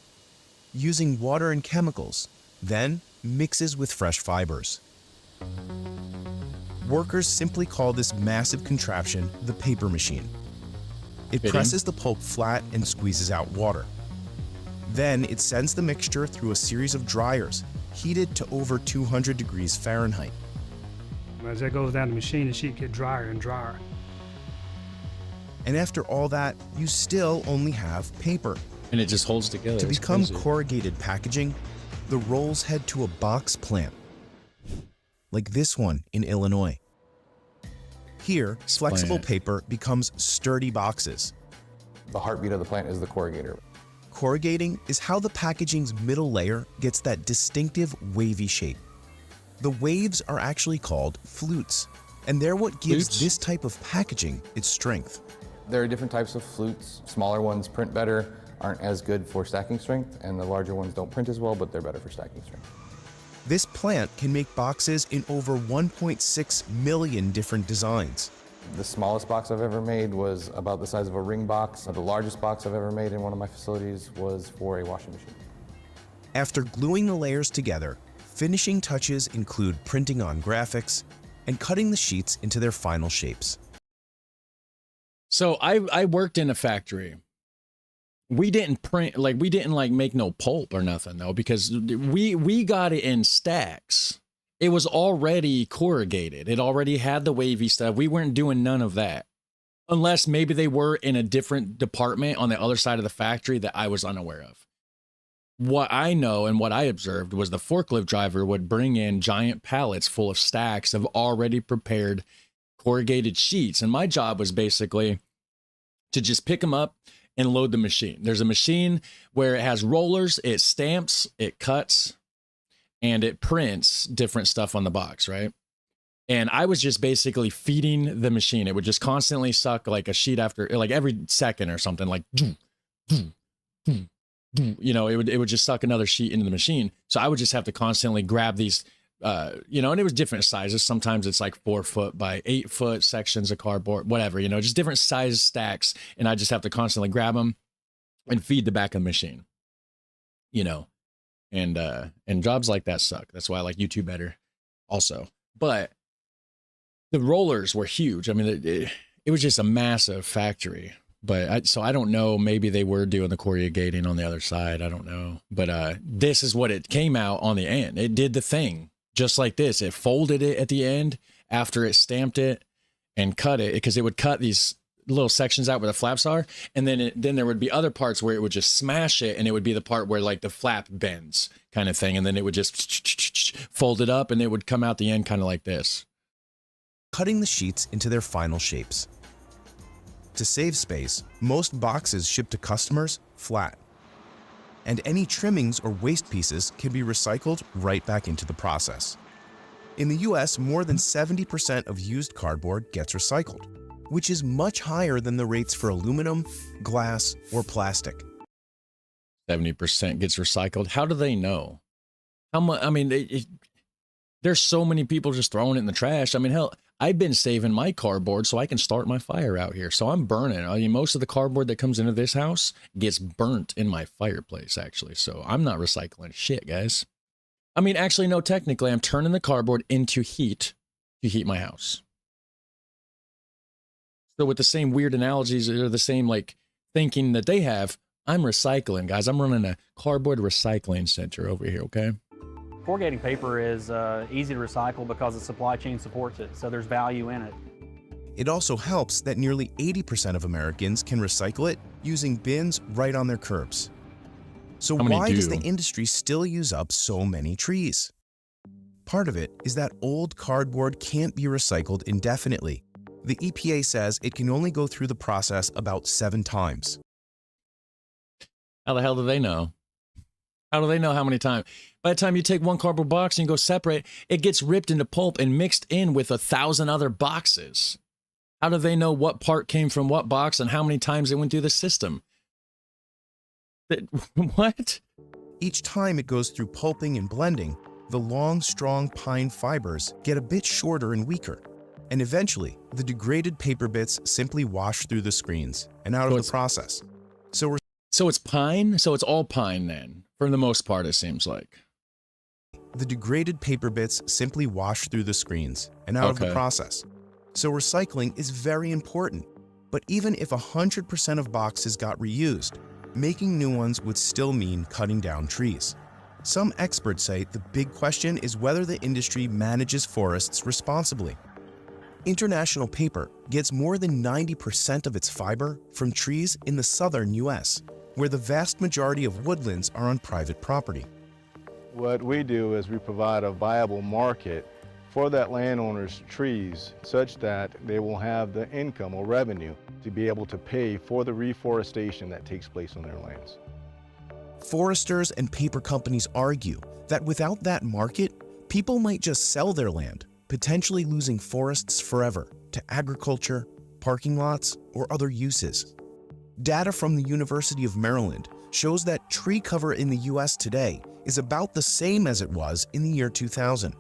using water and chemicals, then mixes with fresh fibers. Workers simply call this massive contraption the paper machine. It presses the pulp flat and squeezes out water. Then it sends the mixture through a series of dryers, heated to over 200 degrees Fahrenheit. As it goes down the machine, the sheet gets drier and drier. And after all that, you still only have paper. And it just holds together. To become corrugated packaging, the rolls head to a box plant, like this one in Illinois. Here, flexible paper becomes sturdy boxes. The heartbeat of the plant is the corrugator. Corrugating is how the packaging's middle layer gets that distinctive wavy shape. The waves are actually called flutes, and they're what gives this type of packaging its strength. There are different types of flutes. Smaller ones print better, aren't as good for stacking strength, and the larger ones don't print as well, but they're better for stacking strength. This plant can make boxes in over 1.6 million different designs. The smallest box I've ever made was about the size of a ring box. The largest box I've ever made in one of my facilities was for a washing machine. After gluing the layers together, finishing touches include printing on graphics and cutting the sheets into their final shapes. So I worked in a factory. We didn't print, like we didn't like make no pulp or nothing though, because we got it in stacks. It was already corrugated. It already had the wavy stuff. We weren't doing none of that. Unless maybe they were in a different department on the other side of the factory that I was unaware of. What I know and what I observed was the forklift driver would bring in giant pallets full of stacks of already prepared corrugated sheets. And my job was basically to just pick them up and load the machine. There's a machine where it has rollers, it stamps, it cuts, and it prints different stuff on the box, right? And I was just basically feeding the machine. It would just constantly suck like a sheet after, like every second or something, like, you know, it would just suck another sheet into the machine. So I would just have to constantly grab these, you know, and it was different sizes. Sometimes it's like 4 foot by 8 foot sections of cardboard, whatever, you know, just different size stacks. And I just have to constantly grab them and feed the back of the machine, you know, and jobs like that suck. That's why I like YouTube better also. But the rollers were huge. I mean, it was just a massive factory. But so I don't know, maybe they were doing the corrugating on the other side. I don't know. But this is what it came out on the end. It did the thing just like this. It folded it at the end after it stamped it and cut it, because it would cut these little sections out where the flaps are. And then there would be other parts where it would just smash it, and it would be the part where like the flap bends kind of thing. And then it would just fold it up, and it would come out the end kind of like this. Cutting the sheets into their final shapes. To save space, most boxes shipped to customers flat. And any trimmings or waste pieces can be recycled right back into the process. In the US, more than 70% of used cardboard gets recycled, which is much higher than the rates for aluminum, glass, or plastic. 70% gets recycled. How do they know? How much? I mean, there's so many people just throwing it in the trash. I mean, hell, I've been saving my cardboard so I can start my fire out here. So I'm burning. I mean, most of the cardboard that comes into this house gets burnt in my fireplace, actually. So I'm not recycling shit, guys. I mean, actually, no, technically, I'm turning the cardboard into heat to heat my house. So with the same weird analogies or the same like thinking that they have, I'm recycling, guys. I'm running a cardboard recycling center over here, okay? Corrugating paper is easy to recycle because the supply chain supports it, so there's value in it. It also helps that nearly 80% of Americans can recycle it using bins right on their curbs. So why does the industry still use up so many trees? Part of it is that old cardboard can't be recycled indefinitely. The EPA says it can only go through the process about 7 times. How the hell do they know? How do they know how many times? By the time you take one cardboard box and you go separate, it gets ripped into pulp and mixed in with 1,000 other boxes. How do they know what part came from what box and how many times it went through the system? What? Each time it goes through pulping and blending, the long, strong pine fibers get a bit shorter and weaker. And eventually, the degraded paper bits simply wash through the screens and out of the process. So it's pine? So it's all pine then, for the most part, it seems like. The degraded paper bits simply wash through the screens and out of the process. So recycling is very important. But even if 100% of boxes got reused, making new ones would still mean cutting down trees. Some experts say the big question is whether the industry manages forests responsibly. International Paper gets more than 90% of its fiber from trees in the southern US, where the vast majority of woodlands are on private property. What we do is we provide a viable market for that landowner's trees such that they will have the income or revenue to be able to pay for the reforestation that takes place on their lands. Foresters and paper companies argue that without that market, people might just sell their land, potentially losing forests forever to agriculture, parking lots, or other uses. Data from the University of Maryland shows that tree cover in the US today is about the same as it was in the year 2000.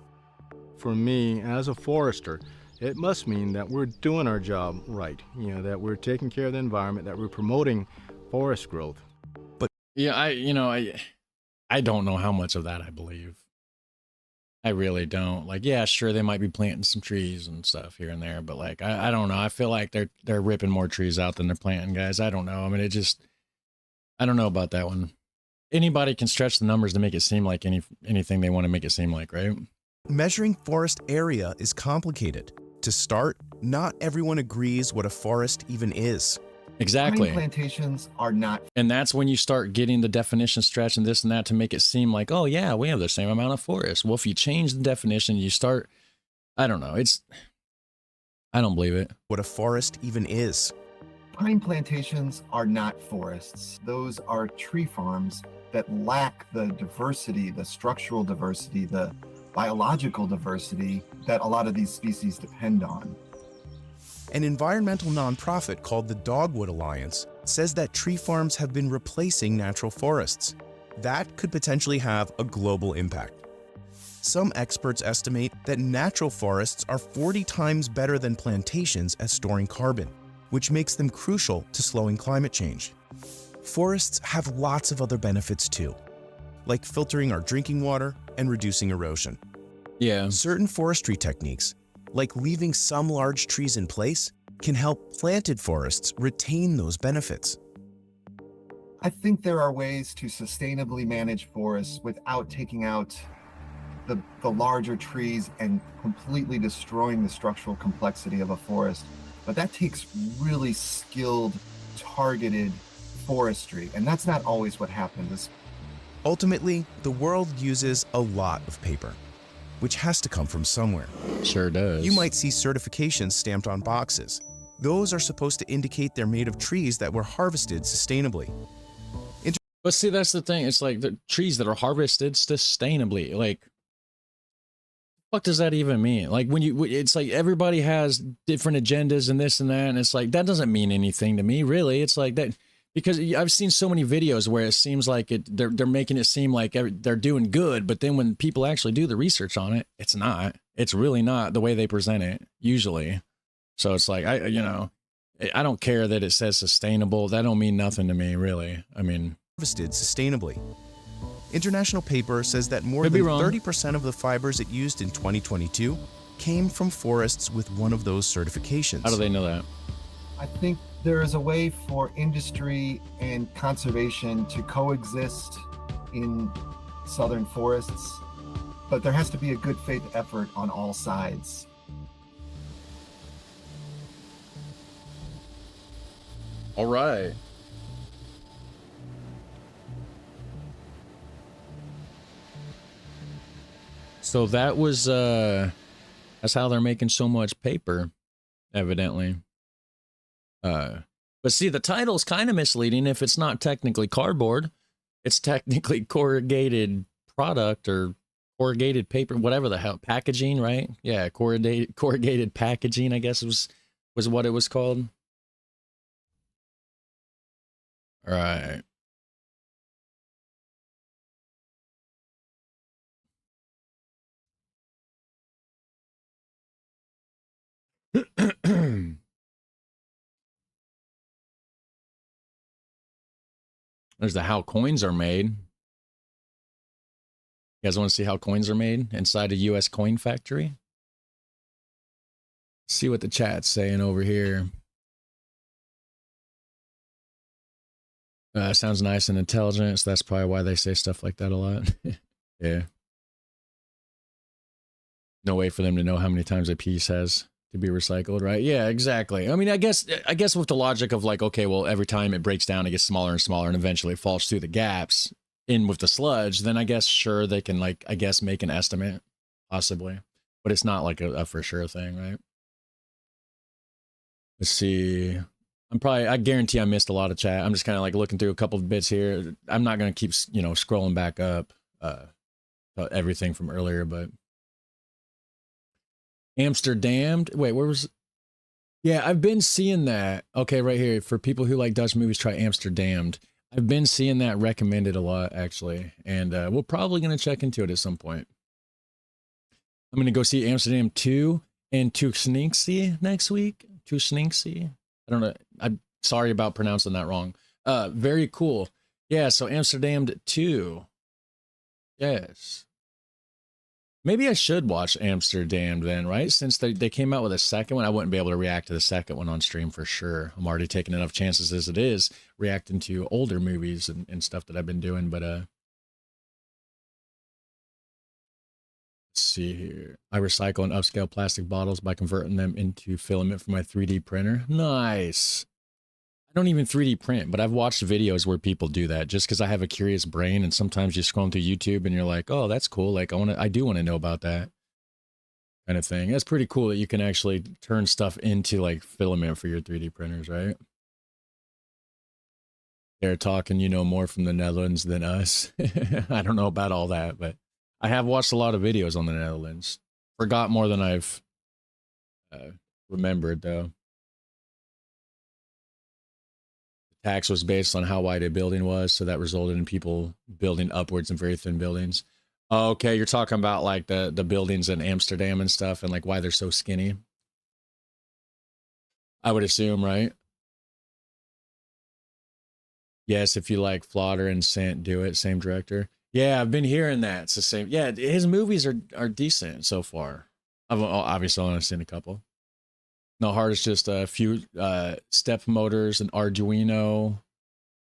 For me, as a forester, it must mean that we're doing our job right, that we're taking care of the environment, that we're promoting forest growth. But yeah, I don't know how much of that I believe. I really don't. Like, yeah, sure, they might be planting some trees and stuff here and there, but like, I don't know. I feel like they're ripping more trees out than they're planting, guys. I don't know. I mean, I don't know about that one. Anybody can stretch the numbers to make it seem like anything they want to make it seem like, right? Measuring forest area is complicated. To start, not everyone agrees what a forest even is. Exactly. Pine plantations are not. And that's when you start getting the definition stretched and this and that to make it seem like, oh yeah, we have the same amount of forest. Well, if you change the definition, you start, I don't know. I don't believe it. What a forest even is. Pine plantations are not forests. Those are tree farms that lack the diversity, the structural diversity, the biological diversity that a lot of these species depend on. An environmental nonprofit called the Dogwood Alliance says that tree farms have been replacing natural forests. That could potentially have a global impact. Some experts estimate that natural forests are 40 times better than plantations at storing carbon, which makes them crucial to slowing climate change. Forests have lots of other benefits too, like filtering our drinking water and reducing erosion. Yeah. Certain forestry techniques, like leaving some large trees in place, can help planted forests retain those benefits. I think there are ways to sustainably manage forests without taking out the larger trees and completely destroying the structural complexity of a forest. But that takes really skilled, targeted forestry, and that's not always what happens. Ultimately, the world uses a lot of paper, which has to come from somewhere. Sure does. You might see certifications stamped on boxes. Those are supposed to indicate they're made of trees that were harvested sustainably. But see, that's the thing. It's like the trees that are harvested sustainably. Like, what does that even mean? Like it's like everybody has different agendas and this and that. And it's like, that doesn't mean anything to me, really. It's like that, because I've seen so many videos where it seems like they're making it seem like they're doing good. But then when people actually do the research on it, it's not. It's really not the way they present it, usually. So it's like, I don't care that it says sustainable. That don't mean nothing to me, really. I mean, harvested sustainably. International Paper says that more than 30% of the fibers it used in 2022 came from forests with one of those certifications. How do they know that? I think there is a way for industry and conservation to coexist in southern forests, but there has to be a good faith effort on all sides. All right. So that was, that's how they're making so much paper, evidently. But see, the title's kind of misleading. If it's not technically cardboard, it's technically corrugated product or corrugated paper, whatever the hell, packaging, right? Yeah, corrugated packaging, I guess was what it was called. All right. There's the how coins are made. You guys want to see how coins are made inside a U.S. coin factory? See what the chat's saying over here. Sounds nice and intelligent, so that's probably why they say stuff like that a lot. Yeah. No way for them to know how many times a piece has to be recycled, right? Yeah, exactly. I mean, I guess with the logic of like, okay, well, every time it breaks down, it gets smaller and smaller, and eventually it falls through the gaps in with the sludge, then I guess, sure, they can, like, I guess, make an estimate, possibly. But it's not like a for sure thing, right? Let's see. I guarantee I missed a lot of chat. I'm just kind of like looking through a couple of bits here. I'm not going to keep, scrolling back up everything from earlier, but Amsterdam. Wait, where was? Yeah, I've been seeing that. Okay, right here. For people who like Dutch movies, try Amsterdam. I've been seeing that recommended a lot, actually. And we're probably going to check into it at some point. I'm going to go see Amsterdam 2 and Tuxninksy next week. Tuxninksy. I don't know. I'm sorry about pronouncing that wrong. Very cool. Yeah, so Amsterdam 2. Yes. Maybe I should watch Amsterdam then, right? Since they came out with a second one, I wouldn't be able to react to the second one on stream for sure. I'm already taking enough chances as it is, reacting to older movies and stuff that I've been doing, but let's see here. I recycle and upscale plastic bottles by converting them into filament for my 3D printer. Nice. I don't even 3D print, but I've watched videos where people do that just because I have a curious brain, and sometimes you scroll through YouTube and you're like, oh, that's cool. Like I do want to know about that kind of thing. That's pretty cool that you can actually turn stuff into like filament for your 3D printers, right? They're talking, more from the Netherlands than us. I don't know about all that, but I have watched a lot of videos on the Netherlands. Forgot more than I've remembered, though. The tax was based on how wide a building was, so that resulted in people building upwards in very thin buildings. Okay, you're talking about like the buildings in Amsterdam and stuff, and like why they're so skinny. I would assume, right? Yes, if you like Flodder and Sant Do It, same director. Yeah, I've been hearing that. It's the same. Yeah, his movies are decent so far. I've obviously only seen a couple. No Heart is just a few step motors, an Arduino,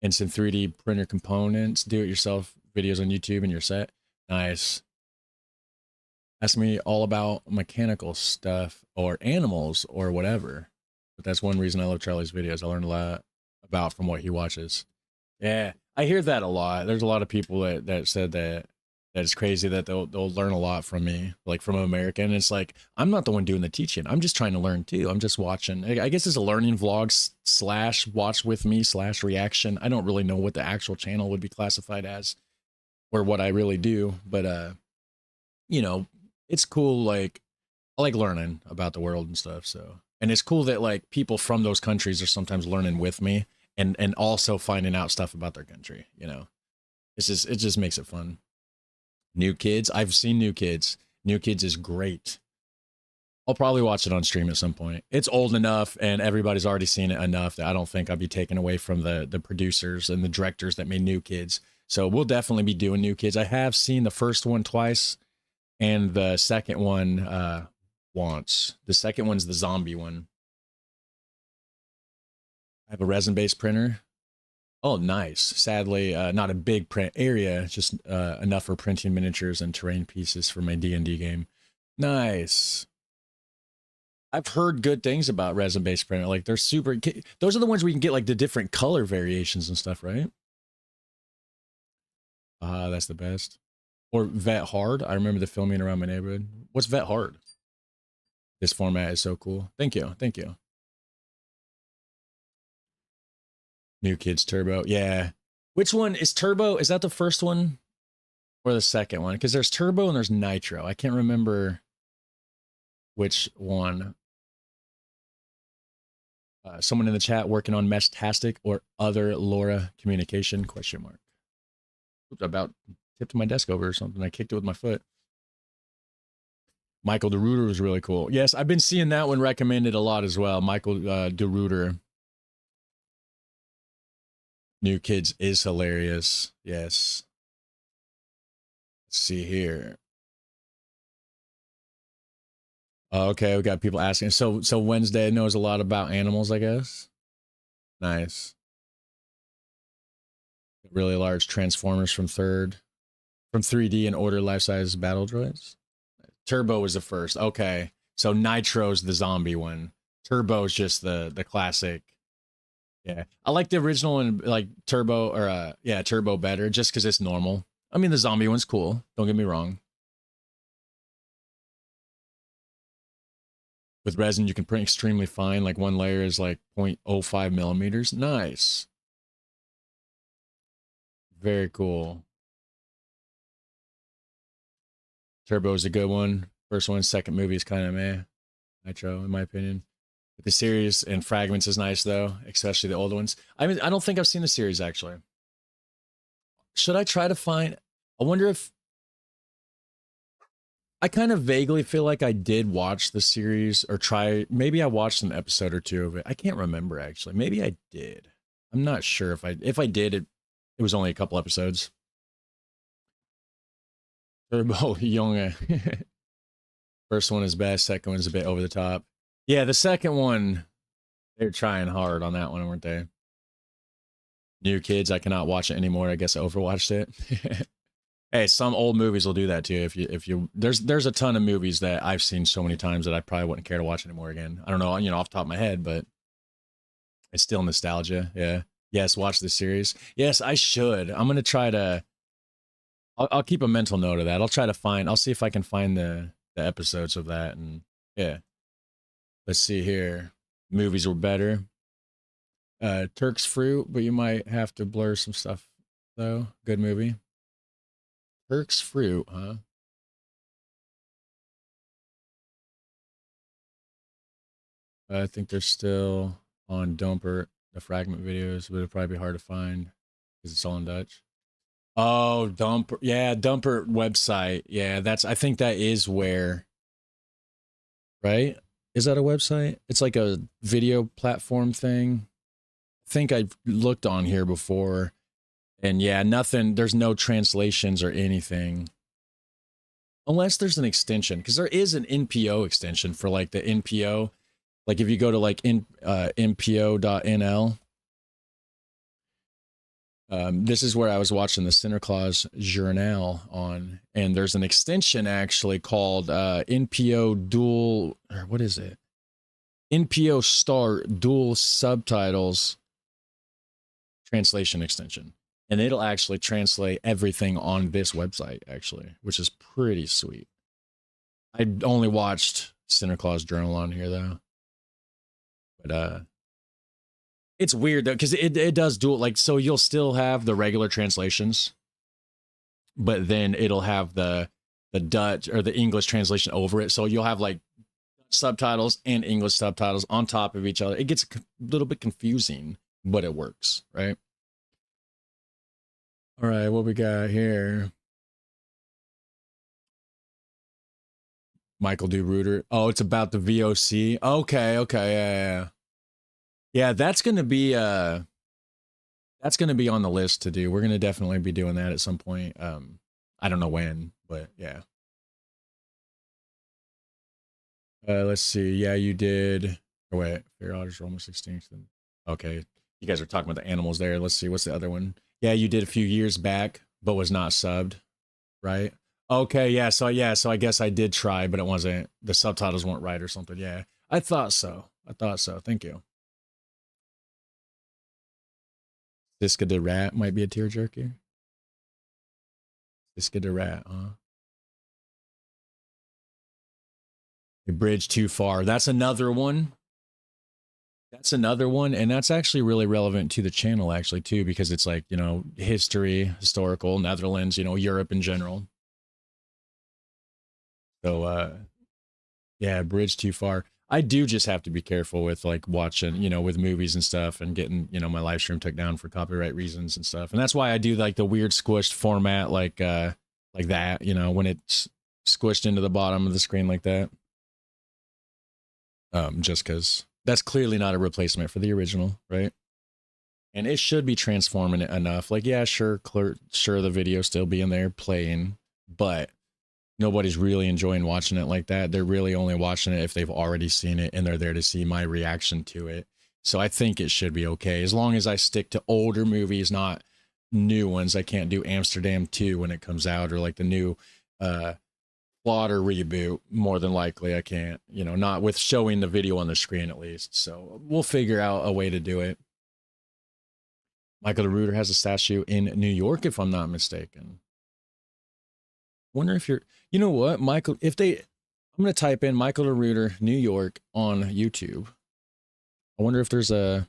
and some 3D printer components. Do-it-yourself videos on YouTube and you're set. Nice. Ask me all about mechanical stuff or animals or whatever. But that's one reason I love Charlie's videos. I learn a lot about from what he watches. Yeah, I hear that a lot. There's a lot of people that said that it's crazy that they'll learn a lot from me, like from an American. And it's like, I'm not the one doing the teaching. I'm just trying to learn too. I'm just watching. I guess it's a learning vlog / watch with me / reaction. I don't really know what the actual channel would be classified as or what I really do. But, you know, it's cool. Like, I like learning about the world and stuff. So, and it's cool that like people from those countries are sometimes learning with me and also finding out stuff about their country. You know, it just makes it fun. New Kids. I've seen New Kids. New Kids is great. I'll probably watch it on stream at some point. It's old enough and everybody's already seen it enough that I don't think I'll be taken away from the producers and the directors that made New Kids. So we'll definitely be doing New Kids. I have seen the first one twice and the second one once. The second one's the zombie one. I have a resin-based printer. Oh, nice. Sadly, not a big print area, just enough for printing miniatures and terrain pieces for my D&D game. Nice. I've heard good things about resin-based printer. Like, they're super... Those are the ones where you can get, like, the different color variations and stuff, right? That's the best. Or Vet Hard. I remember the filming around my neighborhood. What's Vet Hard? This format is so cool. Thank you. Thank you. New Kids Turbo. Yeah. Which one is Turbo? Is that the first one or the second one? Because there's Turbo and there's Nitro. I can't remember which one. Someone in the chat working on Meshtastic or other LoRa communication? Question mark. Oops, I about tipped my desk over or something. I kicked it with my foot. Michael DeRuiter was really cool. Yes, I've been seeing that one recommended a lot as well. Michael DeRuiter. New Kids is hilarious. Yes. Let's see here. Okay, we got people asking. So Wednesday knows a lot about animals, I guess. Nice. Really large Transformers from 3D and order life-size battle droids. Turbo was the first. Okay. So Nitro's the zombie one. Turbo's just the classic. Yeah, I like the original and like Turbo or yeah, Turbo better just because it's normal. I mean, the zombie one's cool. Don't get me wrong. With resin, you can print extremely fine. Like one layer is like 0.05 millimeters. Nice. Very cool. Turbo is a good one. First one, second movie is kind of meh. Nitro, in my opinion. But the series and fragments is nice though, especially the older ones. I mean, I don't think I've seen the series actually. Should I try to find? I wonder if I kind of vaguely feel like I did watch the series or try. Maybe I watched an episode or two of it. I can't remember actually. Maybe I did. I'm not sure if I did. It was only a couple episodes. Turbo Young. First one is best. Second one's a bit over the top. Yeah, the second one, they're trying hard on that one, weren't they? New Kids, I cannot watch it anymore. I guess I overwatched it. Hey, some old movies will do that too. If you there's a ton of movies that I've seen so many times that I probably wouldn't care to watch anymore again. I don't know, off the top of my head, but it's still nostalgia. Yeah. Yes, watch the series. Yes, I should. I'm gonna try to. I'll keep a mental note of that. I'll see if I can find the episodes of that, and yeah. Let's see here. Movies were better. Turk's Fruit, but you might have to blur some stuff though. Good movie. Turk's Fruit, huh? I think they're still on Dumper, the fragment videos, but it'll probably be hard to find because it's all in Dutch. Oh, Dumper. Yeah, Dumper website. Yeah, I think that is where, right? Is that a website? It's like a video platform thing. I think I've looked on here before. And yeah, nothing, there's no translations or anything. Unless there's an extension, because there is an NPO extension for like the NPO. Like if you go to like npo.nl, this is where I was watching the Sinterklaas Journal on, and there's an extension actually called NPO dual, or what is it? NPO star dual subtitles translation extension. And it'll actually translate everything on this website, actually, which is pretty sweet. I only watched Sinterklaas Journal on here, though. But it's weird, though, because it does dual, like, so you'll still have the regular translations, but then it'll have the Dutch or the English translation over it. So you'll have, like, subtitles and English subtitles on top of each other. It gets a little bit confusing, but it works, right? All right, what we got here? Michael D. Reuter. Oh, it's about the VOC. Okay, yeah. Yeah, that's gonna be on the list to do. We're gonna definitely be doing that at some point. I don't know when, but yeah. Let's see. Yeah, you did. Oh wait, fair otters are almost extinct. Okay, you guys are talking about the animals there. Let's see. What's the other one? Yeah, you did a few years back, but was not subbed, right? Okay, yeah. So I guess I did try, but it wasn't. The subtitles weren't right or something. Yeah, I thought so. Thank you. Siska the Rat might be a tearjerker. Siska the Rat, huh? A bridge too far. That's another one. And that's actually really relevant to the channel, actually, too, because it's like, you know, historical, Netherlands, you know, Europe in general. So, yeah, bridge too far. I do just have to be careful with, like, watching, you know, with movies and stuff and getting, you know, my live stream took down for copyright reasons and stuff. And that's why I do, like, the weird squished format, like that, you know, when it's squished into the bottom of the screen like that. Just because that's clearly not a replacement for the original, right? And it should be transforming it enough. Like, yeah, sure, the video still being there playing, but nobody's really enjoying watching it like that. They're really only watching it if they've already seen it and they're there to see my reaction to it. So I think it should be okay. As long as I stick to older movies, not new ones. I can't do Amsterdam 2 when it comes out, or like the new Slaughter reboot. More than likely I can't, you know, not with showing the video on the screen at least. So we'll figure out a way to do it. Michael the Reuter has a statue in New York, if I'm not mistaken. Wonder if you're, you know what, Michael, I'm going to type in Michael the Reuter, New York on YouTube. I wonder if there's a,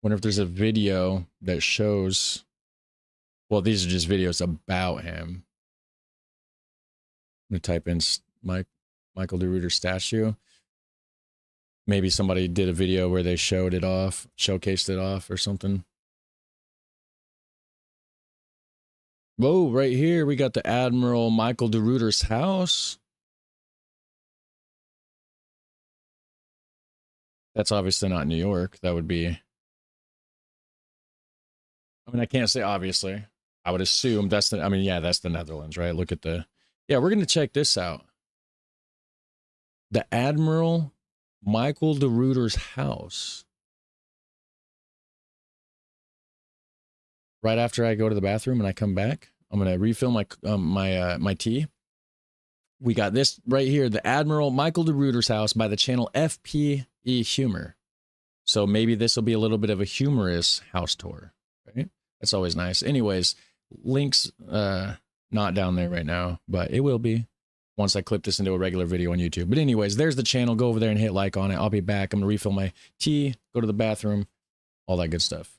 video that shows, well, these are just videos about him. I'm going to type in Michael the Reuter statue. Maybe somebody did a video where they showcased it off or something. Whoa, right here, we got the Admiral Michael de Reuter's house. That's obviously not New York. That would be, I mean, I can't say obviously. I would assume that's that's the Netherlands, right? Look at yeah, we're going to check this out. The Admiral Michael de Reuter's house. Right after I go to the bathroom and I come back, I'm going to refill my my tea. We got this right here, the Admiral Michael de Reuter's house by the channel FPE Humor. So maybe this will be a little bit of a humorous house tour, right? That's always nice. Anyways, links not down there right now, but it will be once I clip this into a regular video on YouTube. But anyways, there's the channel. Go over there and hit like on it. I'll be back. I'm going to refill my tea, go to the bathroom, all that good stuff.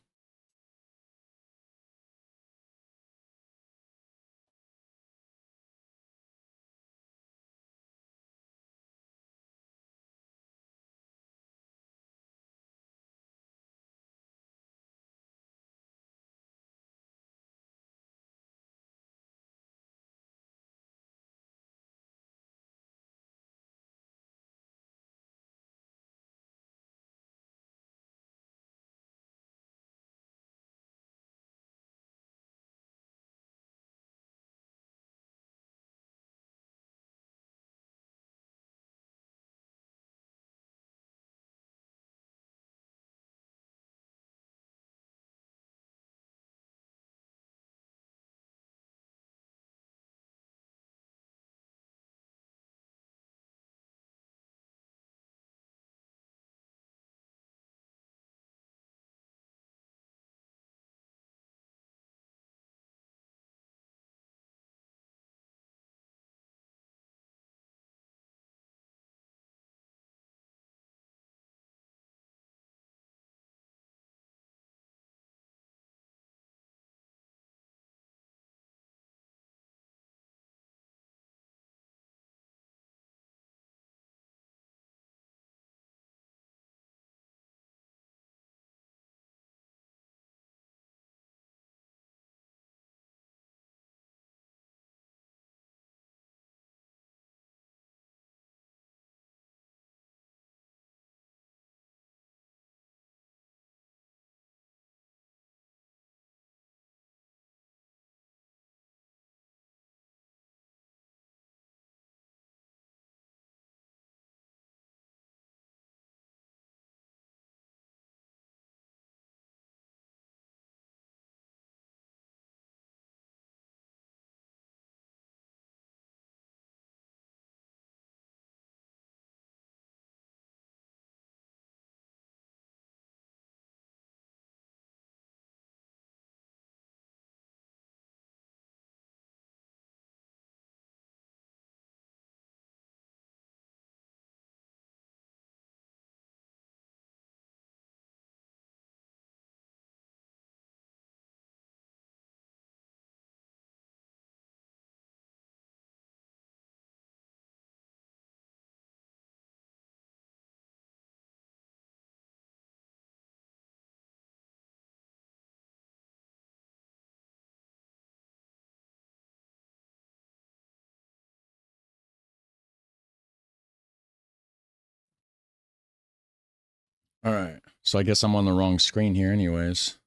All right. So I guess I'm on the wrong screen here anyways.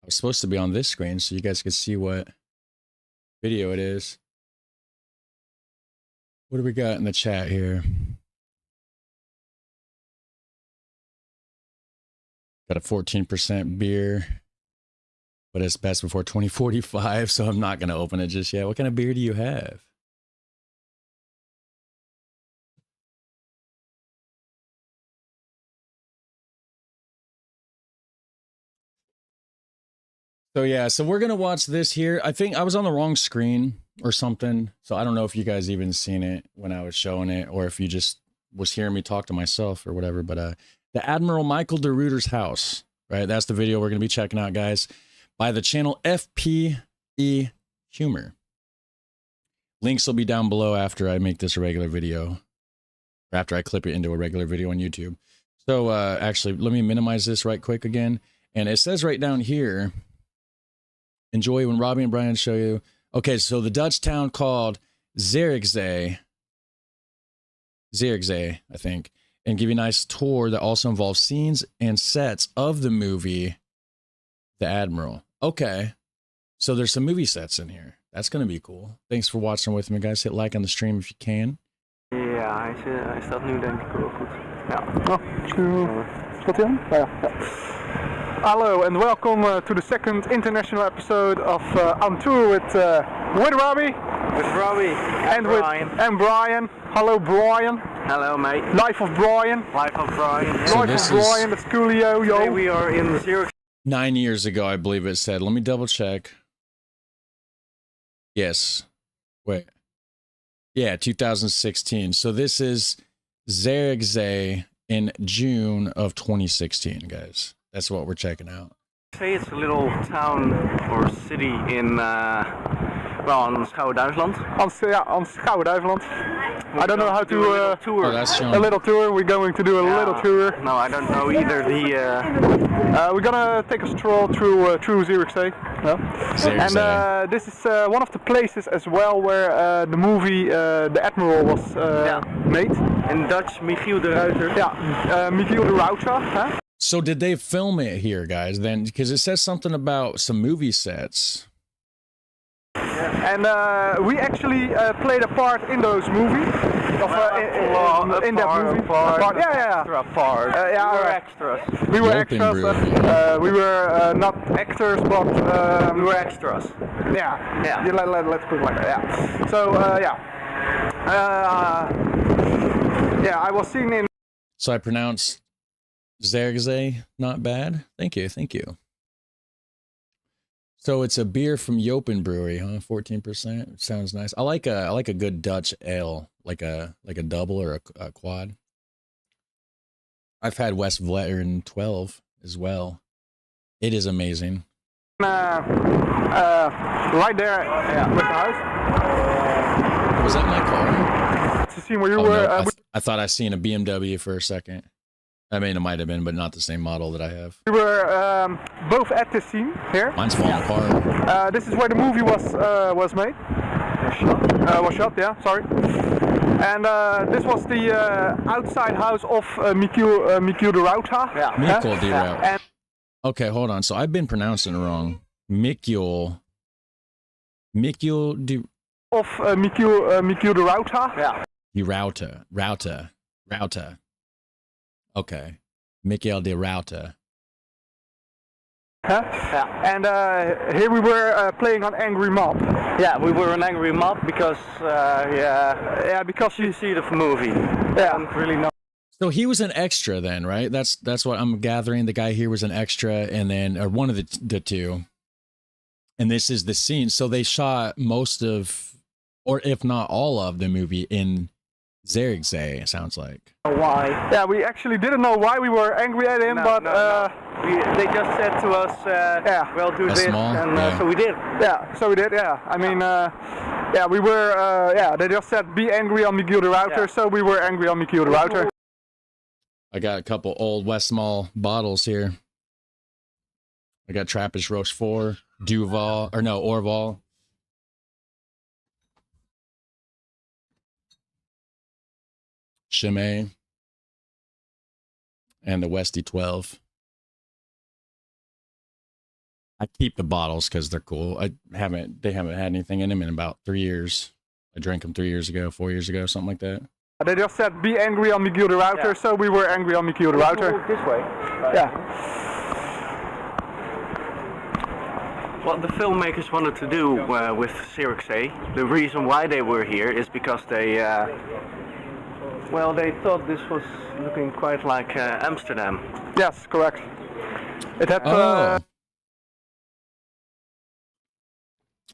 I was supposed to be on this screen so you guys could see what video it is. What do we got in the chat here? Got a 14% beer, but it's best before 2045, so I'm not going to open it just yet. What kind of beer do you have? So yeah, so we're going to watch this here. I think I was on the wrong screen or something, so I don't know if you guys even seen it when I was showing it or if you just was hearing me talk to myself or whatever, but the Admiral Michael de Ruyter's house, right? That's the video we're going to be checking out, guys, by the channel FPE Humor. Links will be down below after I make this a regular video, or after I clip it into a regular video on YouTube. So actually, let me minimize this right quick again. And it says right down here, enjoy when Robbie and Brian show you. Okay, so the Dutch town called Zierikzee, I think, and give you a nice tour that also involves scenes and sets of the movie The Admiral. Okay, so there's some movie sets in here. That's going to be cool. Thanks for watching with me, guys. Hit like on the stream if you can. Ja, hij staat nu denk ik wel goed. Ja. Staat hij aan? Ja. Hello and welcome to the second international episode of On Tour with Robbie. With Robbie and Brian. And Brian. Hello Brian. Hello mate. Life of Brian. Life of Brian. So Life of Brian, that's coolio, yo. Today we are in 9 years ago, I believe it said. Let me double check. Yes. Wait. Yeah, 2016. So this is Zierikzee in June of 2016, guys. That's what we're checking out. Say it's a little town or city in, on Schouwen-Duitsland. On Schouwen-Duitsland. I don't know how to tour. A little tour. We're going to do a little tour. No, I don't know either. We're gonna take a stroll through Zierikzee. And this is one of the places as well where the movie The Admiral was made. In Dutch, Michiel de Ruyter. Yeah, Michiel de Ruyter. Huh? So did they film it here, guys? Then, because it says something about some movie sets. And we actually played a part in those movies. In that movie. Yeah. Extra part. We were extras. We were extras. We were not actors, but we were extras. Yeah. Let's put it like that. Yeah. So yeah, I was seen in. So I pronounced Zierikzee not bad. Thank you. So it's a beer from Jopen Brewery, huh? 14%. Sounds nice. I like a good Dutch ale, like a double or a quad. I've had West Vletteren 12 as well. It is amazing. Right there with the house. Was that my car? To see where you were. No, I thought I seen a BMW for a second. I mean, it might have been, but not the same model that I have. We were both at the scene here. Mine's falling apart. This is where the movie was made. Was shot, yeah, sorry. And this was the outside house of Michiel de Ruyter. Yeah. Michiel de Ruyter. Okay, hold on. So I've been pronouncing it wrong. Michiel de... Of Michiel de Ruyter. Yeah. Ruyter. Okay. Michiel de Ruyter. Yeah. And here we were playing on Angry Mob. Yeah, we were on Angry Mob because because you see the movie. Yeah, I don't really know. So he was an extra then, right? That's what I'm gathering. The guy here was an extra, and then or one of the two. And this is the scene. So they shot most of, or if not all of, the movie in Zierikzee, it sounds like. Why? Yeah, we actually didn't know why we were angry at him, but they just said to us, we'll do this, and so we did. Yeah. I mean, we were, they just said, be angry on Michiel de Ruyter, so we were angry on Michiel de Ruyter. I got a couple old Westmalle bottles here. I got Trappist Rochefort, Orval. Chimay. and the Westy 12. I keep the bottles because they're cool. They haven't had anything in them in about 3 years. I drank them 3 years ago, 4 years ago, something like that. They just said, be angry on Michiel de Ruiter, so we were angry on Michiel de Ruiter. This way. Yeah. What the filmmakers wanted to do with Zierikzee, the reason why they were here is because they, well, they thought this was looking quite like Amsterdam. Yes, correct. It had.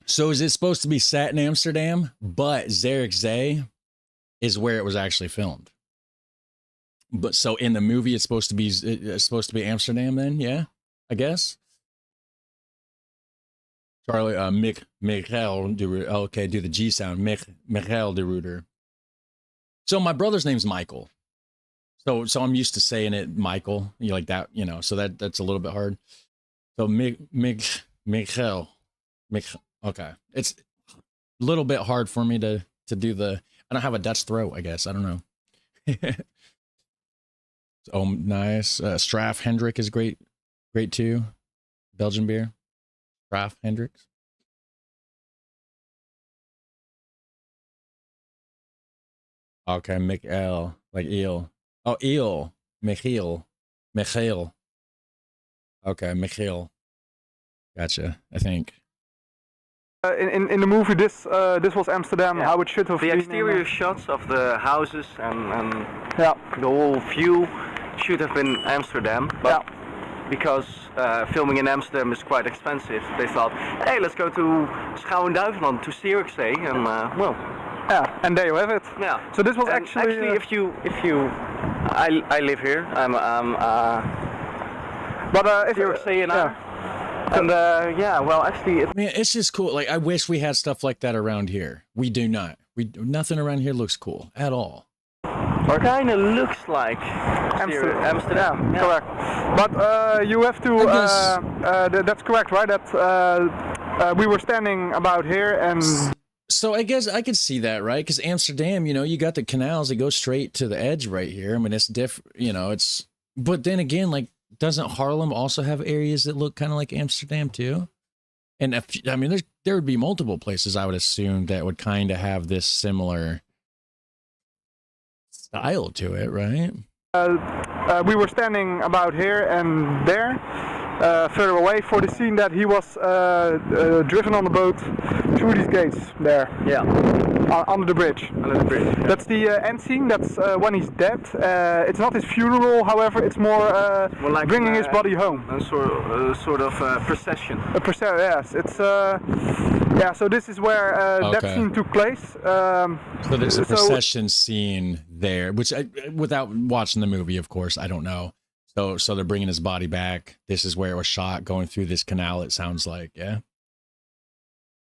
So is it supposed to be set in Amsterdam, but Zierikzee is where it was actually filmed? But so in the movie, it's supposed to be Amsterdam. Then, yeah, I guess. Charlie, Michiel de Ruiter. Okay, do the G sound. Michiel de Ruiter. So my brother's name's Michael. So I'm used to saying it Michael. You like that, you know. So that's a little bit hard. So Michiel. Okay, it's a little bit hard for me to do the. I don't have a Dutch throat, I guess. I don't know. Oh, nice. Straf Hendrik is great too. Belgian beer. Straf Hendricks. Okay, Michiel, like eel. Oh, eel. Michiel. Okay, Michiel. Gotcha. I think. In the movie, this was Amsterdam, how it should have been. The exterior shots of the houses and the whole view should have been Amsterdam, but because filming in Amsterdam is quite expensive, they thought, hey, let's go to Schouwen-Duiveland, to Zierikzee, and well. Yeah, and there you have it. Yeah. So this was actually if you, I live here. But if Zierikzee and And yeah, well, actually, it's just cool. Like, I wish we had stuff like that around here. We do not. Nothing around here looks cool at all. It kind of looks like Amsterdam. Yeah, correct. But you have to. That's correct, right? That we were standing about here, and so I guess I could see that, right? Because Amsterdam, you know, you got the canals that go straight to the edge right here. I mean, it's different. You know, it's. But then again, like. Doesn't Haarlem also have areas that look kind of like Amsterdam too? And I mean, there would be multiple places I would assume that would kind of have this similar style to it, right? We were standing about here and there, further away for the scene that he was driven on the boat through these gates there. Yeah. Under the bridge. Under the bridge. Yeah. That's the end scene. That's when he's dead. It's not his funeral, however. It's more like bringing his body home. A sort of procession. A procession. Yes. It's yeah. So this is where that scene took place. So there's a procession scene there, which without watching the movie, of course, I don't know. So they're bringing his body back. This is where it was shot, going through this canal. It sounds like, yeah.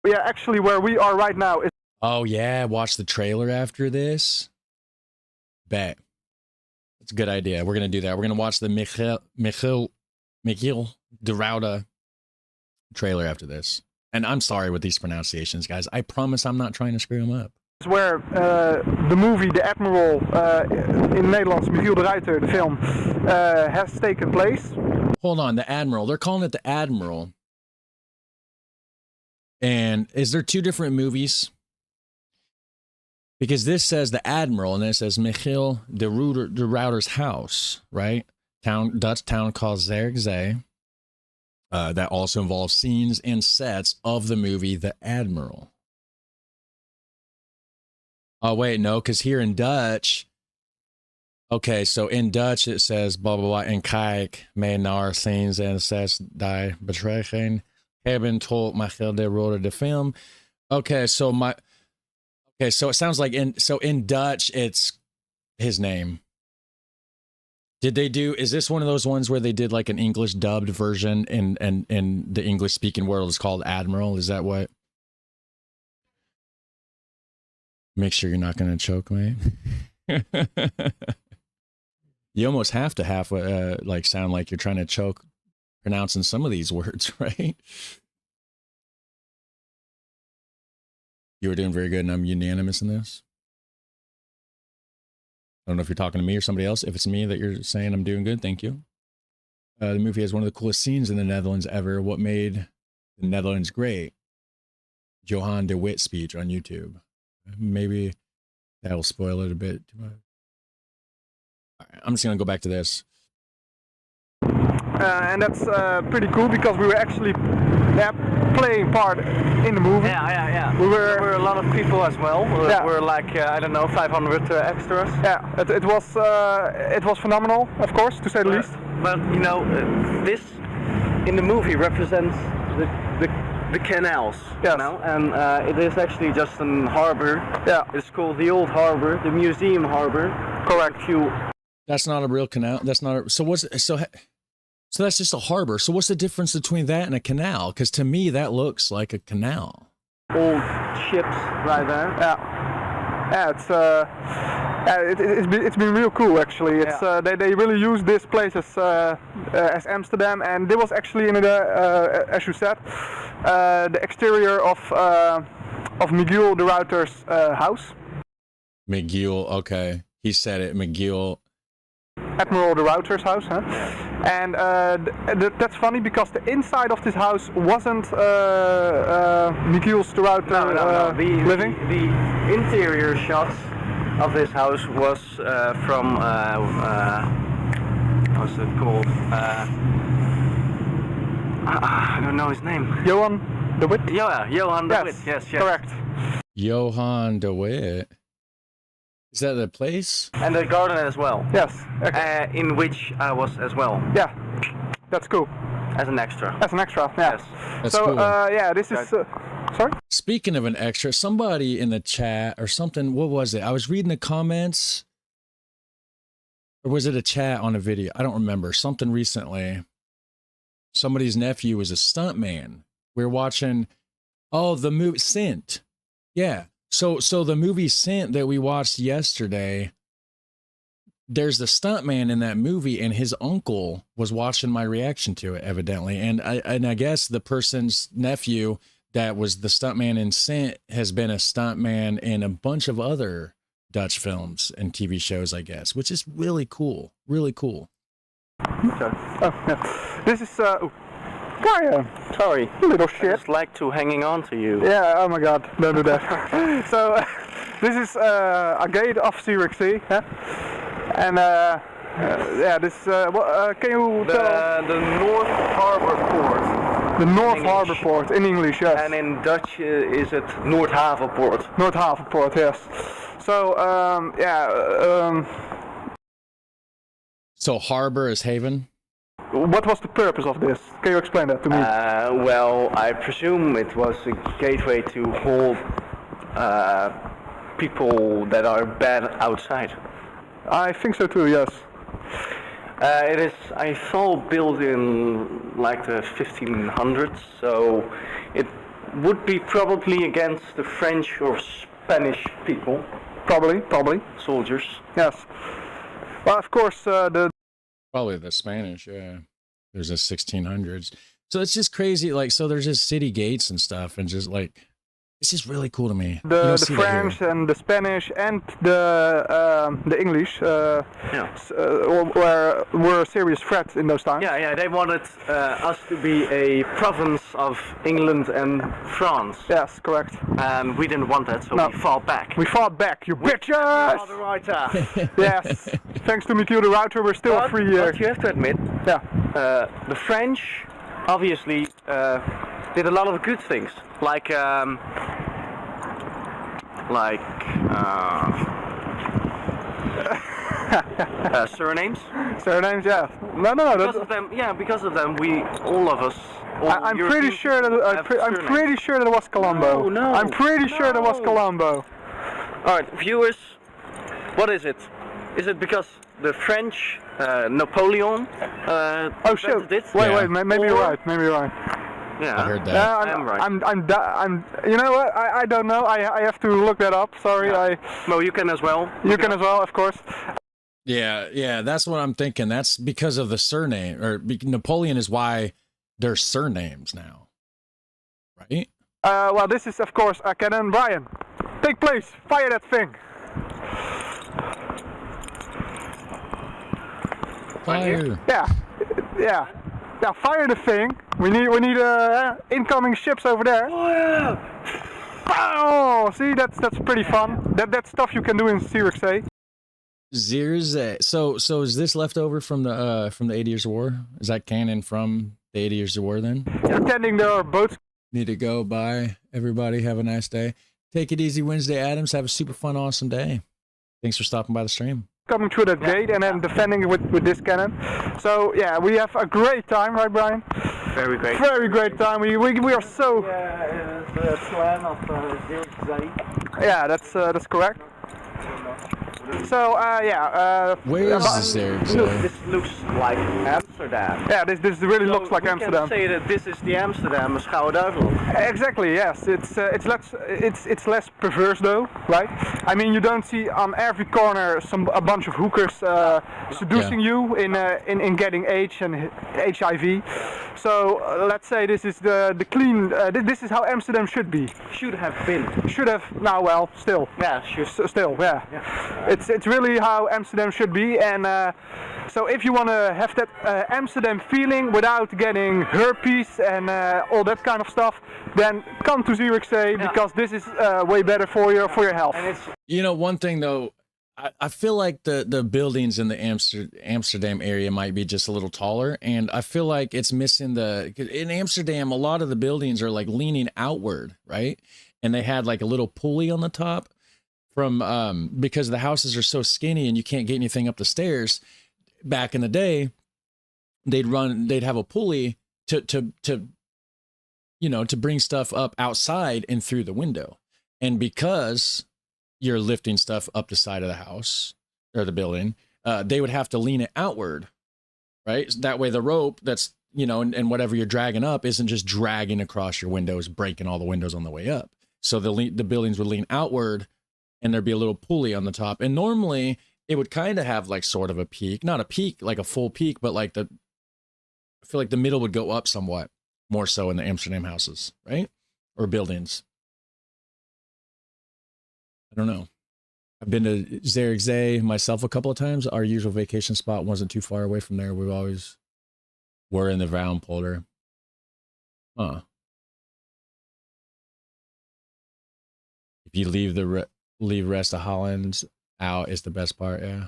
Yeah, actually, where we are right now is. Oh yeah, watch the trailer after this. Bet. That's a good idea. We're gonna do that. We're gonna watch the Michiel de Ruiter trailer after this. And I'm sorry with these pronunciations, guys. I promise I'm not trying to screw them up. It's where the movie The Admiral in Nederlands, Michiel de Ruiter, the film, has taken place. Hold on, The Admiral. They're calling it The Admiral. And is there two different movies? Because this says The Admiral, and then it says Michiel de Ruiter's house, right? Dutch town called Zierikzee. That also involves scenes and sets of the movie The Admiral. Oh, wait, no, because here in Dutch, okay, so in Dutch it says blah, blah, blah, en kijk mee naar scenes en sets die betrekking hebben tot Michiel de Ruiter de film. Okay, so so it sounds like in Dutch it's his name. Is this one of those ones where they did like an English dubbed version and the English speaking world is called Admiral? Is that what? Make sure you're not going to choke, mate. You almost have to like sound like you're trying to choke pronouncing some of these words, right? You were doing very good, and I'm unanimous in this. don't know if you're talking to me or somebody else. If it's me that you're saying I'm doing good, thank you. The movie has one of the coolest scenes in the Netherlands ever. What made the Netherlands great? Johan de Witt speech on YouTube. Maybe that will spoil it a bit too much. All right, I'm just going to go back to this. And that's pretty cool because we were actually playing part in the movie. Yeah. There were a lot of people as well. There were like, I don't know, 500 extras. Yeah, it was phenomenal, of course, to say the least. But, you know, this in the movie represents the canals, you know, and it is actually just an harbor. Yeah. It's called the Old Harbor, the Museum Harbor. Correct. That's not a real canal. That's not a, so that's just a harbor. So what's the difference between that and a canal? Because to me, that looks like a canal. Old ships right there. Yeah, it's been real cool actually. It's they really use this place as Amsterdam, and it was actually in the as you said, the exterior of Miguel de Ruyter's house. Miguel, okay, he said it. Miguel. Admiral de Ruyter's house, huh? And that's funny because the inside of this house wasn't Miguel's de Ruyter living. The interior shots of this house was from what's it called? I don't know his name. Johan de Witt. Yeah, Johan de Witt. Yes, correct. Johan de Witt. Is that the place? And the garden as well. Yes. In which I was as well. Yeah, that's cool. As an extra. As an extra, yeah. Yes. That's so, cool. Yeah, this is... sorry? Speaking of an extra, somebody in the chat or something, what was it? I was reading the comments. Or was it a chat on a video? I don't remember. Something recently. Somebody's nephew was a stuntman. We were watching, the movie Scent. Yeah. So the movie Scent that we watched yesterday, there's the stuntman in that movie, and his uncle was watching my reaction to it, evidently. And I guess the person's nephew that was the stuntman in Scent has been a stuntman in a bunch of other Dutch films and TV shows, I guess, which is really cool. Really cool. Okay. Oh, yeah. This is sorry, little shit. I just like to hanging on to you. Yeah, oh my god, don't do that. So, this is a gate of Zurich Sea, yeah? And yeah, this, can you tell? The North Harbor Port. The North Harbor Port, in English, yes. And in Dutch is it Noordhavenpoort. Noordhavenpoort, yes. So, So harbor is haven? What was the purpose of this? Can you explain that to me? Well, I presume it was a gateway to hold people that are bad outside. I think so too, yes. It is, I thought, built in like the 1500s, so it would be probably against the French or Spanish people. Probably. Soldiers. Yes. Well, of course, Probably the Spanish, yeah. There's the 1600s. So it's just crazy. Like, so there's just city gates and stuff, and just like, it's just really cool to me. The French and the Spanish and the English were a serious threat in those times. Yeah, they wanted us to be a province of England and France. Yes, correct. And we didn't want that, so we fought back. We fought back, you bitches! The Ruyter. Yes, thanks to Miguel de Ruyter, we're still free here. But you have to admit, the French obviously did a lot of good things, like surnames. Surnames, yeah. No. Because of them, we, all of us. I'm pretty sure that it was Colombo. No. I'm pretty sure that was Colombo. All right, viewers, what is it? Is it because the French Napoleon? Oh shit! Wait, maybe you're right. Yeah, I heard that. I'm right. I'm. You know what? I don't know. I have to look that up. Sorry. Yeah. Well, you can as well. You can as well, of course. Yeah. That's what I'm thinking. That's because of the surname, or Napoleon is why there's surnames now, right? Well, this is of course a cannon. Brian, take place. Fire that thing. Fire. Yeah. Fire the thing. We need incoming ships over there. Oh, see, that's pretty fun. That's stuff you can do in Zierikzee. Zierikzee. So is this left over from the 80 Years of War? Is that canon from the 80 Years of War then? Pretending there are boats. Need to go. Bye, everybody. Have a nice day. Take it easy, Wednesday Adams. Have a super fun, awesome day. Thanks for stopping by the stream. Coming through that gate and then defending it with this cannon. So yeah, we have a great time, right, Brian? Very great. Very great time. We are so. The plan of Zierikzee. Yeah, that's correct. So where is Zierikzee? This looks like Amsterdam. Yeah, this really looks like Amsterdam. We can say that this is the Amsterdam of Schouwen-Duiveland. Exactly. Yes, it's less perverse though, right? I mean, you don't see on every corner a bunch of hookers seducing you in getting AIDS and HIV. So let's say this is the clean. This is how Amsterdam should be. Should have been. Should have. Now, well, still. Yeah, still. Yeah. It's really how Amsterdam should be, and so if you want to have that Amsterdam feeling without getting herpes and all that kind of stuff, then come to Zierikzee because this is way better for your health. You know, one thing though, I feel like the buildings in the Amsterdam area might be just a little taller, and I feel like it's missing in Amsterdam, a lot of the buildings are like leaning outward, right? And they had like a little pulley on the top from because the houses are so skinny and you can't get anything up the stairs. Back in the day, they'd have a pulley to bring stuff up outside and through the window. And because you're lifting stuff up the side of the house or the building, they would have to lean it outward, right? That way the rope that's, and whatever you're dragging up isn't just dragging across your windows, breaking all the windows on the way up. So the buildings would lean outward and there'd be a little pulley on the top. And normally it would kind of have like sort of a peak, not a peak, like a full peak, but like I feel like the middle would go up somewhat more so in the Amsterdam houses, right? Or buildings. I don't know. I've been to Zierikzee myself a couple of times. Our usual vacation spot wasn't too far away from there. We always were in the Vaanpolder. Huh. If you leave rest of Holland out is the best part, yeah.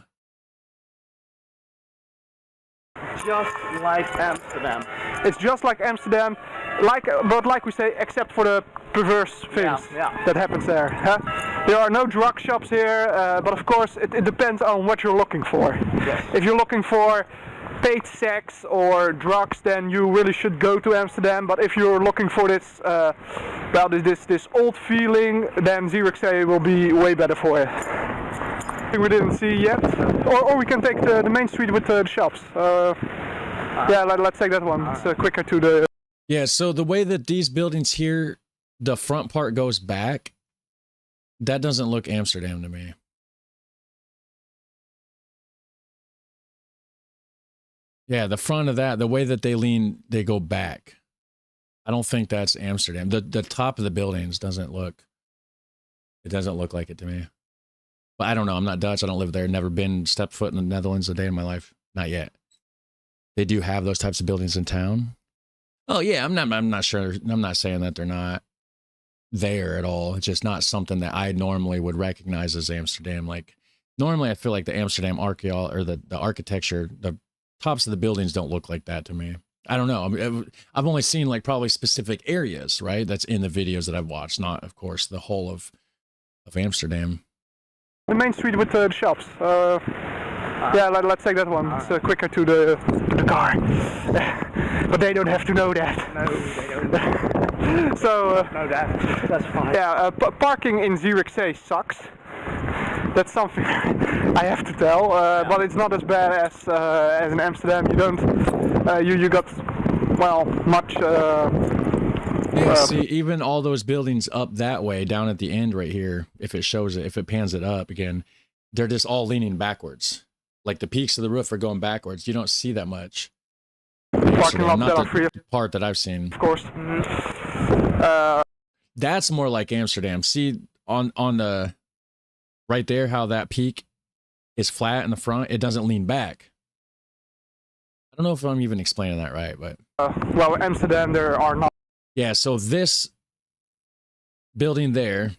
Just like Amsterdam. It's just like Amsterdam, but like we say, except for the perverse things that happens there. Huh? There are no drug shops here, but of course it depends on what you're looking for. Yes. If you're looking for paid sex or drugs, then you really should go to Amsterdam. But if you're looking for this, this old feeling, then Zierikzee will be way better for you. We didn't see yet, or we can take the main street with the shops. Let's take that one. It's quicker to the. Yeah. So the way that these buildings here, the front part goes back, that doesn't look Amsterdam to me. Yeah, the front of that, the way that they lean, they go back. I don't think that's Amsterdam. The top of the buildings doesn't look like it to me. But I don't know. I'm not Dutch. I don't live there. Never stepped foot in the Netherlands a day in my life. Not yet. They do have those types of buildings in town. Oh yeah, I'm not sure. I'm not saying that they're not there at all. It's just not something that I normally would recognize as Amsterdam. Like normally I feel like the Amsterdam the architecture, the tops of the buildings don't look like that to me. I don't know. I've only seen like probably specific areas, right? That's in the videos that I've watched, not of course the whole of Amsterdam. The main street with the shops. Let's take that one. It's quicker to the car. But they don't have to know that. No, they don't. So know that. That's fine. Yeah, parking in Zierikzee sucks. That's something I have to tell. But it's not as bad as in Amsterdam. You don't. You got much. See, even all those buildings up that way, down at the end right here, if it pans it up again, they're just all leaning backwards. Like the peaks of the roof are going backwards. You don't see that much. Parking lot not the part that I've seen. Of course. That's more like Amsterdam. See on the right there, how that peak is flat in the front. It doesn't lean back. don't know if I'm even explaining that right, but well, Amsterdam, there are not. Yeah, so this building there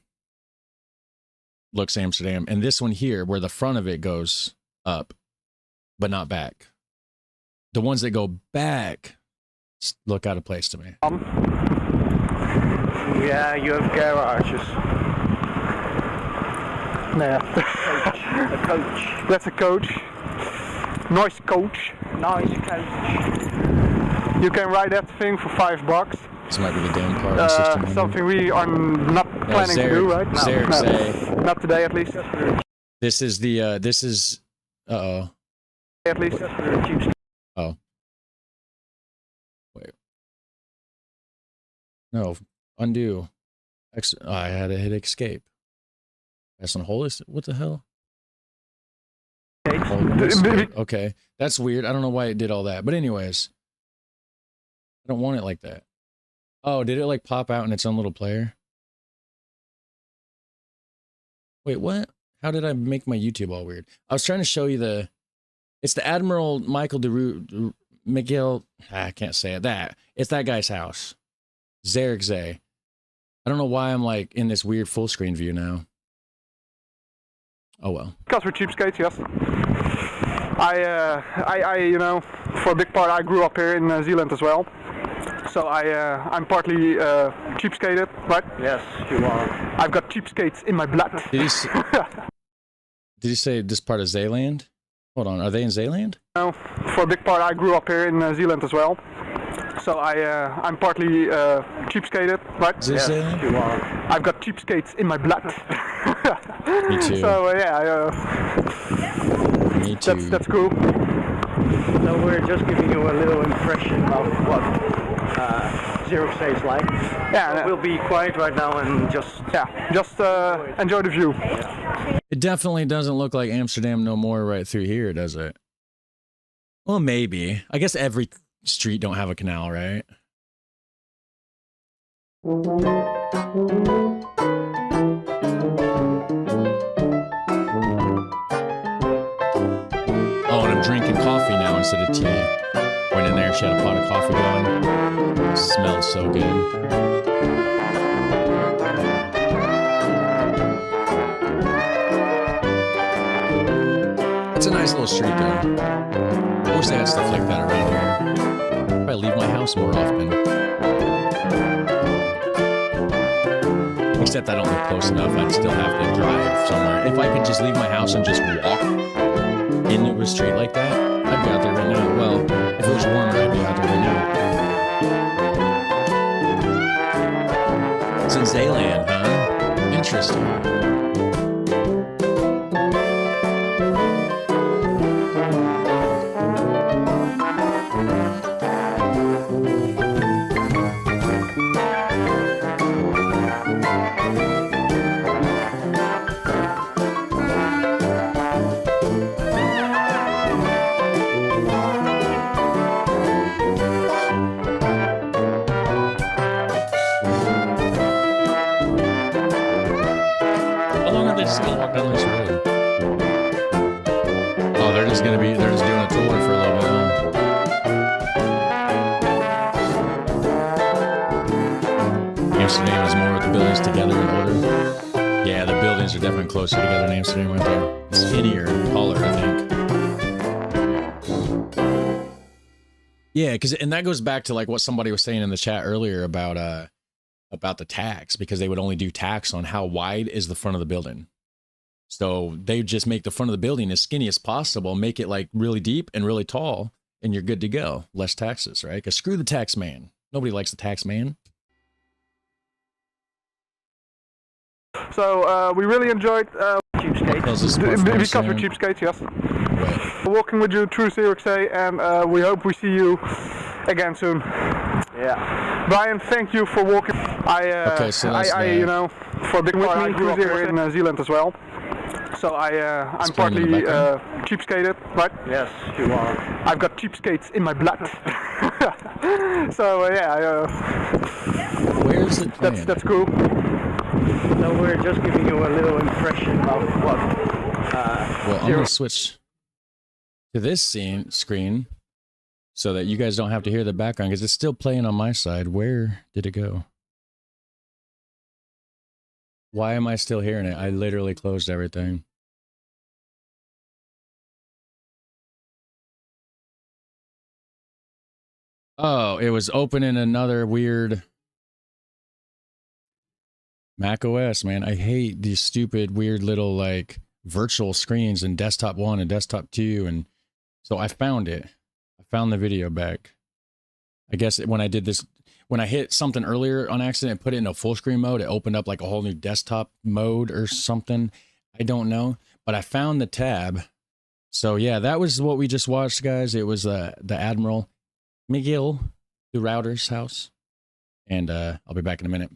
looks Amsterdam, and this one here, where the front of it goes up, but not back. The ones that go back look out of place to me. Yeah, you have garages. Yeah. A coach. That's a coach. Nice coach. Nice coach. You can ride that thing for $5. This might be the damn car. Something we are not planning to do, right? No. Not today, at least. This is the, At least. Oh. Wait. No. Undo. I had to hit escape. That's on hold. What the hell? Okay. That's weird. I don't know why it did all that. But anyways. I don't want it like that. Oh, did it like pop out in its own little player? Wait, what? How did I make my YouTube all weird? I was trying to show you it's the Admiral Michael Miguel, I can't say it. It's that guy's house. Zergzay. I don't know why I'm like in this weird full screen view now. Oh well. Because we're cheapskates, yes. I you know, for a big part, I grew up here in New Zealand as well. So I'm partly cheapskated, right? Yes, you are. I've got cheapskates in my blood. Did you say this part of Zeeland? Hold on, are they in Zeeland? No, for a big part, I grew up here in New Zealand as well. So I'm partly cheapskated, right? Is this Zeeland? You are. I've got cheapskates in my blood. Me too. So yeah, me too. That's cool. So we're just giving you a little impression of what Zero is like. Yeah, so we'll be quiet right now and just enjoy the view. It definitely doesn't look like Amsterdam no more right through here, does it? Well, maybe. I guess every street don't have a canal, right? Oh, and I'm drinking coffee now instead of tea. Went in there, she had a pot of coffee going. It smelled so good. It's a nice little street though. I wish they had stuff like that around here. Probably leave my house more often. Except I don't live close enough, I'd still have to drive somewhere. If I could just leave my house and just walk into a street like that, I'd be out there right now. Well, if it was warmer, I'd be out there right now. It's in Zeeland, huh? Interesting. They're just doing a tour for a little bit, huh? Amsterdam is more with the buildings together in order. Yeah, the buildings are definitely closer together in Amsterdam, aren't they? Skinnier and taller, I think. Yeah, and that goes back to like what somebody was saying in the chat earlier about the tax, because they would only do tax on how wide is the front of the building. So they just make the front of the building as skinny as possible, make it like really deep and really tall, and you're good to go. Less taxes, right? Because screw the tax man. Nobody likes the tax man. So we really enjoyed cheapskates. Because we're cheapskates, yes. Right. Walking with you through Zierikzee, and we hope we see you again soon. Yeah. Brian, thank you for walking. You know, for a big part, I grew up here in New Zealand as well. So I'm partly cheapskated, right? Yes, you are. I've got cheapskates in my blood. So yeah. Where's it? That's cool. So we're just giving you a little impression of what. Well, I'm gonna switch to this screen. so that you guys don't have to hear the background, because it's still playing on my side. Where did it go? Why am I still hearing it? I literally closed everything. Oh, it was opening another weird Mac OS, man. I hate these stupid, weird little like virtual screens in desktop 1 and desktop 2. And so I found it. I found the video back. I guess when I did this, when I hit something earlier on accident and put it in a full screen mode, it opened up like a whole new desktop mode or something. I don't know, but I found the tab. So yeah, that was what we just watched, guys. It was the Admiral McGill, the router's house. And I'll be back in a minute.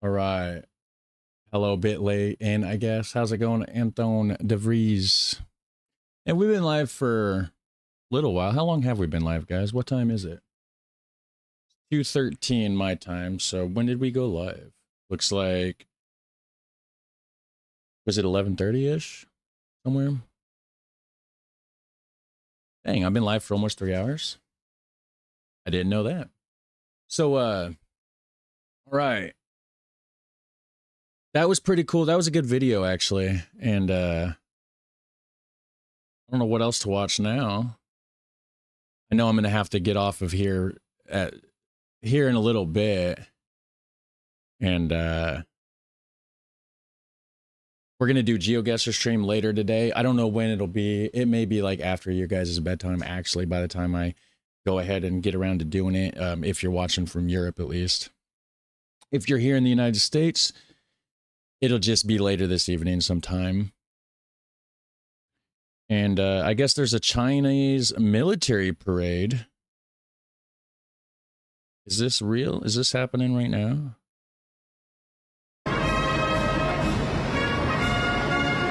All right. Hello, bit late, and I guess how's it going, Anton DeVries? And we've been live for a little while. How long have we been live, guys? What time is it? 2:13 my time. So when did we go live? Looks like, was it 11:30-ish somewhere? Dang, I've been live for almost 3 hours. I didn't know that. So all right. That was pretty cool. That was a good video, actually. And I don't know what else to watch now. I know I'm going to have to get off of here here in a little bit. And we're going to do GeoGuessr stream later today. I don't know when it'll be. It may be like after your guys' bedtime, actually, by the time I go ahead and get around to doing it, if you're watching from Europe, at least. If you're here in the United States, it'll just be later this evening sometime. And I guess there's a Chinese military parade. Is this real? Is this happening right now?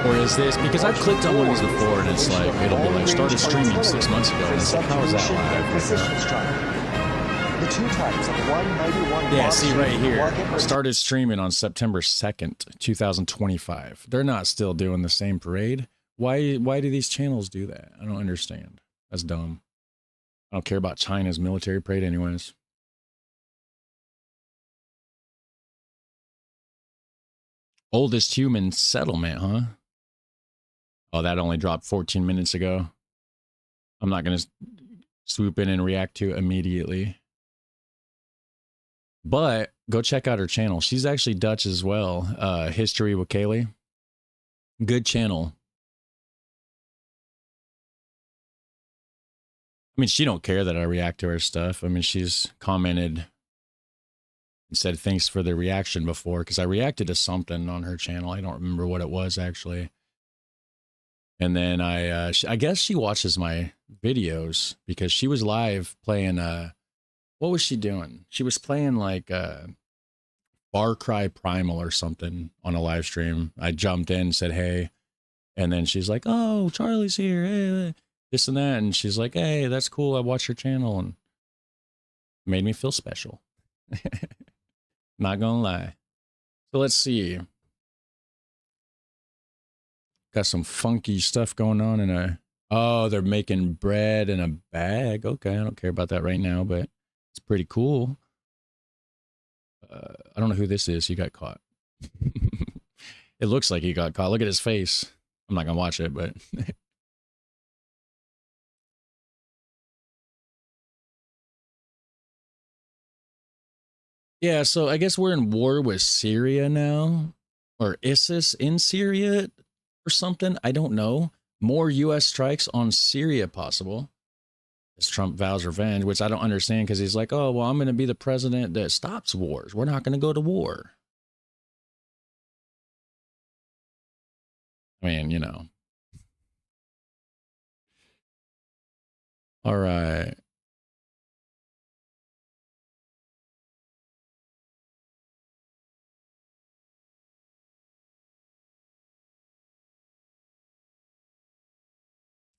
Or is this, because I've clicked on one of these before and it's like, it'll be like, started streaming 6 months ago. And it's like, how is that live? The two types of 191 yeah, see right here. Started streaming on September 2nd, 2025. They're not still doing the same parade. Why do these channels do that? I don't understand. That's dumb. I don't care about China's military parade anyways. Oldest human settlement, huh? Oh, that only dropped 14 minutes ago. I'm not going to swoop in and react to it immediately. But go check out her channel. She's actually Dutch as well. History with Kaylee. Good channel. I mean, she don't care that I react to her stuff. I mean, she's commented and said thanks for the reaction before, because I reacted to something on her channel. I don't remember what it was, actually. And then I guess she watches my videos because she was live playing what was she doing? She was playing like Far Cry Primal or something on a live stream. I jumped in, said hey, and then she's like, "Oh, Charlie's here, hey, this and that," and she's like, "Hey, that's cool. I watch your channel," and made me feel special. Not gonna lie. So let's see. Got some funky stuff going on in a. Oh, they're making bread in a bag. Okay, I don't care about that right now, but it's pretty cool. I don't know who this is. He got caught. It looks like he got caught. Look at his face. I'm not gonna watch it, but Yeah, so I guess we're in war with Syria now, or ISIS in Syria or something. I don't know. More U.S. strikes on Syria possible as Trump vows revenge, which I don't understand because he's like, oh, well, I'm going to be the president that stops wars. We're not going to go to war. I mean, you know. All right.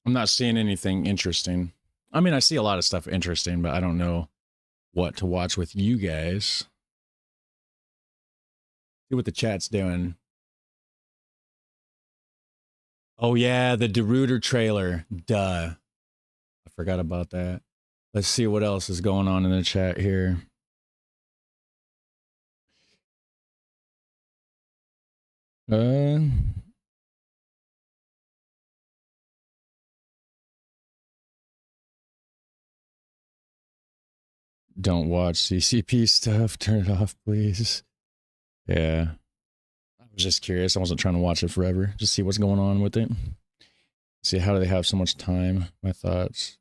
I'm not seeing anything interesting. I mean, I see a lot of stuff interesting, but I don't know what to watch with you guys. See what the chat's doing. Oh, yeah, the DeRuyter trailer. Duh. I forgot about that. Let's see what else is going on in the chat here. Don't watch CCP stuff. Turn it off, please. Yeah. I was just curious. I wasn't trying to watch it forever. Just see what's going on with it. See, how do they have so much time? My thoughts.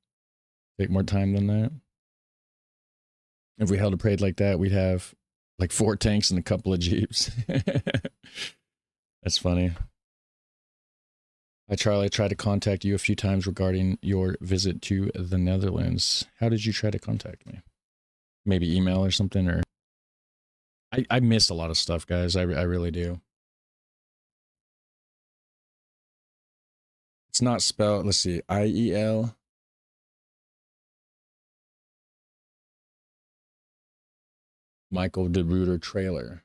Take more time than that. If we held a parade like that, we'd have like 4 tanks and a couple of Jeeps. That's funny. Hi, Charlie. I tried to contact you a few times regarding your visit to the Netherlands. How did you try to contact me? Maybe email or something, or I miss a lot of stuff, guys. I really do. It's not spelled, let's see, I-E-L. Michael DeRuyter trailer.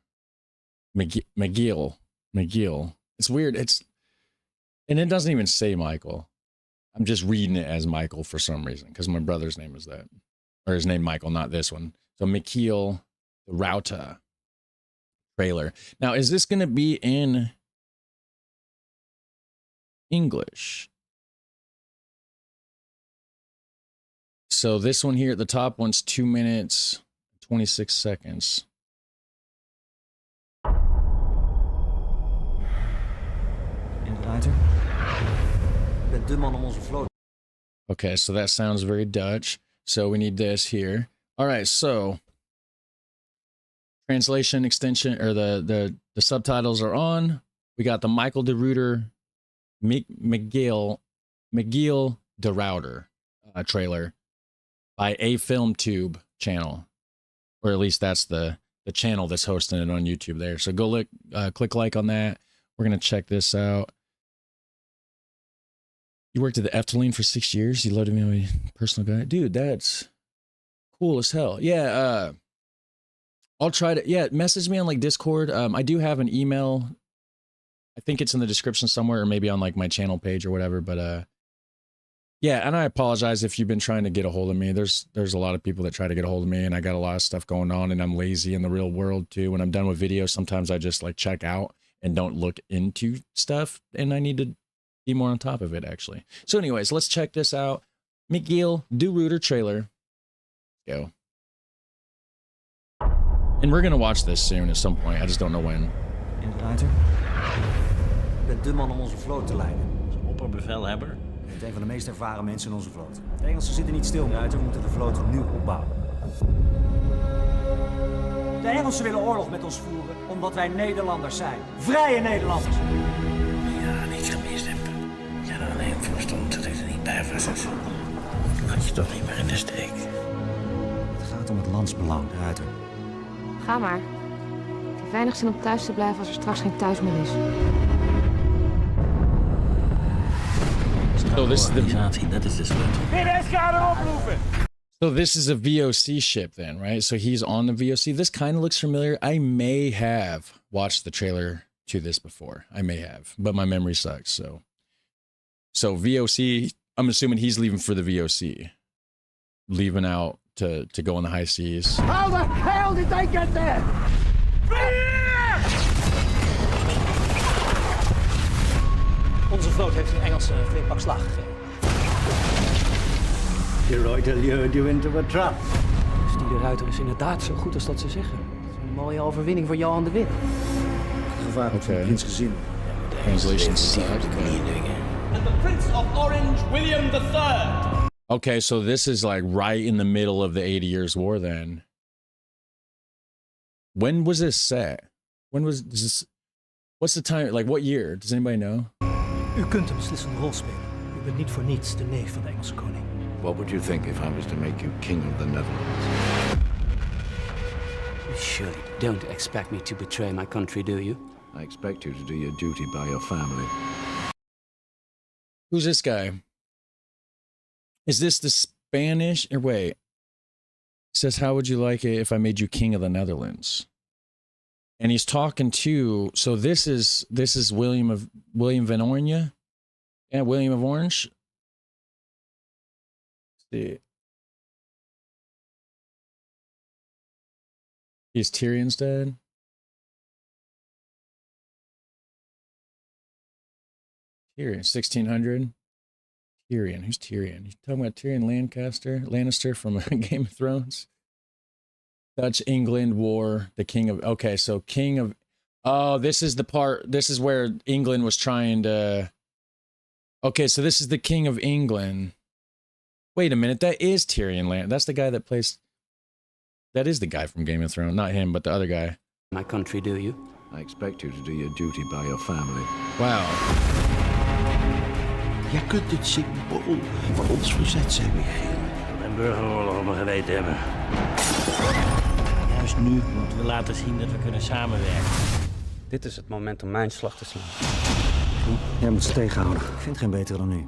McGill. It's weird. And it doesn't even say Michael. I'm just reading it as Michael for some reason, because my brother's name is that. Or his name Michael, not this one. So Michiel de Ruyter trailer. Now, is this going to be in English? So this one here at the top one's 2 minutes, 26 seconds. Okay, so that sounds very Dutch. So we need this here. All right, so translation extension, or the subtitles are on. We got the Michael DeRuyter, McGill de Ruyter trailer by A Film Tube channel, or at least that's the channel that's hosting it on YouTube there. So go look, click like on that. We're gonna check this out. You worked at the Efteling for 6 years. You loaded me on my personal guide. Dude, that's cool as hell. Yeah, I'll try to, yeah, message me on like Discord. I do have an email. I think it's in the description somewhere, or maybe on like my channel page or whatever. But yeah, and I apologize if you've been trying to get a hold of me. There's a lot of people that try to get a hold of me, and I got a lot of stuff going on, and I'm lazy in the real world too. When I'm done with videos, sometimes I just like check out and don't look into stuff, and I need to be more on top of it, actually. So anyways, let's check this out. McGill DeRuyter trailer. Go. And we're gonna watch this soon at some point. I just don't know when. In de Ruyter. Je bent de man om onze vloot te leiden. Als opperbevelhebber. Je bent een van de meest ervaren mensen in onze vloot. De Engelsen zitten niet stil, Ruyter. We moeten de vloot nu opbouwen. De Engelsen willen oorlog met ons voeren omdat wij Nederlanders zijn. Vrije Nederlanders. Ja, niets gemist heb. Ik had er alleen voor stond dat ik er niet bij was. Dus had je toch niet meer in de steek. Het gaat om het landsbelang, Ruyter. Ga maar. Het heeft weinig zin om thuis te blijven als er straks geen thuis meer is. So this is the dat is de sleutel. So this is a VOC ship then, right? So he's on the VOC. This kind of looks familiar. I may have watched the trailer to this before. I may have, but my memory sucks. So VOC, I'm assuming he's leaving for the VOC. Leaving out to go on the high seas. How the hell did they get there? Onze vloot heeft de Engelsen een flink pak slag gegeven. De Ruyter lured you into a trap. Dus die de Ruyter is inderdaad zo goed als dat ze zeggen. mooie overwinning voor Johan de Wit. Gevaar voor het prinsgezin. Translation sucks. And the Prince of Orange, William III. Okay, so this is like right in the middle of the 80 Years' War then. When was this set? When was this? What's the time? Like, what year? Does anybody know? U kunt een beslissende rol spelen. U bent niet voor niets de neef van de Engelse koning. What would you think if I was to make you king of the Netherlands? You surely don't expect me to betray my country, do you? I expect you to do your duty by your family. Who's this guy? Is this the Spanish? Or wait. It says, how would you like it if I made you king of the Netherlands? And he's talking to, so this is William van Oranje. Yeah, William of Orange. Let's see. He's Tyrion's dad. Tyrion, 1600. Tyrion. Who's Tyrion? You talking about Tyrion Lannister from Game of Thrones? Dutch England War, the king of, okay, so king of, oh, this is the part, this is where England was trying to, okay, so this is the king of England. Wait a minute, that is Tyrion Lannister. That's the guy that plays, that is the guy from Game of Thrones, not him, but the other guy. My country, do you? I expect you to do your duty by your family. Wow. Jij kunt het symbool van ons verzet zijn, Michiel. En burgeroorlog om geweten hebben. Juist nu moeten we laten zien dat we kunnen samenwerken. Dit is het moment om mijn slag te slaan. Jij moet ze tegenhouden. Ik vind geen betere dan nu.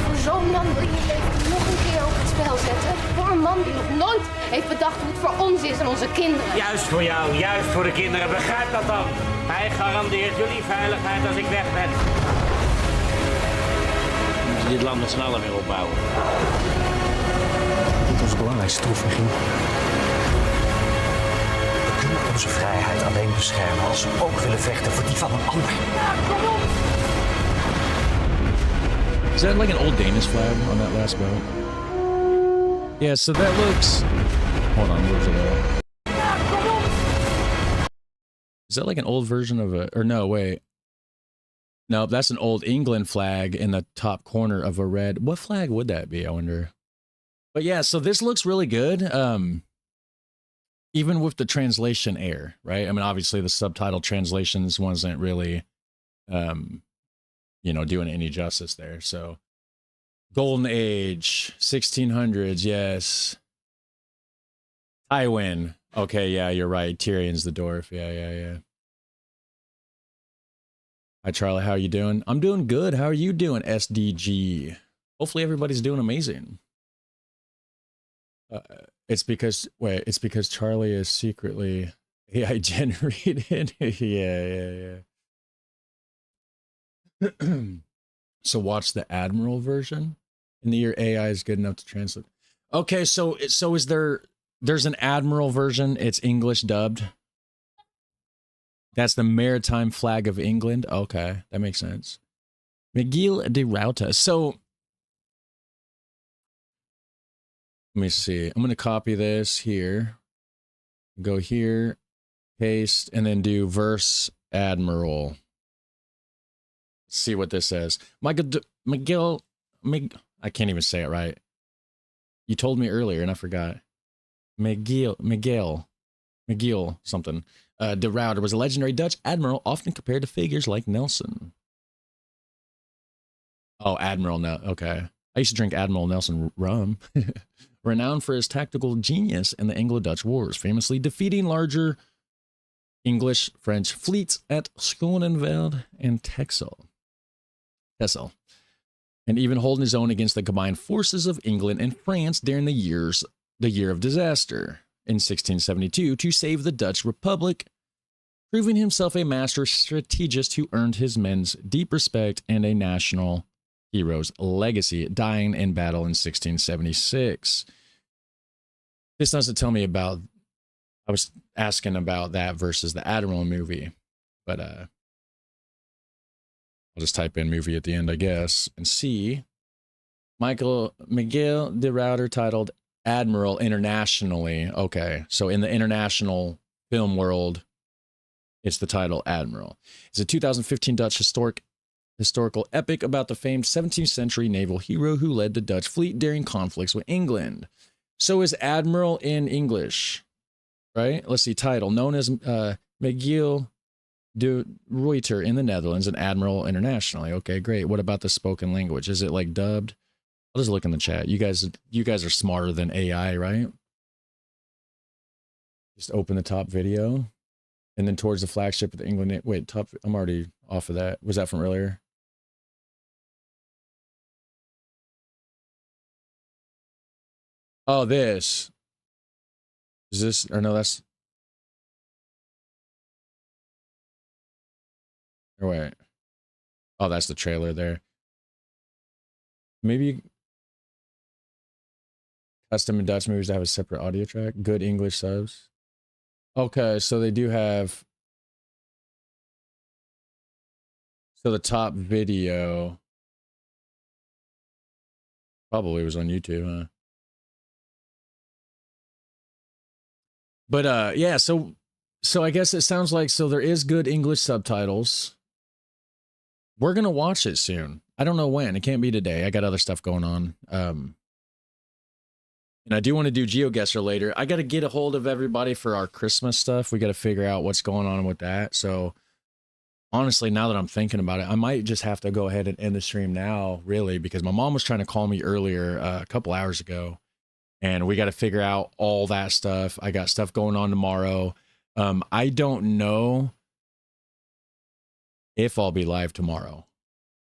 Voor zo'n man wil je je leven nog een keer op het spel zetten. Voor een man die nog nooit heeft bedacht hoe het voor ons is en onze kinderen. Juist voor jou, juist voor de kinderen. Begrijp dat dan. Hij garandeert jullie veiligheid als ik weg ben. We moeten dit land met z'n allen weer opbouwen. Dit is onze belangrijkste toevoeging. We kunnen onze vrijheid alleen beschermen als we ook willen vechten voor die van een ander. Is that like an old Danish flag on that last boat? Yeah, so that looks... Hold on, where's it at? Is that like an old version of a... Or no, wait. No, that's an old England flag in the top corner of a red... What flag would that be, I wonder? But yeah, so this looks really good. Even with the translation error, right? I mean, obviously the subtitle translations wasn't really... you know, doing any justice there. So Golden Age, 1600s, yes. Tywin. Okay, yeah, you're right. Tyrion's the dwarf. Yeah. Hi, Charlie. How are you doing? I'm doing good. How are you doing, SDG? Hopefully everybody's doing amazing. It's because Charlie is secretly AI generated. Yeah. So watch the Admiral version in the year AI is good enough to translate. Okay, so is there's an Admiral version, it's English dubbed. That's the maritime flag of England. Okay, that makes sense. Miguel de Rauta. So let me see. I'm going to copy this here. Go here, paste, and then do verse Admiral. See what this says. Miguel, I can't even say it right. You told me earlier and I forgot. Miguel something. De Ruyter was a legendary Dutch admiral, often compared to figures like Nelson. Oh, Admiral, no, okay. I used to drink Admiral Nelson rum. Renowned for his tactical genius in the Anglo-Dutch wars, famously defeating larger English, French fleets at Schonenveld and Texel, and even holding his own against the combined forces of England and France during the year of disaster in 1672 to save the Dutch Republic, proving himself a master strategist who earned his men's deep respect and a national hero's legacy, dying in battle in 1676. This doesn't tell me about, I was asking about that versus the Admiral movie, but I'll just type in movie at the end, I guess, and see. Miguel de Ruyter titled Admiral internationally. Okay, so in the international film world, it's the title Admiral. It's a 2015 Dutch historical epic about the famed 17th century naval hero who led the Dutch fleet during conflicts with England. So is Admiral in English, right? Let's see, title. Known as Miguel de Ruyter in the Netherlands and Admiral internationally. Okay, great. What about the spoken language? Is it like dubbed? I'll just look in the chat. You guys are smarter than AI, right? Just open the top video. And then towards the flagship of the England. Wait, top. I'm already off of that. Was that from earlier? Oh, this. Is this, or no, that's. Or wait. Oh, that's the trailer there. Maybe custom and Dutch movies that have a separate audio track. Good English subs. Okay, so they do have. So the top video probably was on YouTube, huh? But yeah, so I guess it sounds like there is good English subtitles. We're gonna watch it soon. I don't know when. It can't be today. I got other stuff going on. And I do want to do GeoGuessr later. I got to get a hold of everybody for our Christmas stuff. We got to figure out what's going on with that. So honestly, now that I'm thinking about it, I might just have to go ahead and end the stream now, really, because my mom was trying to call me earlier, a couple hours ago, and we got to figure out all that stuff. I got stuff going on tomorrow. I don't know if I'll be live tomorrow.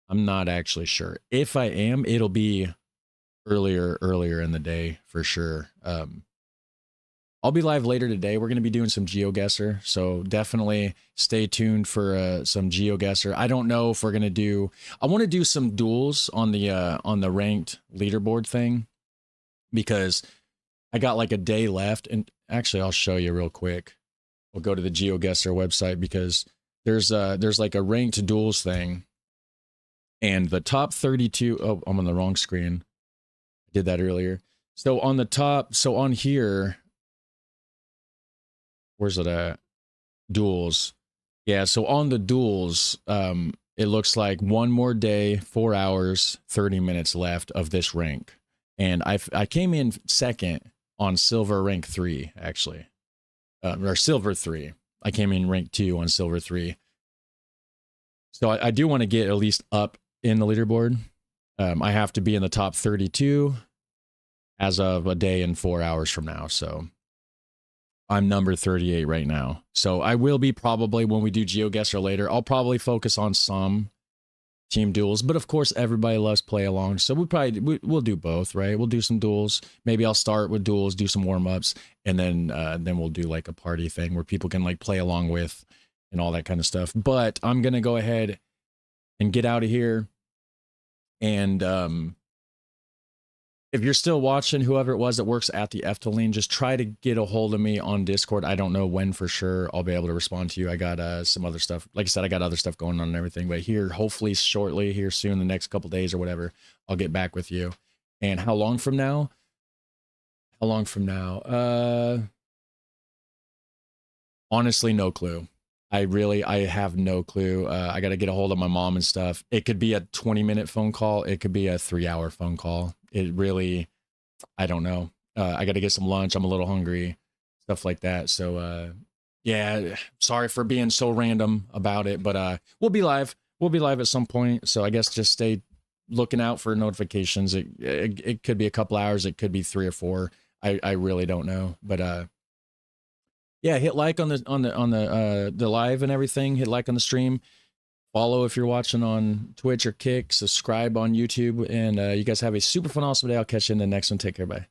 I'm not actually sure. If I am, it'll be earlier in the day for sure. I'll be live later today. We're going to be doing some GeoGuessr, so definitely stay tuned for some GeoGuessr. I don't know if we're going to do. I want to do some duels on the ranked leaderboard thing, because I got like a day left. And actually, I'll show you real quick. We'll go to the GeoGuessr website, because there's like a ranked duels thing, and the top 32. Oh, I'm on the wrong screen. I did that earlier. So on the top, so on here, where's it at? Duels. Yeah, so on the duels, it looks like one more day, 4 hours, 30 minutes left of this rank. And I came in second on silver rank 3, actually. Or silver 3. I came in rank 2 on silver 3. So I do want to get at least up in the leaderboard. I have to be in the top 32 as of a day and 4 hours from now. So I'm number 38 right now. So I will be probably, when we do GeoGuessr later, I'll probably focus on some team duels. But of course, everybody loves play along. So we'll do both, right? We'll do some duels. Maybe I'll start with duels, do some warm-ups, and then we'll do like a party thing where people can like play along with and all that kind of stuff. But I'm going to go ahead and get out of here. And if you're still watching, whoever it was that works at the Efteling, just try to get a hold of me on Discord. I don't know when for sure I'll be able to respond to you. I got some other stuff. Like I said, I got other stuff going on and everything. But here, hopefully shortly, here soon, the next couple days or whatever, I'll get back with you. And how long from now? How long from now? Honestly, no clue. I have no clue. I got to get a hold of my mom and stuff. It could be a 20-minute phone call. It could be a 3-hour phone call. It really, I don't know. I got to get some lunch. I'm a little hungry, stuff like that. So, yeah, sorry for being so random about it, but we'll be live. We'll be live at some point. So I guess just stay looking out for notifications. It could be a couple hours. It could be 3 or 4. I really don't know, but yeah, hit like on the live and everything. Hit like on the stream. Follow if you're watching on Twitch or Kick. Subscribe on YouTube. And you guys have a super fun, awesome day. I'll catch you in the next one. Take care. Bye.